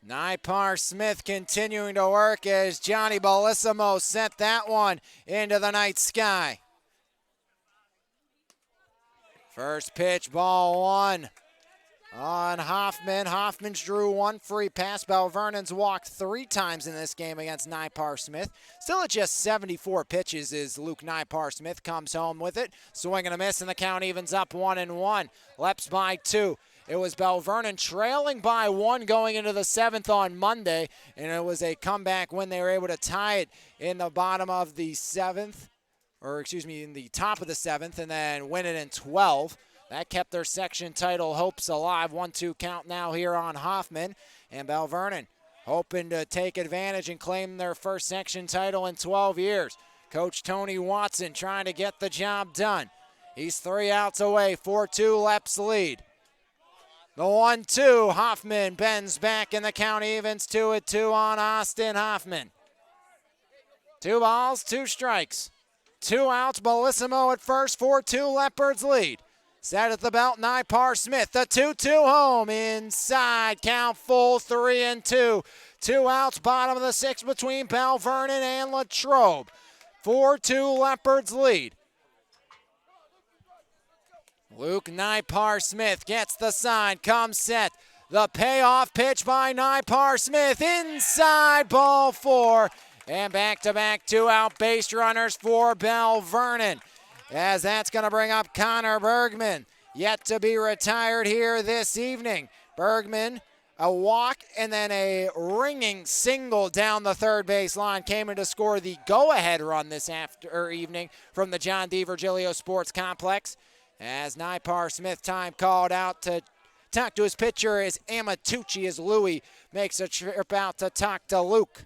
Nipar Smith continuing to work as Johnny Bellissimo sent that one into the night sky. First pitch, ball 1 on Hoffman. Hoffman's drew 1 free pass. Belle Vernon's walked 3 times in this game against Nipar Smith. Still at just 74 pitches as Luke Nipar Smith comes home with it. Swing and a miss, and the count evens up 1-1. Leps by 2. It was Belle Vernon trailing by 1 going into the 7th on Monday, and it was a comeback when they were able to tie it in the bottom of the 7th, in the top of the 7th, and then win it in 12. That kept their section title hopes alive. 1-2 count now here on Hoffman, and Belle Vernon hoping to take advantage and claim their first section title in 12 years. Coach Tony Watson trying to get the job done. He's 3 outs away, 4-2 Leps lead. The 1-2, Hoffman bends back and the count evens 2-2 on Austin Hoffman. 2 balls, 2 strikes. 2 outs, Bellissimo at first, 4-2 Leopards lead. Set at the belt, Nipar Smith, the 2-2 home, inside, count full, 3-2. 2 outs, bottom of the 6th between Belle Vernon and Latrobe. 4-2 Leopards lead. Luke Nipar Smith gets the sign, comes set. The payoff pitch by Nipar Smith, inside, ball 4. And back-to-back 2-out base runners for Belle Vernon. As that's going to bring up Connor Bergman, yet to be retired here this evening. Bergman, a walk and then a ringing single down the third base line, came in to score the go-ahead run this evening from the John D. Virgilio Sports Complex. As Nipar Smith time called out to talk to his pitcher as Amatucci as Louie makes a trip out to talk to Luke.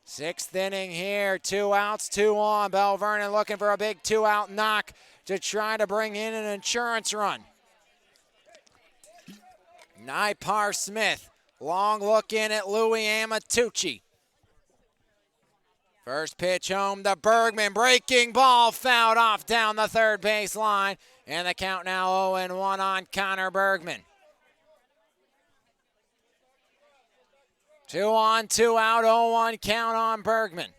6th inning here, 2 outs, 2 on. Belle Vernon looking for a big 2-out knock to try to bring in an insurance run. Nipar Smith, long look in at Louis Amatucci. First pitch home to Bergman, breaking ball, fouled off down the third base line. And the count now 0-1 on Connor Bergman. 2 on, 2 out, 0-1 count on Bergman.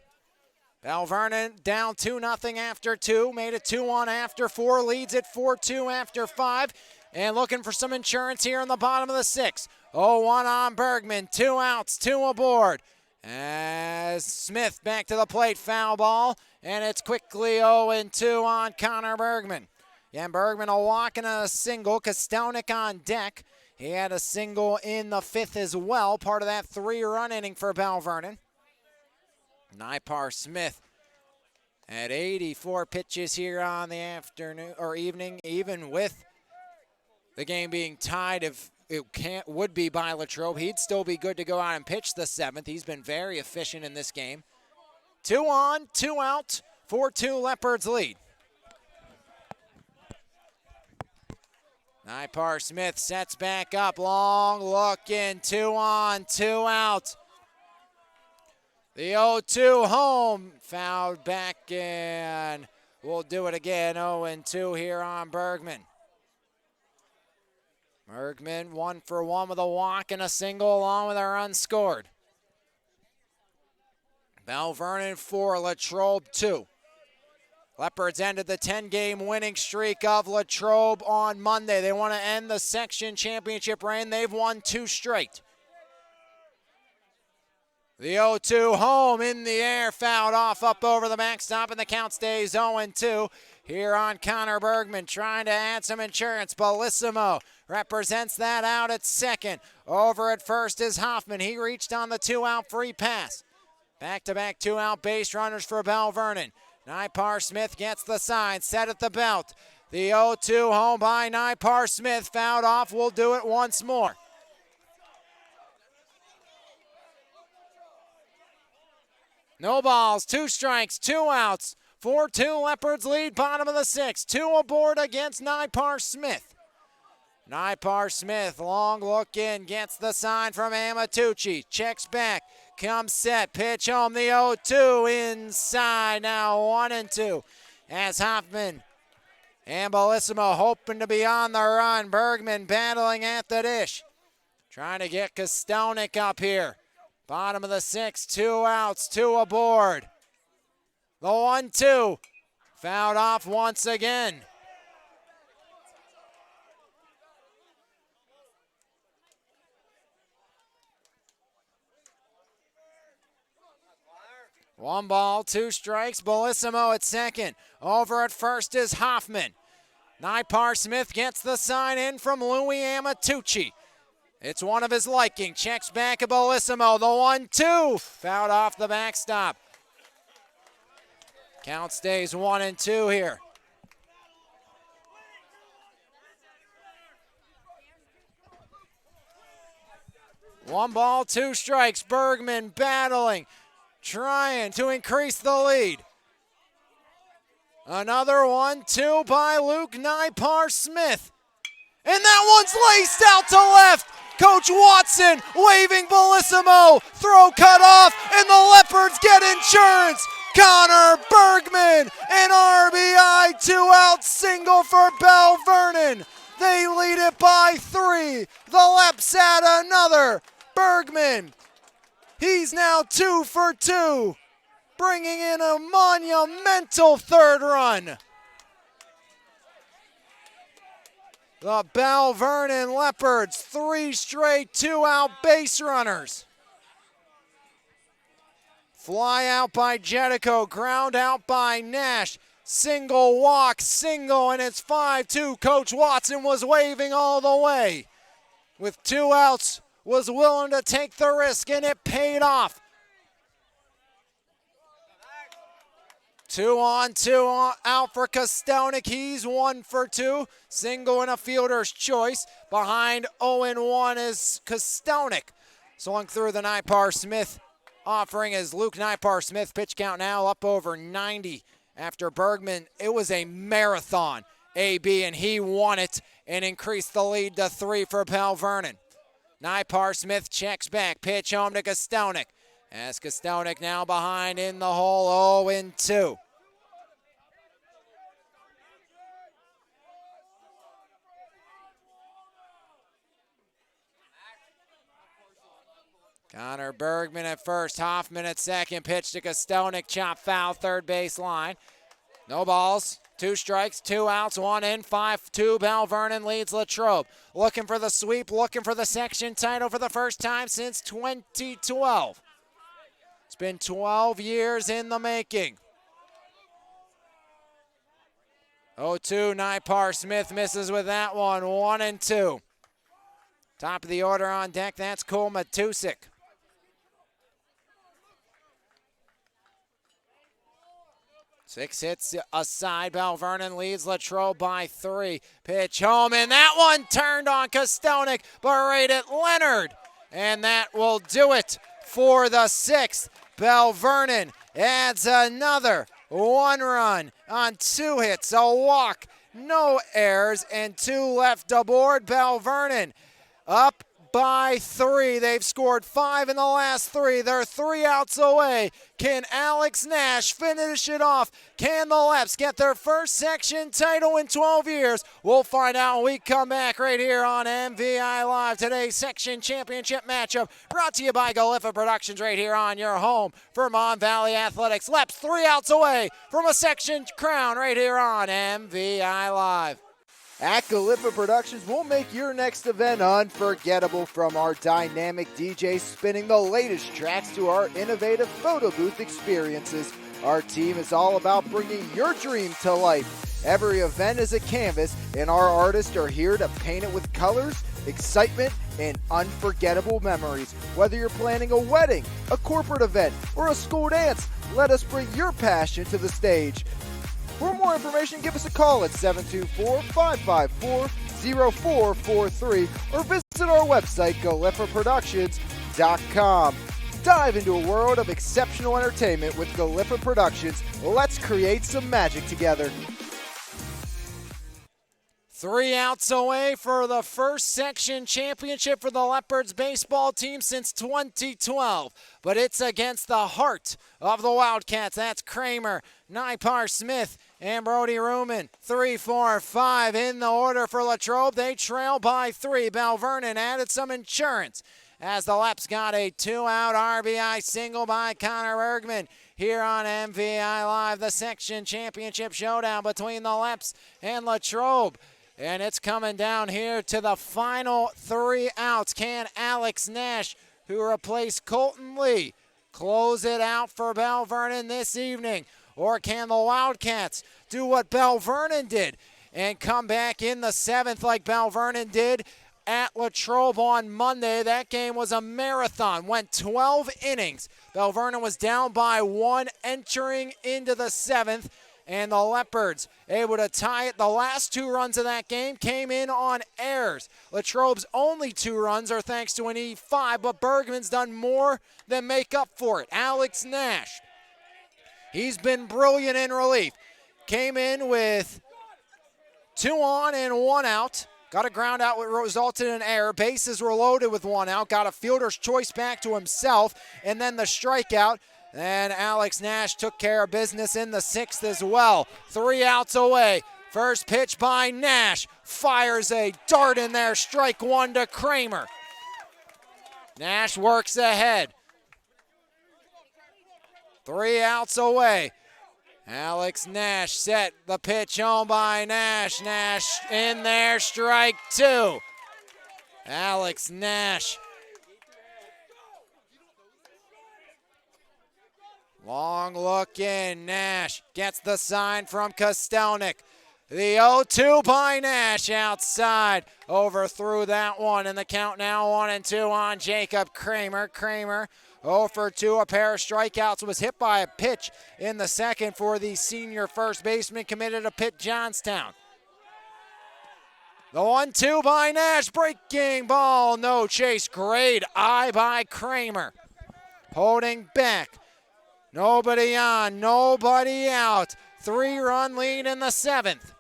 Belle Vernon down 2-0 after 2, made it 2-1 after 4, leads it 4-2 after 5, and looking for some insurance here in the bottom of the 6th. 0-1 on Bergman, 2 outs, 2 aboard. As Smith back to the plate, foul ball, and it's quickly 0-2 on Connor Bergman. Yeah, Bergman a walk and a single, Kostelnik on deck. He had a single in the 5th as well, part of that 3-run inning for Belle Vernon. Nipar Smith at 84 pitches here on the afternoon or evening, even with the game being tied. If it would be by Latrobe, he'd still be good to go out and pitch the 7th. He's been very efficient in this game. 2 on, 2 out, 4-2 Leopards lead. Nipar Smith sets back up, long look in, 2 on, 2 out. The 0-2 home, fouled back, and we'll do it again. 0-2 here on Bergman. Bergman 1 for 1 with a walk and a single along with a run scored. Belle Vernon 4, Latrobe 2. Leopards ended the 10-game winning streak of Latrobe on Monday. They want to end the section championship reign. They've won 2 straight. The 0-2 home in the air, fouled off up over the backstop, and the count stays 0-2 here on Connor Bergman, trying to add some insurance. Bellissimo represents that out at second. Over at first is Hoffman. He reached on the 2-out free pass. Back-to-back 2-out base runners for Belle Vernon. Nipar Smith gets the sign, set at the belt. The 0-2 home by Nipar Smith, fouled off. We'll do it once more. No balls, 2 strikes, 2 outs. 4-2 Leopards lead, bottom of the 6th. 2 aboard against Nipar Smith. Nipar Smith, long look in, gets the sign from Amatucci. Checks back, comes set, pitch home, the 0-2 inside. Now 1-2 as Hoffman and Bellissimo hoping to be on the run. Bergman battling at the dish, trying to get Kostelnik up here. Bottom of the 6th, 2 outs, 2 aboard. The 1-2, fouled off once again. One ball, 2 strikes, Bellissimo at second. Over at first is Hoffman. Nipar Smith gets the sign in from Louis Amatucci. It's one of his liking. Checks back at Bellissimo. The 1-2. Fouled off the backstop. Count stays 1-2 here. One ball, 2 strikes. Bergman battling, trying to increase the lead. Another 1-2 by Luke Nipar Smith. And that one's laced out to left. Coach Watson waving Bellissimo. Throw cut off, and the Leopards get insurance. Connor Bergman, an RBI 2-out single for Belle Vernon. They lead it by 3. The Leps add another. Bergman, he's now 2 for 2, bringing in a monumental 3rd run. The Belle Vernon Leopards, 3 straight 2-out base runners. Fly out by Jetico, ground out by Nash. Single walk, single, and it's 5-2. Coach Watson was waving all the way. With 2 outs, was willing to take the risk, and it paid off. 2 on, 2 out for Kostelnik. He's 1 for 2. Single and a fielder's choice. Behind 0-1 is Kostelnik. Swung through the Nipar Smith offering as Luke Nipar Smith. Pitch count now up over 90 after Bergman. It was a marathon, AB, and he won it and increased the lead to 3 for Belle Vernon. Nipar Smith checks back. Pitch home to Kostonik. As Kostonik now behind in the hole, 0-2. Connor Bergman at first, Hoffman at second. Pitch to Kostonik, chop foul, third base line. No balls, 2 strikes, 2 outs, 1 in, 5-2. Belle Vernon leads Latrobe. Looking for the sweep, looking for the section title for the first time since 2012. It's been 12 years in the making. 0-2, Nipar Smith misses with that one, 1-2. Top of the order on deck, that's Cole Matusik. 6 hits aside. Belle Vernon leads Latrobe by 3. Pitch home, and that one turned on Kostonik, but right at Leonard. And that will do it for the 6th. Belle Vernon adds another 1 run on 2 hits, a walk, no errors, and 2 left aboard. Belle Vernon up by 3. They've scored 5 in the last 3. They're 3 outs away. Can Alex Nash finish it off? Can the Leps get their first section title in 12 years? We'll find out when we come back right here on MVI Live. Today's section championship matchup brought to you by Galiffa Productions right here on your home for Mon Valley Athletics. Leps 3 outs away from a section crown right here on MVI Live. At Galiffa Productions, we'll make your next event unforgettable, from our dynamic DJ spinning the latest tracks to our innovative photo booth experiences. Our team is all about bringing your dream to life. Every event is a canvas, and our artists are here to paint it with colors, excitement, and unforgettable memories. Whether you're planning a wedding, a corporate event, or a school dance, let us bring your passion to the stage. For more information, give us a call at 724-554-0443 or visit our website, GaliffaProductions.com. Dive into a world of exceptional entertainment with Galiffa Productions. Let's create some magic together. 3 outs away for the first section championship for the Leopards baseball team since 2012. But it's against the heart of the Wildcats. That's Kramer, Nipar Smith, and Brody Ruman. 3, 4, 5 in the order for Latrobe. They trail by 3. Belle Vernon added some insurance as the Leps got a 2-out RBI single by Connor Bergman. Here on MVI Live, the section championship showdown between the Leps and Latrobe. And it's coming down here to the final 3 outs. Can Alex Nash, who replaced Colton Lee, close it out for Belle Vernon this evening? Or can the Wildcats do what Belle Vernon did and come back in the 7th like Belle Vernon did at Latrobe on Monday? That game was a marathon, went 12 innings. Belle Vernon was down by 1 entering into the 7th. And the Leopards able to tie it. The last 2 runs of that game came in on errors. Latrobe's only 2 runs are thanks to an E5, but Bergman's done more than make up for it. Alex Nash, he's been brilliant in relief. Came in with 2 on and 1 out. Got a ground out, which resulted in an error. Bases were loaded with 1 out. Got a fielder's choice back to himself, and then the strikeout. And Alex Nash took care of business in the 6th as well. 3 outs away. First pitch by Nash. Fires a dart in there. Strike 1 to Kramer. Nash works ahead. 3 outs away. Alex Nash set. The pitch home by Nash. Nash in there. Strike 2. Alex Nash. Long look in. Nash gets the sign from Kostonik. The 0-2 by Nash outside. Overthrew that one, and the count now 1-2 on Jacob Kramer. Kramer 0 for 2, a pair of strikeouts, was hit by a pitch in the 2nd for the senior first baseman committed to Pitt Johnstown. The 1-2 by Nash, breaking ball, no chase. Great eye by Kramer. Holding back. Nobody on, nobody out. 3-run lead in the 7th.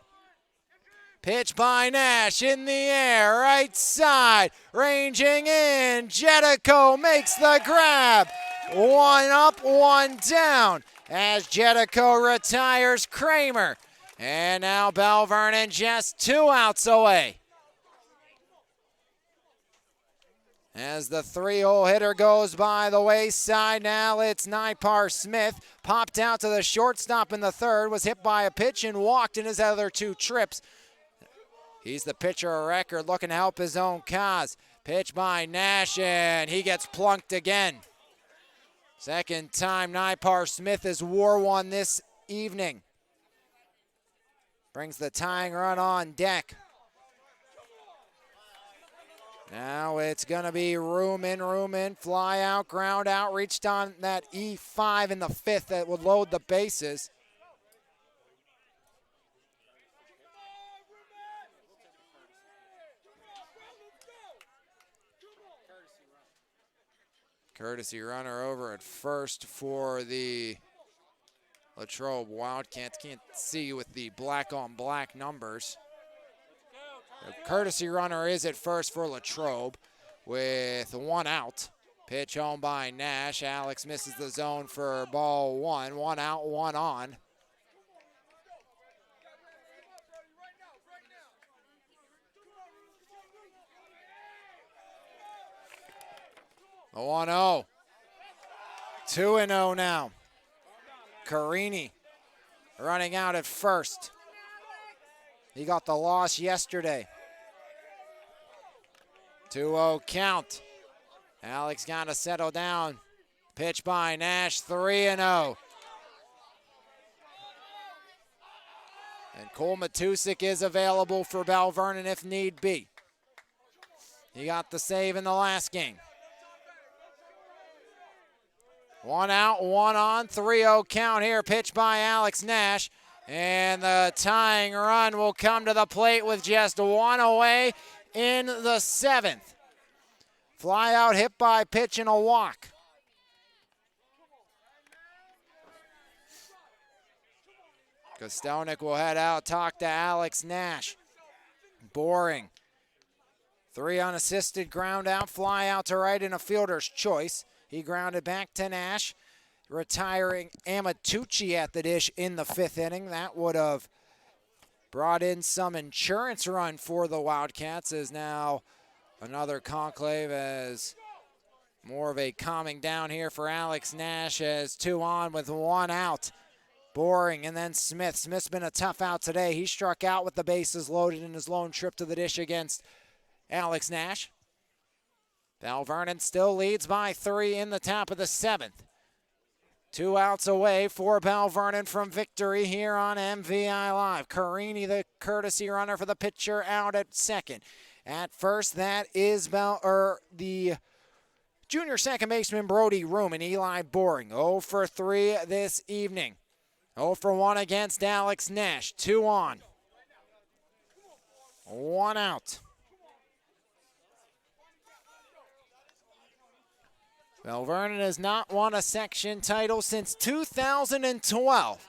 Pitch by Nash in the air, right side, ranging in. Jetico makes the grab. One up, one down as Jetico retires Kramer. And now Belle Vernon just 2 outs away. As the 3-hole hitter goes by the wayside, now it's Nipar Smith. Popped out to the shortstop in the third, was hit by a pitch and walked in his other 2 trips. He's the pitcher of record, looking to help his own cause. Pitch by Nash, and he gets plunked again. Second time Nipar Smith has wore one this evening. Brings the tying run on deck. Now it's going to be room in, fly out, ground out, reached on that E5 in the 5th that would load the bases. Courtesy runner over at first for the Latrobe Wildcats. Can't see with the black on black numbers. The courtesy runner is at first for Latrobe with 1 out. Pitch home by Nash. Alex misses the zone for ball 1. 1 out, 1 on. The 1-0. 2-0 now. Carini running out at first. He got the loss yesterday. 2-0 count. Alex got to settle down. Pitch by Nash, 3-0. And Cole Matusik is available for Belle Vernon if need be. He got the save in the last game. 1 out, 1 on, 3-0 count here. Pitch by Alex Nash. And the tying run will come to the plate with just 1 away in the 7th. Fly out, hit by pitch, and a walk. Kostelnik will head out, talk to Alex Nash. Boring. 3 unassisted ground out, fly out to right in a fielder's choice. He grounded back to Nash, retiring Amatucci at the dish in the 5th inning. That would have brought in some insurance run for the Wildcats, as now another conclave as more of a calming down here for Alex Nash as 2 on with 1 out. Boring, and then Smith. Smith's been a tough out today. He struck out with the bases loaded in his lone trip to the dish against Alex Nash. Belle Vernon still leads by 3 in the top of the 7th. 2 outs away for Belle Vernon from victory here on MVI Live. Carini, the courtesy runner for the pitcher, out at second. At first, that is the junior second baseman Brody Room and Eli Boring. 0 for 3 this evening. 0 for 1 against Alex Nash. 2 on. 1 out. Belle Vernon has not won a section title since 2012.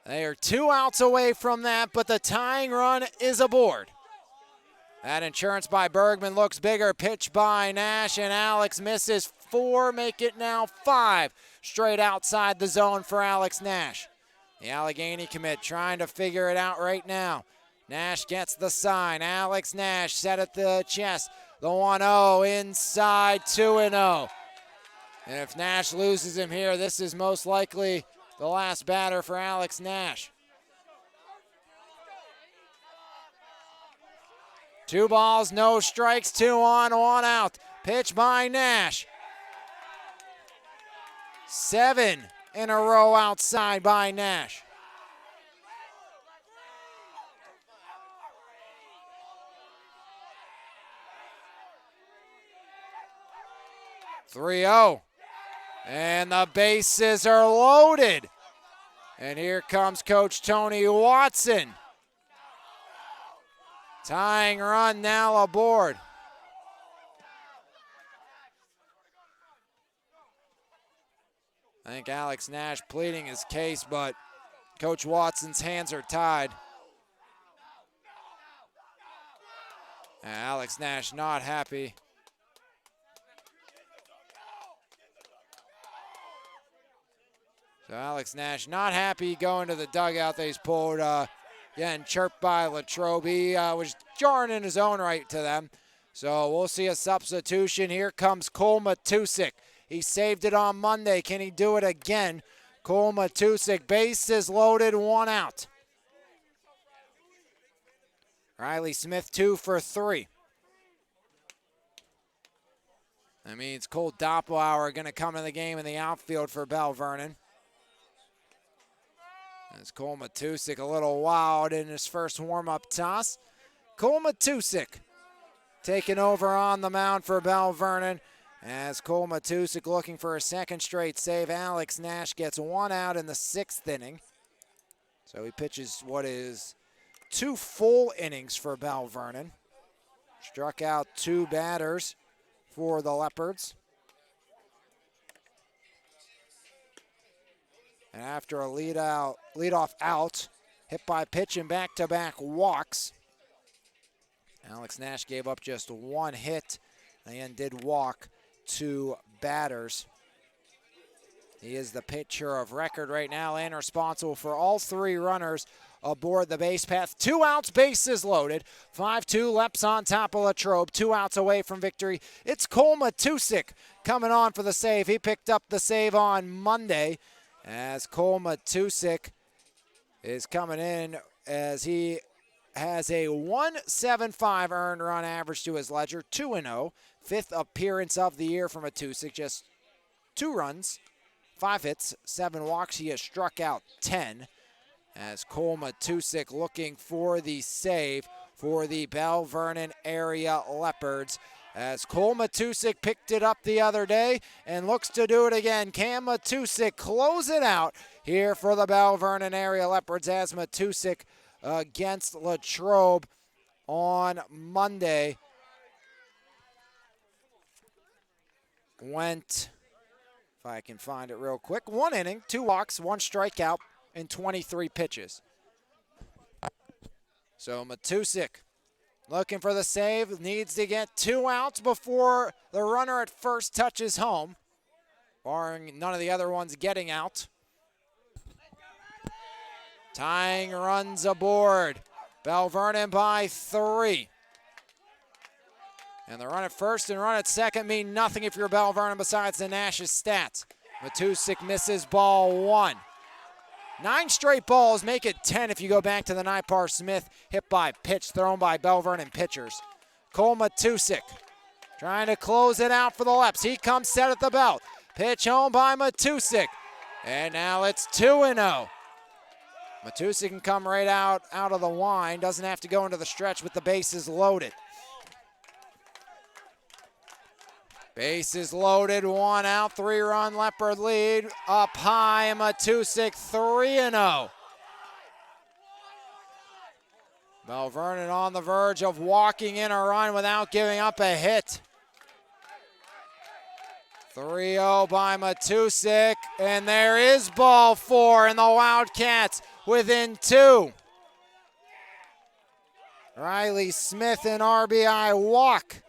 They are 2 outs away from that, but the tying run is aboard. That insurance by Bergman looks bigger. Pitch by Nash, and Alex misses 4, make it now 5. Straight outside the zone for Alex Nash. The Allegheny commit trying to figure it out right now. Nash gets the sign. Alex Nash set at the chest. The 1-0 inside, 2-0. And if Nash loses him here, this is most likely the last batter for Alex Nash. 2 balls, no strikes, 2 on, 1 out. Pitch by Nash. 7 in a row outside by Nash. (3-0). And the bases are loaded. And here comes Coach Tony Watson. Tying run now aboard. I think Alex Nash pleading his case, but Coach Watson's hands are tied. Alex Nash not happy. So Alex Nash not happy going to the dugout that he's pulled. Getting chirped by Latrobe. He was jarring in his own right to them. So we'll see a substitution. Here comes Cole Matusik. He saved it on Monday. Can he do it again? Cole Matusik, bases loaded, 1 out. Riley Smith 2 for 3. That means Cole Doppelauer going to come in the game in the outfield for Belle Vernon. As Cole Matusik a little wild in his first warm-up toss. Cole Matusik taking over on the mound for Belle Vernon. As Cole Matusik looking for a second straight save. Alex Nash gets 1 out in the 6th inning. So he pitches what is 2 full innings for Belle Vernon. Struck out 2 batters for the Leopards. And after a leadoff out, hit by pitch and back-to-back walks, Alex Nash gave up just 1 hit and did walk 2 batters. He is the pitcher of record right now and responsible for all 3 runners aboard the base path. 2 outs, bases loaded. 5-2, Leps on top of Latrobe. 2 outs away from victory. It's Cole Matusik coming on for the save. He picked up the save on Monday as Cole Matusik is coming in as he has a 1.75 earned run average to his ledger, 2-0. 5th appearance of the year for Matusik, just 2 runs, 5 hits, 7 walks. He has struck out 10 as Cole Matusik looking for the save for the Belle Vernon area Leopards. As Cole Matusik picked it up the other day and looks to do it again. Can Matusik close it out here for the Belle Vernon area Leopards as Matusik against Latrobe on Monday went, if I can find it real quick, 1 inning, 2 walks, 1 strikeout, and 23 pitches. So Matusik looking for the save, needs to get 2 outs before the runner at first touches home, barring none of the other ones getting out. Tying runs aboard. Belle Vernon by 3. And the run at first and run at second mean nothing if you're Belle Vernon besides the Nash's stats. Matusik misses ball 1. 9 straight balls make it 10 if you go back to the Nipar Smith hit by pitch thrown by Belle Vernon pitchers. Cole Matusik trying to close it out for the Leps. He comes set at the belt. Pitch home by Matusik. And now it's 2-0. Matusik can come right out of the line. Doesn't have to go into the stretch with the bases loaded. Bases loaded, 1 out, 3-run Leopard lead. Up high, Matusik 3-0. Belle Vernon on the verge of walking in a run without giving up a hit. 3-0 by Matusik, and there is ball 4, and the Wildcats within 2. Riley Smith an RBI walk.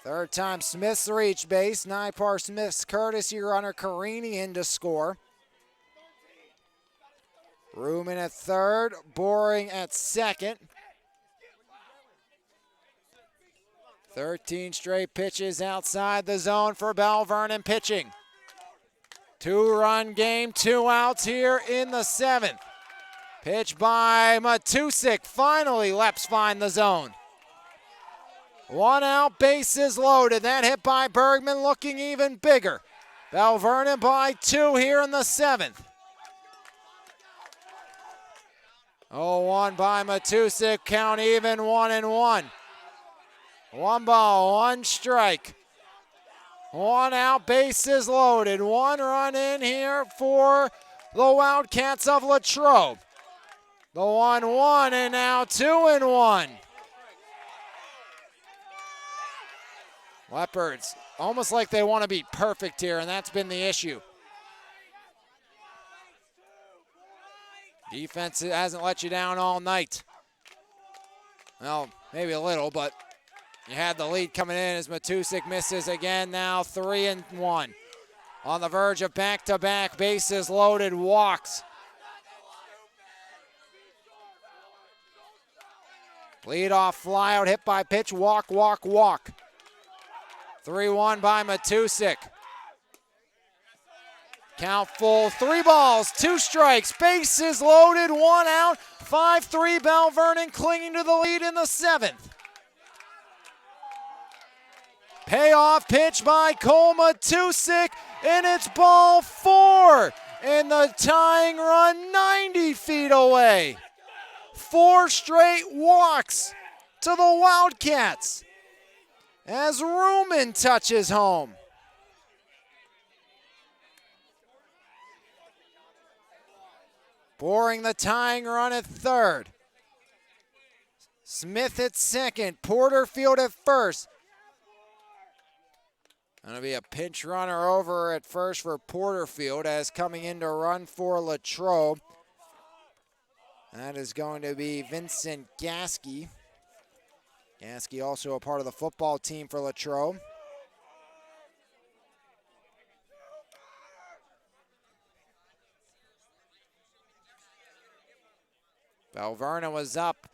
3rd time Smith's reached base. Nipar Smith's courtesy runner Carini in to score. Ruman at 3rd, Boring at 2nd. 13 straight pitches outside the zone for Belle Vernon pitching. 2-run game, 2 outs here in the 7th. Pitch by Matusik. Finally, Leps find the zone. 1 out, bases loaded. That hit by Bergman looking even bigger. Belle Vernon by 2 here in the 7th. 0-1 by Matusik, count even, 1-1. 1 ball, 1 strike. 1 out, bases loaded. 1 run in here for the Wildcats of Latrobe. The 1-1 and now 2-1. Leopards almost like they want to be perfect here, and that's been the issue. Defense hasn't let you down all night. Well, maybe a little, but you had the lead coming in as Matusik misses again. Now 3-1. On the verge of back-to-back bases loaded walks. Leadoff flyout, hit by pitch, walk, walk, walk. 3-1 by Matusik. Count full, 3 balls, 2 strikes, bases loaded, 1 out. 5-3 Belle Vernon clinging to the lead in the 7th. Payoff pitch by Cole Matusik, and it's ball 4. And the tying run 90 feet away. 4 straight walks to the Wildcats as Ruman touches home. Boring the tying run at third. Smith at second, Porterfield at first. Gonna be a pinch runner over at first for Porterfield as coming in to run for Latrobe. That is going to be Vincent Gasky. Gasky also a part of the football team for Latrobe. Belle Vernon was up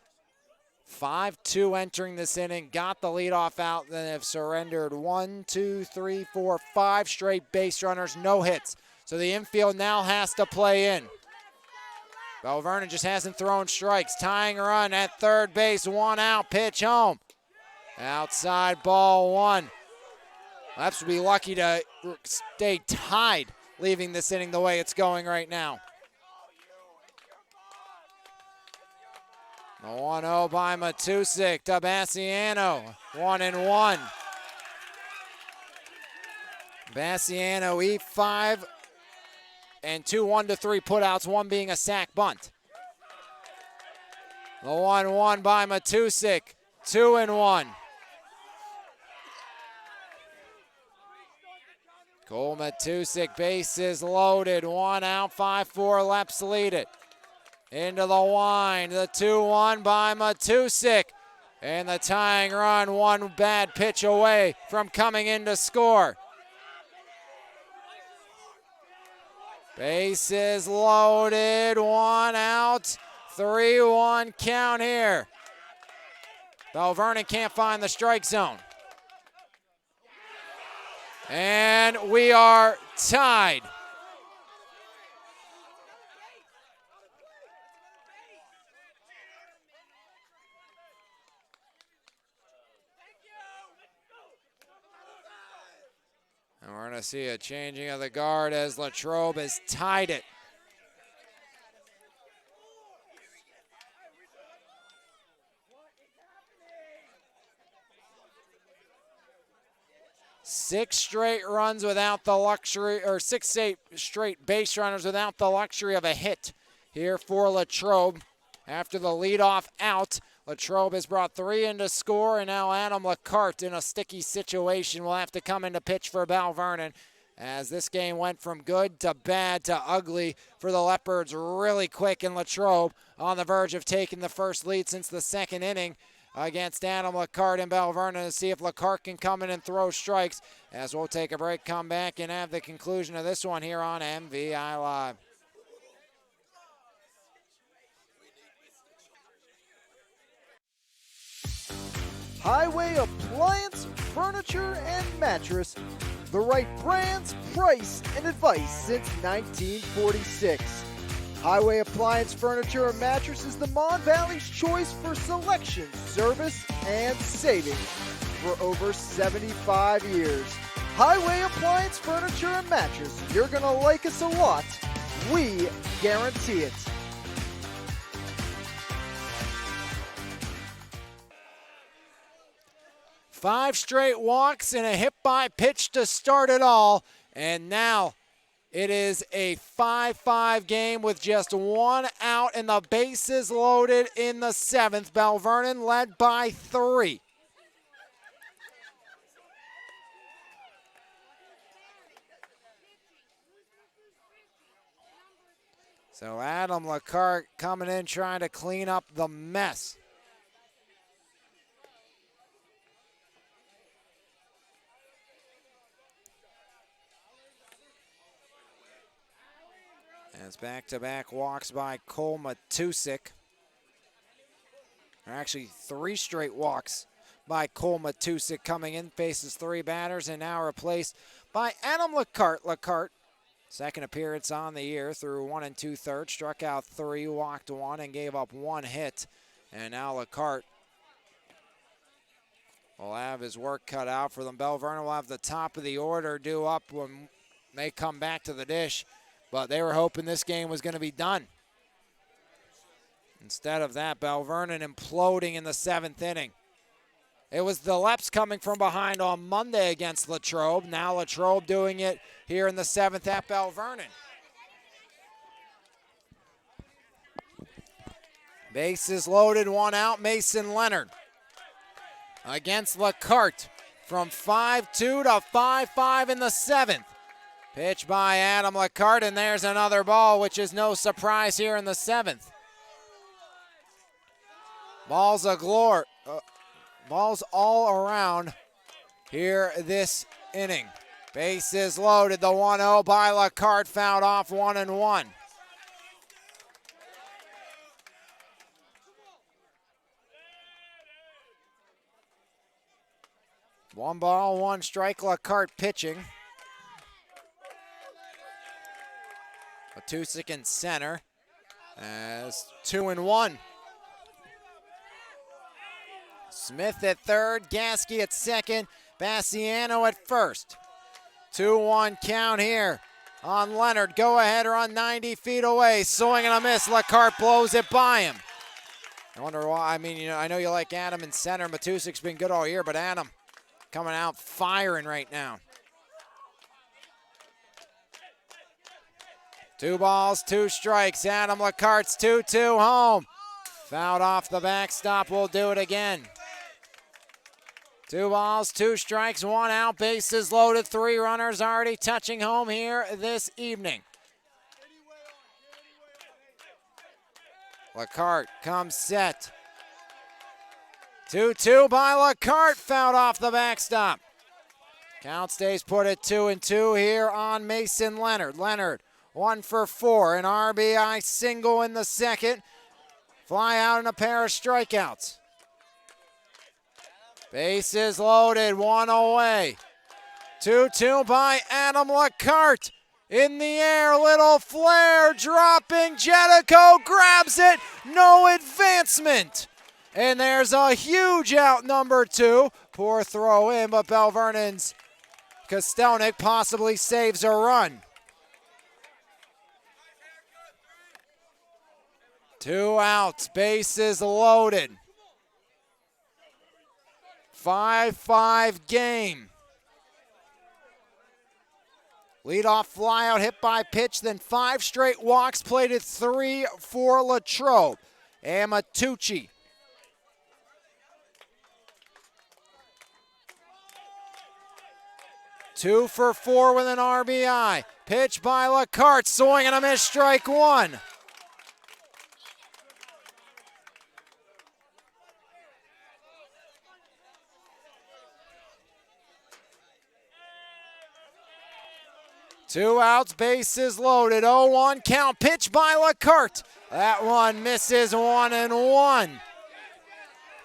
5-2 entering this inning, got the leadoff out, then have surrendered 5 straight base runners, no hits. So the infield now has to play in. Belle Vernon just hasn't thrown strikes. Tying run at third base, 1 out, pitch home. Outside ball 1. Laps will be lucky to stay tied, leaving this inning the way it's going right now. The 1-0 by Matusik to Bassiano, 1-1. Bassiano E5 and 2 1-3 putouts, 1 being a sac bunt. The 1-1 by Matusik, 2-1. Cole Matusik, bases loaded, 1 out, 5-4, Leps lead it. Into the wind, the 2-1 by Matusik. And the tying run, 1 bad pitch away from coming in to score. Bases loaded, 1 out, 3-1 count here. Belle Vernon can't find the strike zone. And we are tied. And we're going to see a changing of the guard as Latrobe has tied it. Six straight runs without the luxury, or 6 straight base runners without the luxury of a hit here for Latrobe. After the leadoff out, Latrobe has brought 3 in to score, and now Adam LaCarte in a sticky situation will have to come in to pitch for Belle Vernon, as this game went from good to bad to ugly for the Leopards really quick, and Latrobe on the verge of taking the first lead since the 2nd inning against Adam LaCarte and Belle Vernon to see if LaCarte can come in and throw strikes, as we'll take a break, come back, and have the conclusion of this one here on MVI Live. Highway Appliance, Furniture, and Mattress. The right brands, price, and advice since 1946. Highway Appliance, Furniture, and Mattress is the Mon Valley's choice for selection, service, and savings for over 75 years. Highway Appliance, Furniture, and Mattress. You're going to like us a lot. We guarantee it. Five straight walks and a hit by pitch to start it all. And now it is a 5-5 game with just 1 out and the bases loaded in the 7th. Belle Vernon led by 3. So Adam LaCarte coming in trying to clean up the mess. As back-to-back walks by Cole Matusik. Actually, 3 straight walks by Cole Matusik coming in. Faces 3 batters and now replaced by Adam Lacarte. Lacarte, second appearance on the year, through 1 2/3, struck out 3, walked 1, and gave up 1 hit. And now Lacarte will have his work cut out for them. Belle Vernon will have the top of the order due up when they come back to the dish, but they were hoping this game was going to be done. Instead of that, Belle Vernon imploding in the 7th inning. It was the Leps coming from behind on Monday against Latrobe. Now Latrobe doing it here in the 7th at Belle Vernon. Bases loaded, 1 out. Mason Leonard against Lacarte from 5-2 to 5-5 in the 7th. Pitch by Adam Lacarte, and there's another ball, which is no surprise here in the 7th. Balls all around here this inning. Bases loaded, the 1-0 by Lacarte, fouled off 1-1. One ball, 1 strike, Lacarte pitching. Matusik in center as 2-1. Smith at third, Gasky at second, Bassiano at first. 2-1 count here on Leonard. Go-aheader on 90 feet away. Swing and a miss. Lacarte blows it by him. I wonder why. I mean, I know you like Adam in center. Matusik's been good all year, but Adam coming out firing right now. 2 balls, 2 strikes. Adam Lacarte's 2-2 home. Fouled off the backstop. We'll do it again. 2 balls, 2 strikes, 1 out. Bases loaded. 3 runners already touching home here this evening. Lacarte comes set. 2-2 by Lacarte. Fouled off the backstop. Count stays put at 2-2 here on Mason Leonard. Leonard 1 for 4. An RBI single in the 2nd. Fly out and a pair of strikeouts. Bases loaded, 1 away. 2-2 by Adam Lacarte. In the air, little flare, dropping. Jetico grabs it, no advancement. And there's a huge out, number 2. Poor throw in, but Belle Vernon's Kostelnik possibly saves a run. 2 outs, bases loaded. 5-5 game. Leadoff flyout hit by pitch, then 5 straight walks, plated 3 for Latrobe. Amatucci. Two for 4 with an RBI. Pitch by Lacarte, swing and a miss, strike 1. Two outs, bases loaded, 0-1 count, pitch by Lacarte. That one misses, 1-1.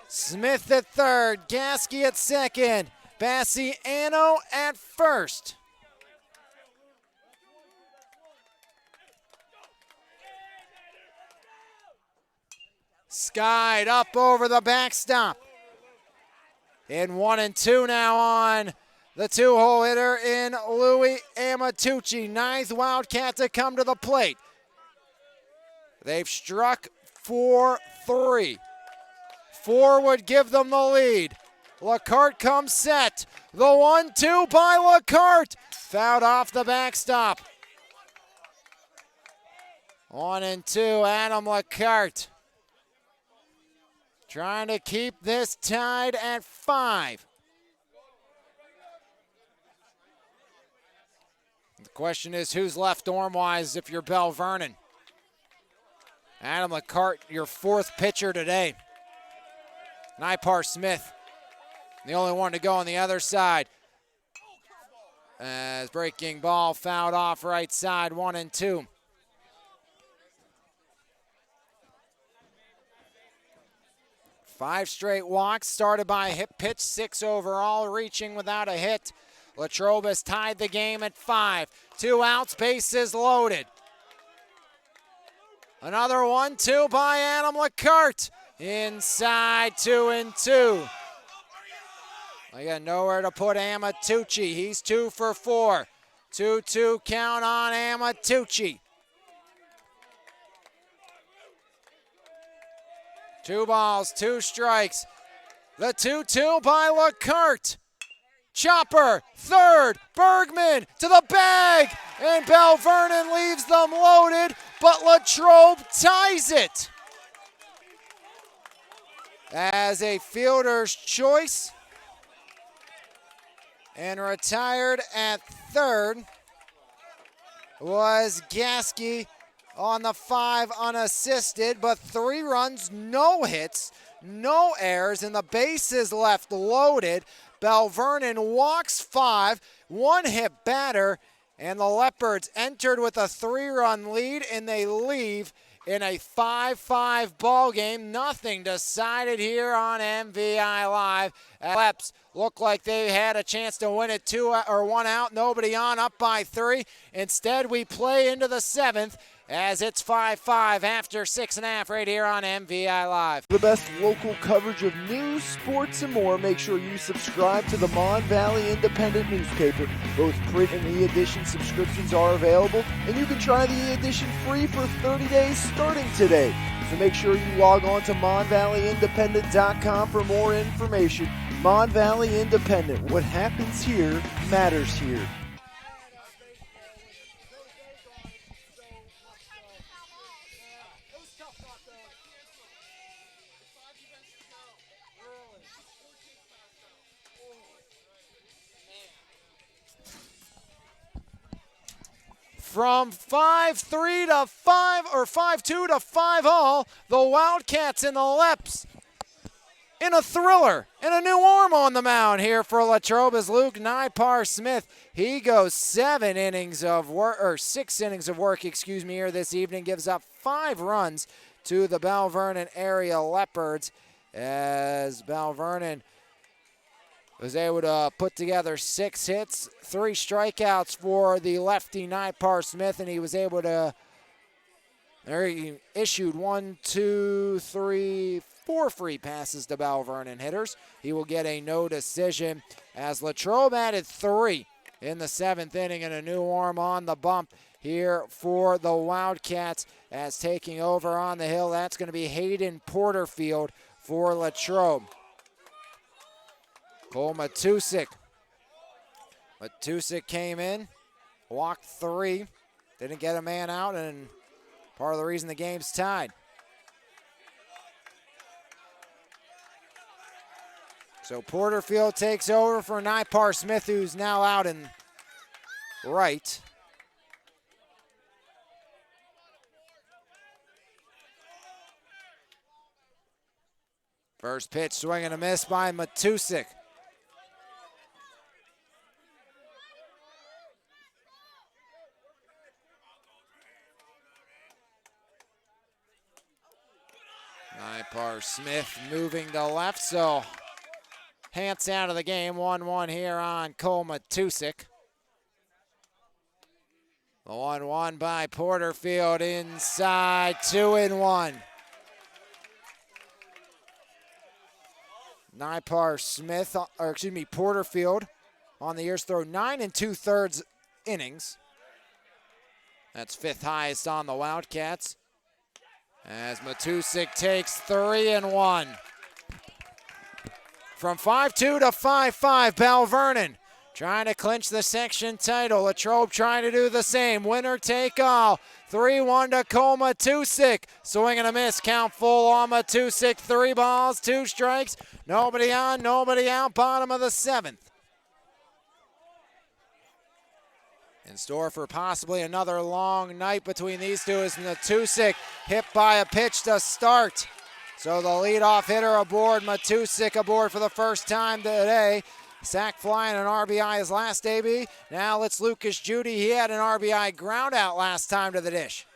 Smith at third, Gasky at second, Bassiano at first. Skied up over the backstop. In 1-2 now on the 2-hole hitter in Louis Amatucci. 9th Wildcat to come to the plate. They've struck 4-3. 4 would give them the lead. Lacarte comes set. The 1-2 by Lacarte. Fouled off the backstop. 1-2, Adam Lacarte. Trying to keep this tied at 5. The question is, who's left arm-wise if you're Belle Vernon? Adam Lacarte, your 4th pitcher today. Nipar Smith, the only one to go on the other side. As breaking ball fouled off right side, 1-2. 5 straight walks started by a hit pitch, 6 overall, reaching without a hit. Latrobe has tied the game at 5. 2 outs, bases loaded. Another 1-2 by Adam LeCarte. Inside 2-2. I got nowhere to put Amatucci. He's 2 for 4. 2-2 count on Amatucci. 2 balls, 2 strikes. The 2-2 by LeCarte. Chopper, third, Bergman to the bag, and Belle Vernon leaves them loaded, but Latrobe ties it. As a fielder's choice, and retired at third was Gasky on the 5 unassisted, but 3 runs, no hits, no errors, and the bases left loaded. Belle Vernon walks 5, 1 hit batter, and the Leopards entered with a 3-run lead, and they leave in a 5-5 ball game. Nothing decided here on MVI Live. Leps looked like they had a chance to win it 1 out, nobody on, up by 3. Instead, we play into the 7th as it's 5-5 after 6.5 right here on MVI Live. The best local coverage of news, sports, and more. Make sure you subscribe to the Mon Valley Independent newspaper. Both print and e-edition subscriptions are available, and you can try the e-edition free for 30 days starting today. So make sure you log on to MonValleyIndependent.com for more information. Mon Valley Independent. What happens here matters here. From 5-3 to 5 or 5-2 to 5-all, the Wildcats and the Leps in a thriller and a new arm on the mound here for Latrobe is Luke Nipar Smith. He goes 6 innings of work, here this evening, gives up 5 runs to the Belle Vernon area Leopards as Belle Vernon was able to put together 6 hits, 3 strikeouts for the lefty Nipar Smith, and he was able to, he issued 4 free passes to Belle Vernon hitters. He will get a no decision as Latrobe added 3 in the 7th inning, and a new arm on the bump here for the Wildcats as taking over on the hill. That's going to be Hayden Porterfield for Latrobe. Cole Matusik. Matusik came in, walked 3, didn't get a man out, and part of the reason the game's tied. So Porterfield takes over for Nipar Smith, who's now out in right. First pitch, swing and a miss by Matusik. Nipar Smith moving to left, so Hance out of the game. 1-1 here on Cole Matusik. The 1-1 by Porterfield inside, 2-1. Porterfield on the year's throw 9 2/3 innings. That's 5th highest on the Wildcats. As Matusik takes 3-1. From 5-2 to 5-5, Belle Vernon trying to clinch the section title. Latrobe trying to do the same. Winner take all. 3-1 to Cole Matusik. Swing and a miss. Count full on Matusik. 3 balls, 2 strikes. Nobody on, nobody out. Bottom of the 7th. In store for possibly another long night between these two is Matusik, hit by a pitch to start. So the leadoff hitter aboard, Matusik aboard for the first time today. Sack fly and an RBI his last debut. Now it's Lucas Judy. He had an RBI ground out last time to the dish.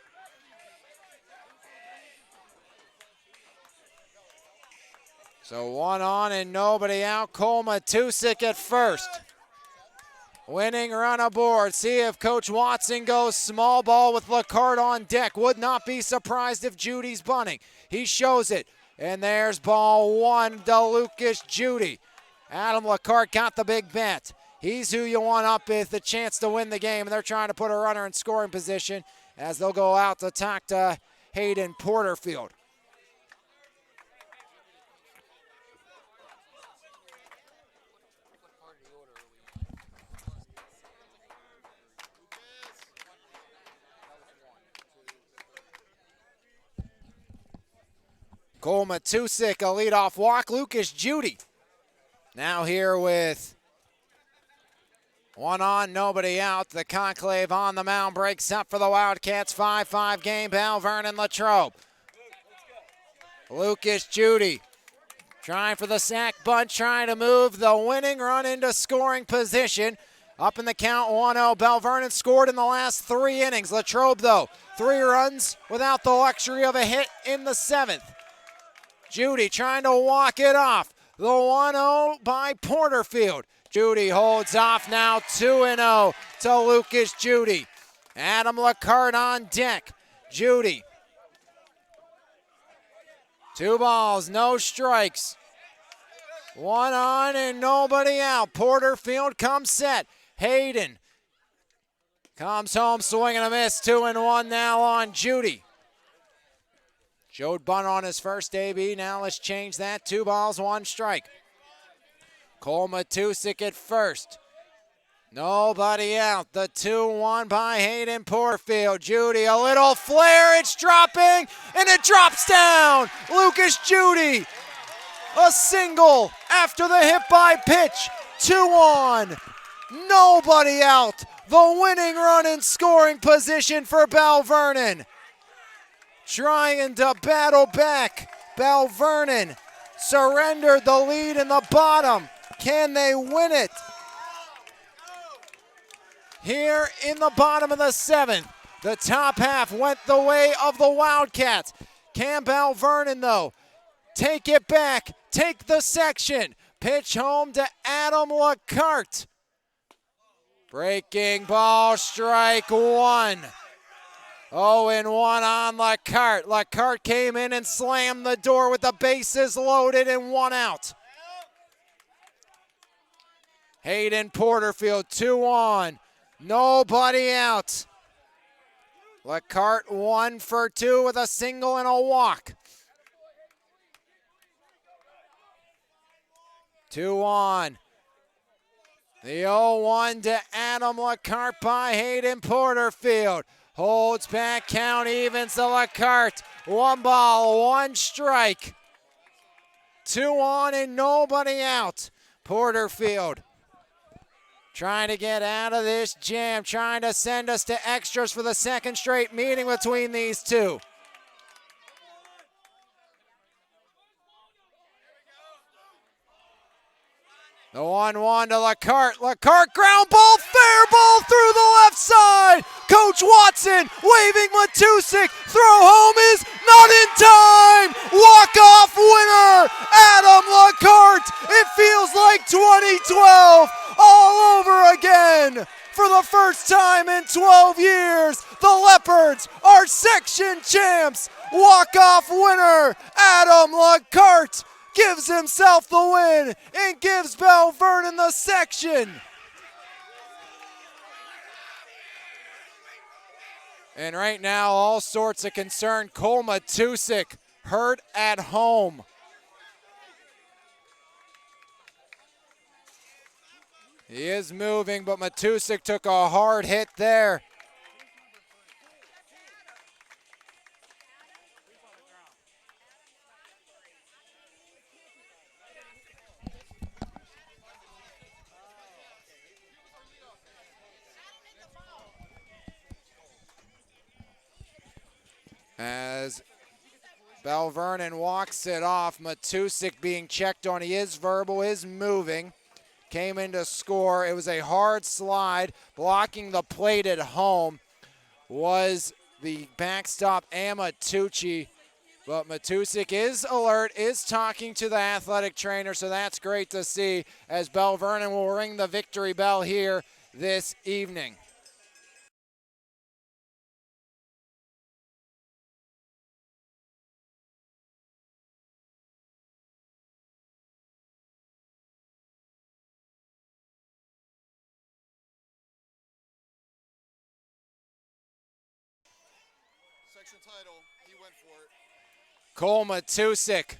So 1 on and nobody out. Cole Matusik at first. Winning run aboard. See if Coach Watson goes small ball with Lacarte on deck. Would not be surprised if Judy's bunting. He shows it. And there's ball 1 to Lucas Judy. Adam Lacarte got the big bet. He's who you want up with the chance to win the game. And they're trying to put a runner in scoring position as they'll go out to talk to Hayden Porterfield. Cole Matusik, a leadoff walk. Lucas Judy now here with 1 on, nobody out. The conclave on the mound breaks up for the Wildcats. 5-5 game. Belle, Vernon, Latrobe. Lucas Judy trying for the sack bunt, trying to move the winning run into scoring position. Up in the count, 1-0. Belle Vernon scored in the last 3 innings. Latrobe, though, 3 runs without the luxury of a hit in the 7th. Judy trying to walk it off. The 1-0 by Porterfield. Judy holds off now, 2-0 to Lucas Judy. Adam Lacarte on deck. Judy. 2 balls, no strikes. 1 on and nobody out. Porterfield comes set. Hayden comes home swinging a miss. 2-1 now on Judy. Showed bunt on his first AB. Now let's change that. 2 balls, 1 strike. Cole Matusik at first. Nobody out. The 2-1 by Hayden Porterfield. Judy, a little flare. It's dropping, and it drops down. Lucas Judy, a single after the hit by pitch. 2-1. Nobody out. The winning run in scoring position for Belle Vernon. Trying to battle back. Belle Vernon surrendered the lead in the bottom. Can they win it? Here in the bottom of the 7th, the top half went the way of the Wildcats. Can Belle Vernon, though, take it back, take the section. Pitch home to Adam Lacarte. Breaking ball, strike 1. 0-1 on Lacarte. Lacarte came in and slammed the door with the bases loaded and 1 out. Hayden Porterfield, 2 on. Nobody out. Lacarte 1 for 2 with a single and a walk. 2 on. The 0-1 to Adam Lacarte by Hayden Porterfield. Holds back, count evens to Lacarte. 1 ball, 1 strike. 2 on and nobody out. Porterfield trying to get out of this jam, trying to send us to extras for the 2nd straight meeting between these two. The 1-1 to Lacarte. Lacarte ground ball, fair ball through the left side. Coach Watson waving Matusik. Throw home is not in time. Walk-off winner, Adam Lacarte. It feels like 2012 all over again. For the first time in 12 years, the Leopards are section champs. Walk-off winner, Adam Lacarte, gives himself the win and gives Belle Vernon the section. And right now, all sorts of concern. Cole Matusik hurt at home. He is moving, but Matusik took a hard hit there. As Belle Vernon walks it off, Matusik being checked on. He is verbal, is moving. Came in to score. It was a hard slide. Blocking the plate at home was the backstop Amatucci. But Matusik is alert, is talking to the athletic trainer, so that's great to see as Belle Vernon will ring the victory bell here this evening. Section title, he went for it. Cole Matusik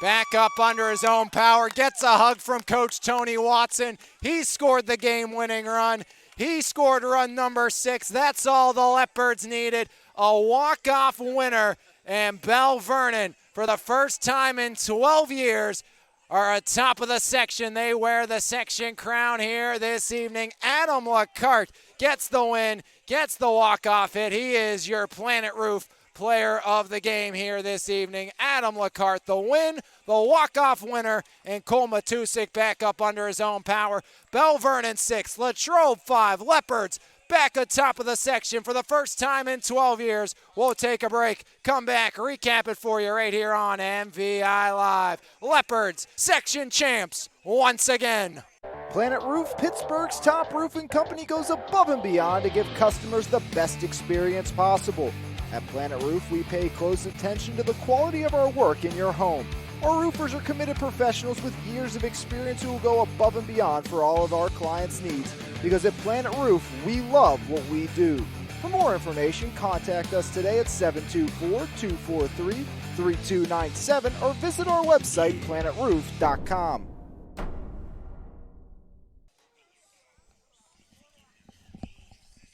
back up under his own power, gets a hug from Coach Tony Watson. He scored the game-winning run. He scored run number 6. That's all the Leopards needed. A walk-off winner, and Belle Vernon, for the first time in 12 years, are atop of the section. They wear the section crown here this evening. Adam LaCarte gets the win, gets the walk-off hit. He is your Planet Roof player of the game here this evening. Adam LaCarte, the win, the walk-off winner, and Cole Matusik back up under his own power. Belle Vernon 6, Latrobe 5, Leopards back atop of the section for the first time in 12 years. We'll take a break, come back, recap it for you right here on MVI Live. Leopards, section champs, once again. Planet Roof, Pittsburgh's top roofing company, goes above and beyond to give customers the best experience possible. At Planet Roof, we pay close attention to the quality of our work in your home. Our roofers are committed professionals with years of experience who will go above and beyond for all of our clients' needs. Because at Planet Roof, we love what we do. For more information, contact us today at 724-243-3297 or visit our website, planetroof.com.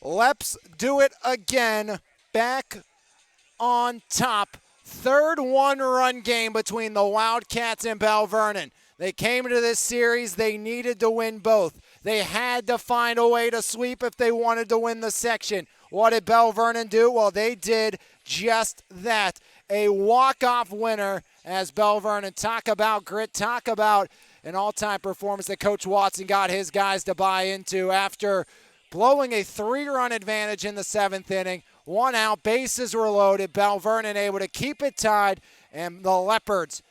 Let's do it again. Back on top. Third one-run game between the Wildcats and Belle Vernon. They came into this series, they needed to win both. They had to find a way to sweep if they wanted to win the section. What did Belle Vernon do? Well, they did just that. A walk-off winner as Belle Vernon. Talk about grit, talk about an all-time performance that Coach Watson got his guys to buy into after blowing a 3-run advantage in the 7th inning. 1 out, bases were loaded. Belle Vernon able to keep it tied, and the Leopards,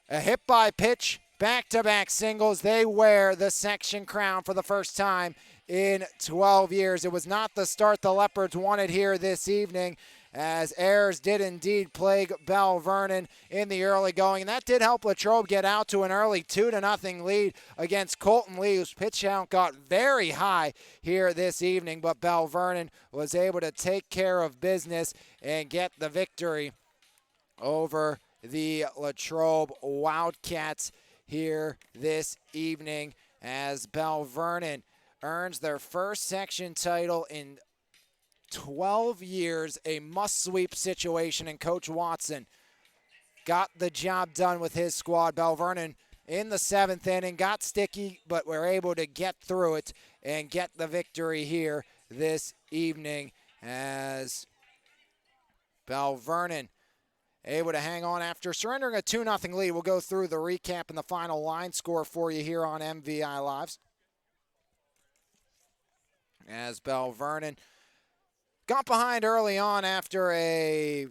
a hit by pitch, back-to-back singles. They wear the section crown for the first time in 12 years. It was not the start the Leopards wanted here this evening, as errors did indeed plague Belle Vernon in the early going. And that did help Latrobe get out to an early 2-0 lead against Colton Lee, whose pitch count got very high here this evening. But Belle Vernon was able to take care of business and get the victory over the Latrobe Wildcats here this evening, as Belle Vernon earns their first section title in 12 years, a must-sweep situation, and Coach Watson got the job done with his squad. Belle Vernon in the 7th inning got sticky, but were able to get through it and get the victory here this evening, as Belle Vernon able to hang on after surrendering a 2-0 lead. We'll go through the recap and the final line score for you here on MVI Lives. As Belle Vernon got behind early on after a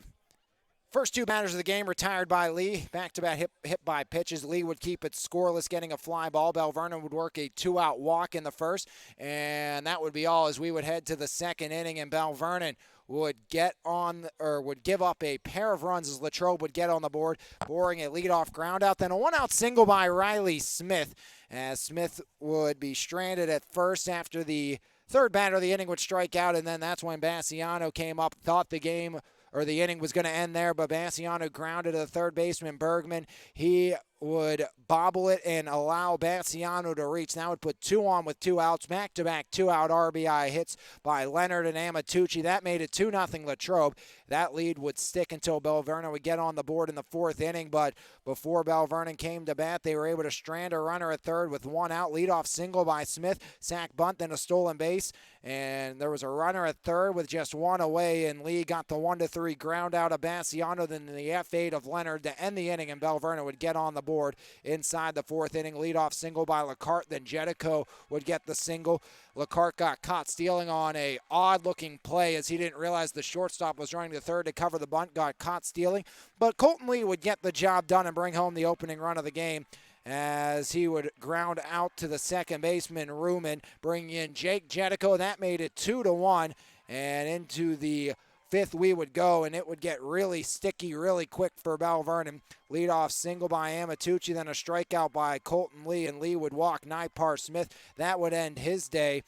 first 2 batters of the game retired by Lee. Back-to-back hit by pitches. Lee would keep it scoreless, getting a fly ball. Belle Vernon would work a 2-out walk in the first, and that would be all as we would head to the 2nd inning, and Belle Vernon would would give up a pair of runs as Latrobe would get on the board, boring a leadoff ground out. Then a 1-out single by Riley Smith, as Smith would be stranded at first after the 3rd batter of the inning would strike out, and then that's when Bassiano came up, thought the game or the inning was going to end there, but Bassiano grounded to the 3rd baseman Bergman. He would bobble it and allow Bassiano to reach. That would put 2 on with 2 outs. Back-to-back 2-out RBI hits by Leonard and Amatucci. That made it 2-0 Latrobe. That lead would stick until Belle Vernon would get on the board in the 4th inning, but before Belle Vernon came to bat, they were able to strand a runner at 3rd with 1 out. Leadoff single by Smith, sack bunt, then a stolen base, and there was a runner at 3rd with just 1 away, and Lee got the 1-3 ground out of Bassiano, then the F8 of Leonard to end the inning, and Belle Vernon would get on the board board inside the fourth inning. Leadoff single by Lacarte, then Jetico would get the single. Lacarte got caught stealing on a odd-looking play as he didn't realize the shortstop was running to third to cover the bunt, got caught stealing. But Colton Lee would get the job done and bring home the opening run of the game as he would ground out to the second baseman, Ruman, bringing in Jake Jetico. That made it 2-1, and into the fifth we would go, and it would get really sticky really quick for Belle Vernon. Leadoff single by Amatucci, then a strikeout by Colton Lee, and Lee would walk Nipar Smith. That would end his day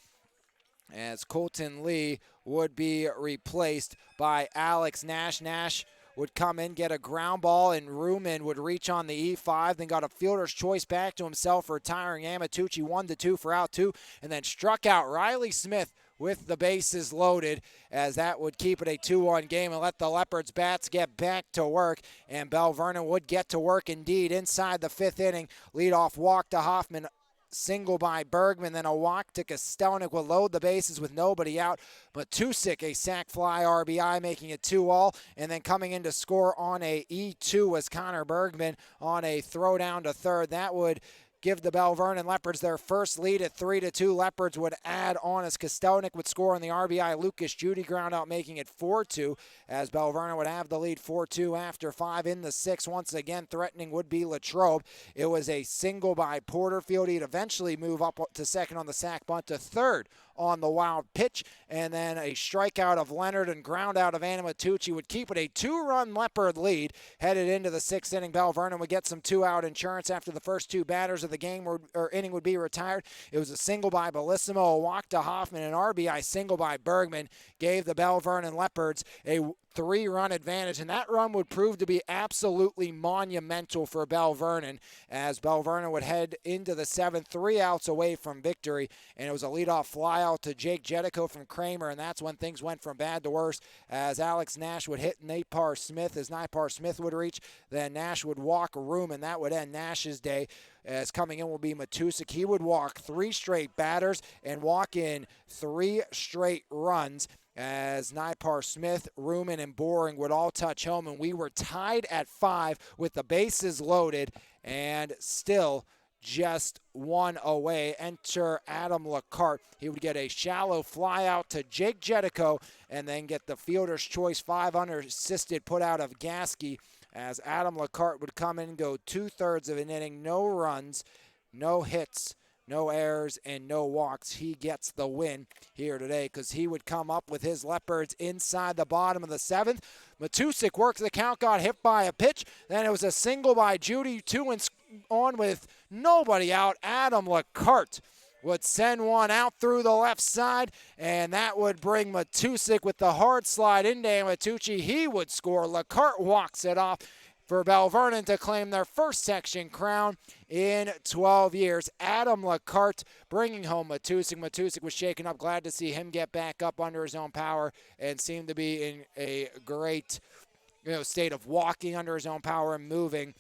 as Colton Lee would be replaced by Alex Nash. Nash would come in, get a ground ball, and Ruman would reach on the E5, then got a fielder's choice back to himself, retiring Amatucci 1-2 for out two, and then struck out Riley Smith with the bases loaded, as that would keep it a 2-1 game and let the Leopards bats get back to work. And Belle Vernon would get to work indeed inside the fifth inning. Leadoff walk to Hoffman, single by Bergman, then a walk to Kostelnik will load the bases with nobody out. But Tusick, a sac fly RBI, making it 2-all. And then coming in to score on a E2 was Connor Bergman on a throw down to third. That would give the Belle Vernon Leopards their first lead at 3-2. Leopards would add on as Kostelnik would score on the RBI. Lucas Judy ground out, making it 4-2, as Belle Vernon would have the lead 4-2 after 5 in the 6th. Once again, threatening would be Latrobe. It was a single by Porterfield. He'd eventually move up to second on the sac bunt, to third on the wild pitch, and then a strikeout of Leonard and ground out of Amatucci would keep it a 2-run Leopard lead. Headed into the 6th inning, Belle Vernon would get some 2-out insurance after the first 2 batters of the game or inning would be retired. It was a single by Bellissimo, a walk to Hoffman, an RBI single by Bergman gave the Belle Vernon Leopards a 3-run advantage, and that run would prove to be absolutely monumental for Belle Vernon, as Belle Vernon would head into the 7th, 3 outs away from victory, and it was a leadoff flyout to Jake Jetico from Kramer, and that's when things went from bad to worse, as Alex Nash would hit Nipar Smith, as Nipar Smith would reach, then Nash would walk a room, and that would end Nash's day. As coming in will be Matusik. He would walk 3 straight batters and walk in 3 straight runs, as Nipar Smith, Ruman, and Boring would all touch home, and we were tied at 5 with the bases loaded and still just 1 away. Enter Adam Lacarte. He would get a shallow fly out to Jake Jetico and then get the fielder's choice 5 unassisted put out of Gasky, as Adam Lacarte would come in and go 2/3 of an inning, no runs, no hits, no errors, and no walks. He gets the win here today because he would come up with his Leopards inside the bottom of the 7th. Matusik worked the count, got hit by a pitch. Then it was a single by Judy, 2 and on with nobody out. Adam Lacarte would send one out through the left side, and that would bring Matusik with the hard slide into Amatucci. He would score. Lacarte walks it off for Belle Vernon to claim their first section crown in 12 years. Adam Lacarte bringing home Matusik. Matusik was shaken up. Glad to see him get back up under his own power and seemed to be in a great state of walking under his own power and moving,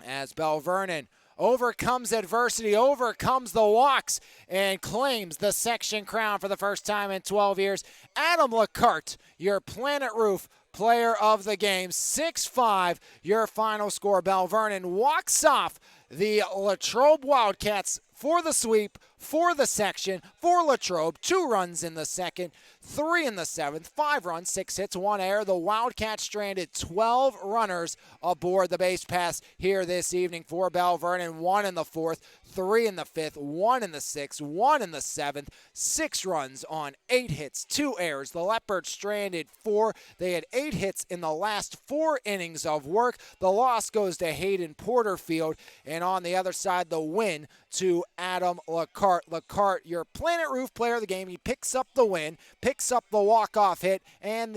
as Belle Vernon overcomes adversity, overcomes the walks, and claims the section crown for the first time in 12 years. Adam Lacarte, your Planet Roof player of the game. 6-5, your final score. Belle Vernon walks off the Latrobe Wildcats for the sweep, for the section, for Latrobe. 2 runs in the 2nd, 3 in the 7th, 5 runs, 6 hits, 1 error. The Wildcats stranded 12 runners aboard the base pass here this evening for Belle Vernon. 1 in the 4th, 3 in the 5th, 1 in the 6th, 1 in the 7th, 6 runs on 8 hits, 2 errors. The Leopards stranded 4. They had 8 hits in the last 4 innings of work. The loss goes to Hayden Porterfield, and on the other side, the win to Adam Lacarte. Lacarte, your Planet Roof player of the game. He picks up the win, picks up the walk-off hit, and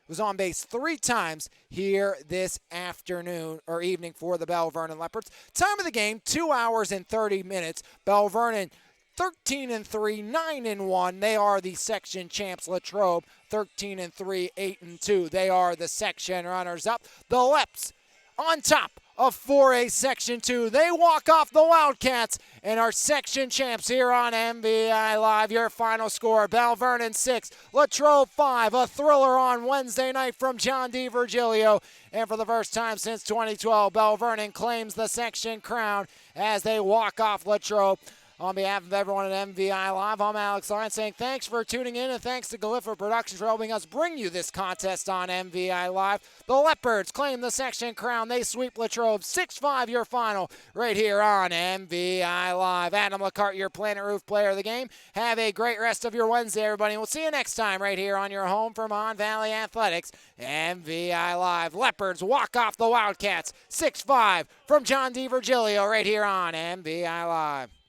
was on base 3 times here this afternoon or evening for the Belle Vernon Leopards. Time of the game, 2 hours and 30 minutes. Belle Vernon 13-3, 9-1. They are the section champs. Latrobe 13-3, 8-2. They are the section runners-up. The Leps on top of 4A Section 2. They walk off the Wildcats and are section champs here on MVI Live. Your final score, Belle Vernon 6, Latrobe 5. A thriller on Wednesday night from John D. Virgilio. And for the first time since 2012, Belle Vernon claims the section crown as they walk off Latrobe. On behalf of everyone at MVI Live, I'm Alex Lyon saying thanks for tuning in, and thanks to Galliffer Productions for helping us bring you this contest on MVI Live. The Leopards claim the section crown. They sweep Latrobe 6-5, your final, right here on MVI Live. Adam LeCart, your Planet Roof player of the game. Have a great rest of your Wednesday, everybody. We'll see you next time right here on your home for Mon Valley Athletics, MVI Live. Leopards walk off the Wildcats 6-5 from John D. Virgilio right here on MVI Live.